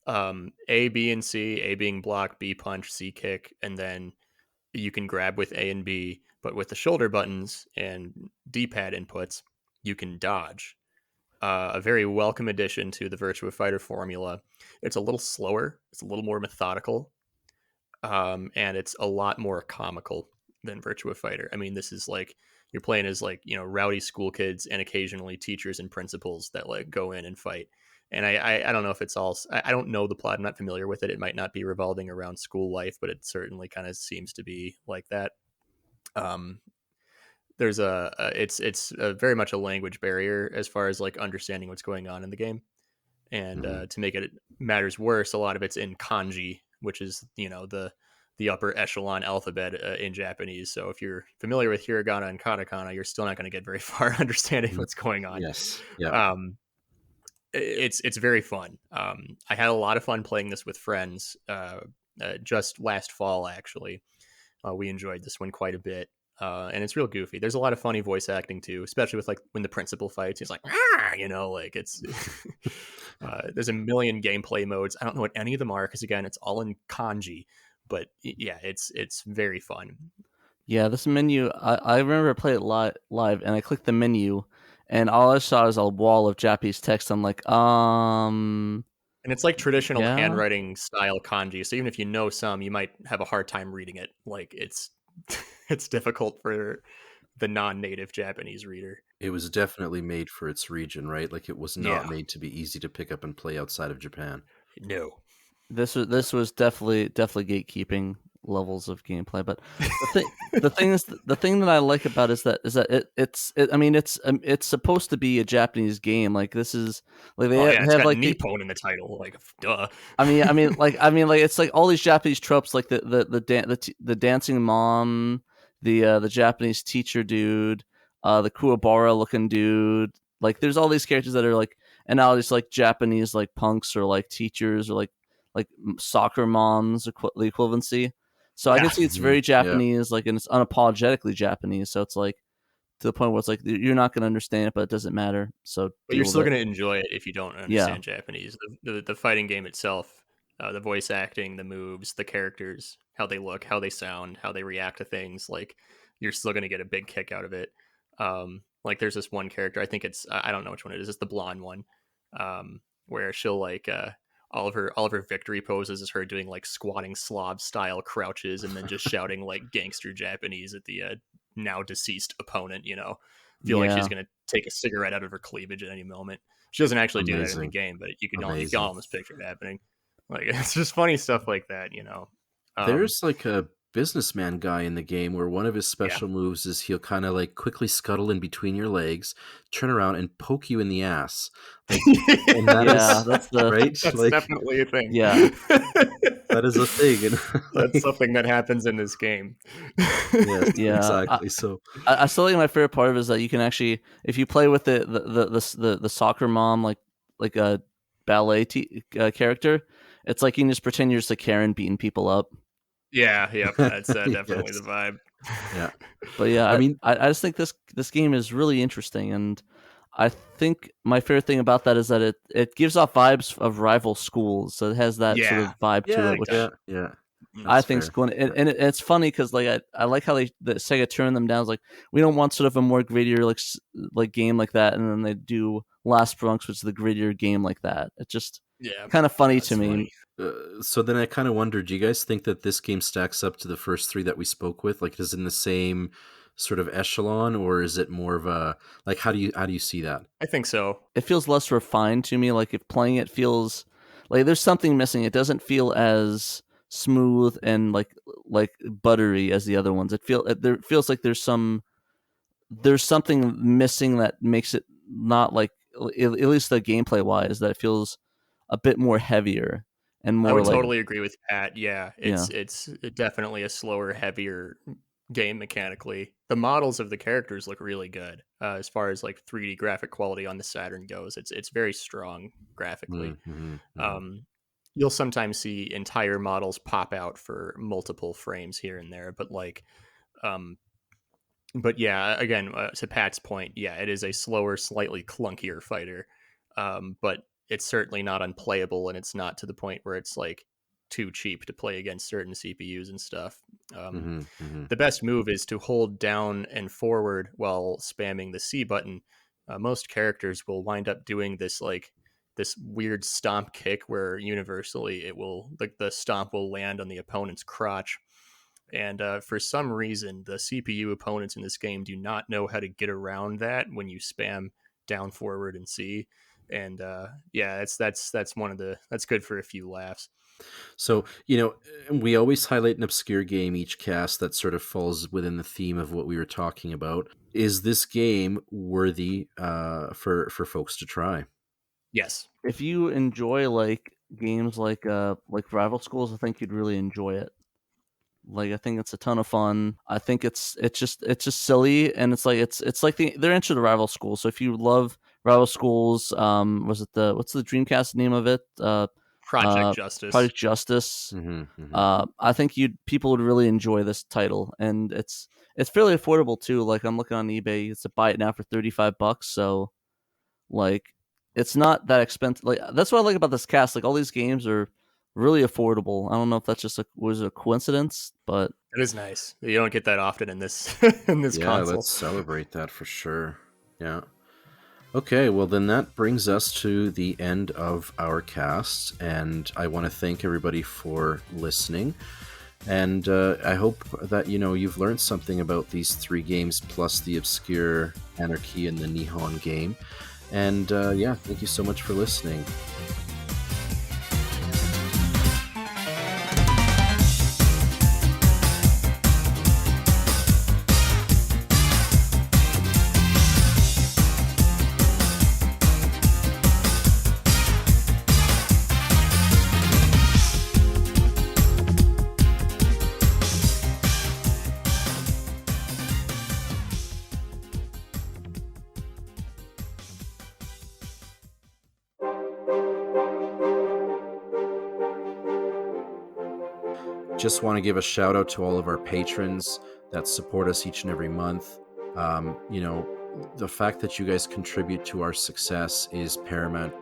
[SPEAKER 4] A, B, and C, A being block, B punch, C kick, and then you can grab with A and B, but with the shoulder buttons and D-pad inputs, you can dodge. A very welcome addition to the Virtua Fighter formula. It's a little slower, it's a little more methodical, and it's a lot more comical than Virtua Fighter. I mean, this is like, you're playing as rowdy school kids and occasionally teachers and principals that go in and fight. And I don't know if it's all, I don't know the plot. I'm not familiar with it. It might not be revolving around school life, but it certainly kind of seems to be like that. There's it's very much a language barrier as far as understanding what's going on in the game. And to make it matters worse, a lot of it's in kanji, which is, the upper echelon alphabet in Japanese. So if you're familiar with hiragana and katakana, you're still not going to get very far understanding what's going on.
[SPEAKER 3] Yes. Yeah.
[SPEAKER 4] It's very fun. I had a lot of fun playing this with friends just last fall, actually. We enjoyed this one quite a bit. And it's real goofy. There's a lot of funny voice acting too, especially with when the principal fights, he's like, it's there's a million gameplay modes. I don't know what any of them are, because again, it's all in kanji, but yeah, it's very fun.
[SPEAKER 5] Yeah, this menu, I remember I played it live and I clicked the menu and all I saw is a wall of Japanese text. I'm like,
[SPEAKER 4] And it's like traditional
[SPEAKER 5] Yeah.
[SPEAKER 4] handwriting style kanji. So even if you know some, you might have a hard time reading it. Like it's it's difficult for the non-native Japanese reader.
[SPEAKER 3] It was definitely made for its region, right? Like it was not
[SPEAKER 4] Yeah.
[SPEAKER 3] made to be easy to pick up and play outside of Japan.
[SPEAKER 4] No.
[SPEAKER 5] this was definitely gatekeeping levels of gameplay. But the thing that I like about it is that it's supposed to be a Japanese game. Like this is like they
[SPEAKER 4] It's
[SPEAKER 5] have
[SPEAKER 4] got
[SPEAKER 5] like
[SPEAKER 4] Nippon in the title. Like, duh.
[SPEAKER 5] I mean, like it's like all these Japanese tropes, like the dancing mom, the Japanese teacher dude, the Kuwabara looking dude. Like, there's all these characters that are like, and now it's like Japanese like punks or like teachers or like soccer moms, the equivalency. So I can see it's very Japanese, like, and it's unapologetically Japanese. So it's like to the point where it's like you're not going to understand it, but it doesn't matter. So,
[SPEAKER 4] But you're still going to enjoy it if you don't understand Japanese. The fighting game itself, the voice acting, the moves, the characters, how they look, how they sound, how they react to things, like you're still going to get a big kick out of it. Like there's this one character, I think I don't know which one it is. It's the blonde one, where she'll like all of her victory poses is her doing like squatting Slav style crouches and then just shouting like gangster Japanese at the now deceased opponent. Feel like she's gonna take a cigarette out of her cleavage at any moment. She doesn't actually do that in the game, but you can almost picture it happening. Like, it's just funny stuff like that.
[SPEAKER 3] There's like a businessman guy in the game where one of his special moves is he'll kind of like quickly scuttle in between your legs, turn around and poke you in the ass. Like, and
[SPEAKER 5] that's
[SPEAKER 3] right.
[SPEAKER 4] That's like, definitely a thing.
[SPEAKER 5] Yeah,
[SPEAKER 3] that is a thing. And,
[SPEAKER 4] that's something that happens in this game.
[SPEAKER 3] Yes, exactly.
[SPEAKER 5] I still think my favorite part of it is that you can actually, if you play with the soccer mom, like a ballet character, it's like you can just pretend you're just a Karen beating people up.
[SPEAKER 4] Yeah, that's definitely the vibe.
[SPEAKER 3] Yeah,
[SPEAKER 5] but yeah, I mean, I just think this game is really interesting, and I think my favorite thing about that is that it gives off vibes of rival schools, so it has that sort of vibe to it, which I think is going. And it's funny because like I like how the Sega turned them down. It's like, we don't want sort of a more grittier like game like that, and then they do Last Bronx, which is the grittier game like that. It's just kind of funny to me.
[SPEAKER 3] Funny. So then I kind of wonder, do you guys think that this game stacks up to the first three that we spoke with? Like, is it in the same sort of echelon, or is it more of a, like, how do you see that?
[SPEAKER 4] I think so.
[SPEAKER 5] It feels less refined to me. Like, if playing it feels like there's something missing. It doesn't feel as smooth and like buttery as the other ones. It feels like there's something missing that makes it not like, at least the gameplay wise, that it feels a bit more heavier. And more,
[SPEAKER 4] I would totally agree with Pat. Yeah, it's definitely a slower, heavier game mechanically. The models of the characters look really good as far as like 3D graphic quality on the Saturn goes. It's very strong graphically. You'll sometimes see entire models pop out for multiple frames here and there, but like, but yeah, again, to Pat's point, it is a slower, slightly clunkier fighter, but it's certainly not unplayable, and it's not to the point where it's like too cheap to play against certain CPUs and stuff. The best move is to hold down and forward while spamming the C button. Most characters will wind up doing this weird stomp kick where universally it will, like, the stomp will land on the opponent's crotch. And for some reason, the CPU opponents in this game do not know how to get around that when you spam down, forward, and C. And that's one of that's good for a few laughs.
[SPEAKER 3] So, we always highlight an obscure game each cast that sort of falls within the theme of what we were talking about. Is this game worthy for folks to try?
[SPEAKER 4] Yes.
[SPEAKER 5] If you enjoy like games like Rival Schools, I think you'd really enjoy it. Like, I think it's a ton of fun. I think it's just silly, and it's like they're into the Rival Schools. So if you love Rival Schools, what's the Dreamcast name of it?
[SPEAKER 4] Project Justice.
[SPEAKER 5] Project Justice. I think people would really enjoy this title, and it's fairly affordable too. Like, I'm looking on eBay, it's to buy it now for $35. So, like, it's not that expensive. Like, that's what I like about this cast. Like, all these games are really affordable. I don't know if that's just was a coincidence, but
[SPEAKER 4] it is nice. You don't get that often in this console.
[SPEAKER 3] Let's celebrate that for sure. Yeah. Okay, well then that brings us to the end of our cast, and I want to thank everybody for listening. And I hope that you've learned something about these 3 games, plus the obscure Anarchy and the Nihon game. And thank you so much for listening. Just want to give a shout out to all of our patrons that support us each and every month. The fact that you guys contribute to our success is paramount.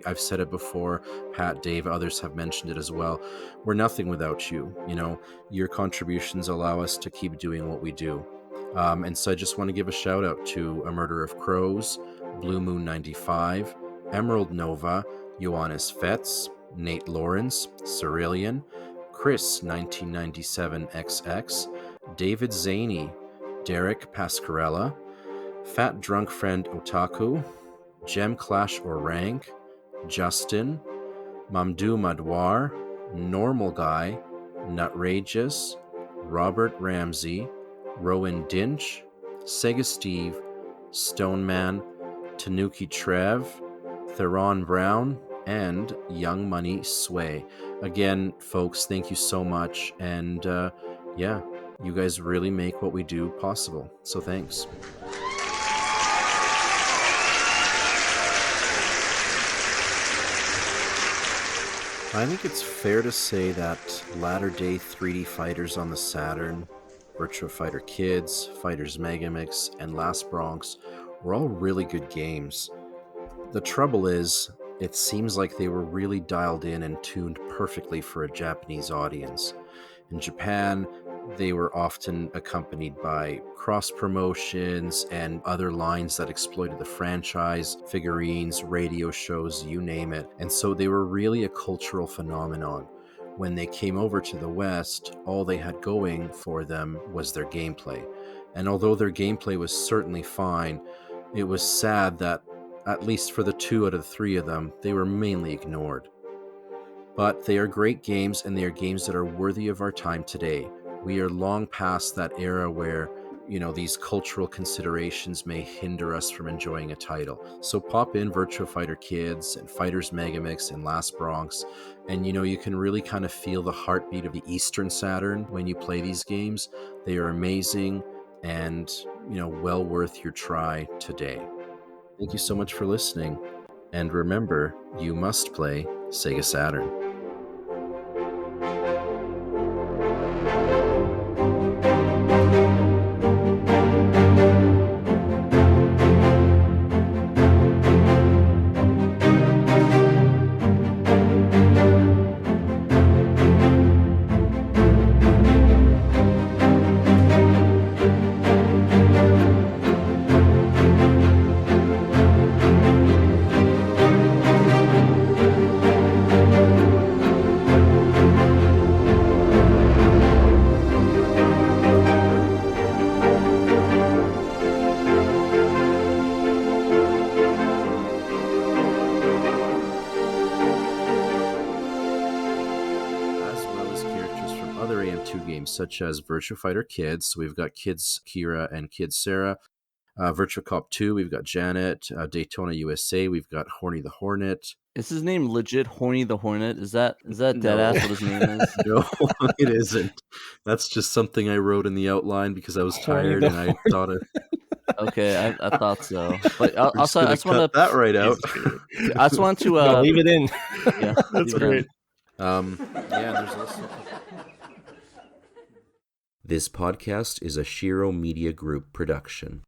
[SPEAKER 3] I've said it before, Pat, Dave, others have mentioned it as well. We're nothing without you. Your contributions allow us to keep doing what we do. And so I just want to give a shout out to A Murder of Crows, Blue Moon 95, Emerald Nova, Ioannis Fetz, Nate Lawrence, Cerulean, Chris 1997XX, David Zaney, Derek Pascarella, Fat Drunk Friend Otaku, Gem Clash Orang, Justin, Mamdou Madwar, Normal Guy, Nutrageous, Robert Ramsey, Rowan Dinch, Sega Steve, Stoneman, Tanuki Trev, Theron Brown, and Young Money Sway. Again, folks, thank you so much. And you guys really make what we do possible. So thanks. I think it's fair to say that latter-day 3D fighters on the Saturn, Virtua Fighter Kids, Fighters Megamix, and Last Bronx were all really good games. The trouble is, it seems like they were really dialed in and tuned perfectly for a Japanese audience. In Japan, they were often accompanied by cross-promotions and other lines that exploited the franchise, figurines, radio shows, you name it. And so they were really a cultural phenomenon. When they came over to the West, all they had going for them was their gameplay. And although their gameplay was certainly fine, it was sad that, at least for the 2 out of the 3 of them, they were mainly ignored. But they are great games, and they are games that are worthy of our time today. We are long past that era where, these cultural considerations may hinder us from enjoying a title. So pop in Virtua Fighter Kids and Fighters Megamix and Last Bronx, and you can really kind of feel the heartbeat of the Eastern Saturn when you play these games. They are amazing and, well worth your try today. Thank you so much for listening, and remember, you must play Sega Saturn. Such as Virtua Fighter Kids. So we've got Kids Kira and Kids Sarah. Virtua Cop 2, we've got Janet. Daytona USA, we've got Horny the Hornet.
[SPEAKER 5] Is his name legit Horny the Hornet? Is that dead ass what his name is?
[SPEAKER 3] No, it isn't. That's just something I wrote in the outline because I was tired and I thought it.
[SPEAKER 5] Okay, I thought so. But I just
[SPEAKER 3] want to cut that right out.
[SPEAKER 5] I just want to
[SPEAKER 1] leave it in.
[SPEAKER 5] Yeah,
[SPEAKER 1] that's great.
[SPEAKER 3] There's also. This podcast is a SHIRO Media Group production.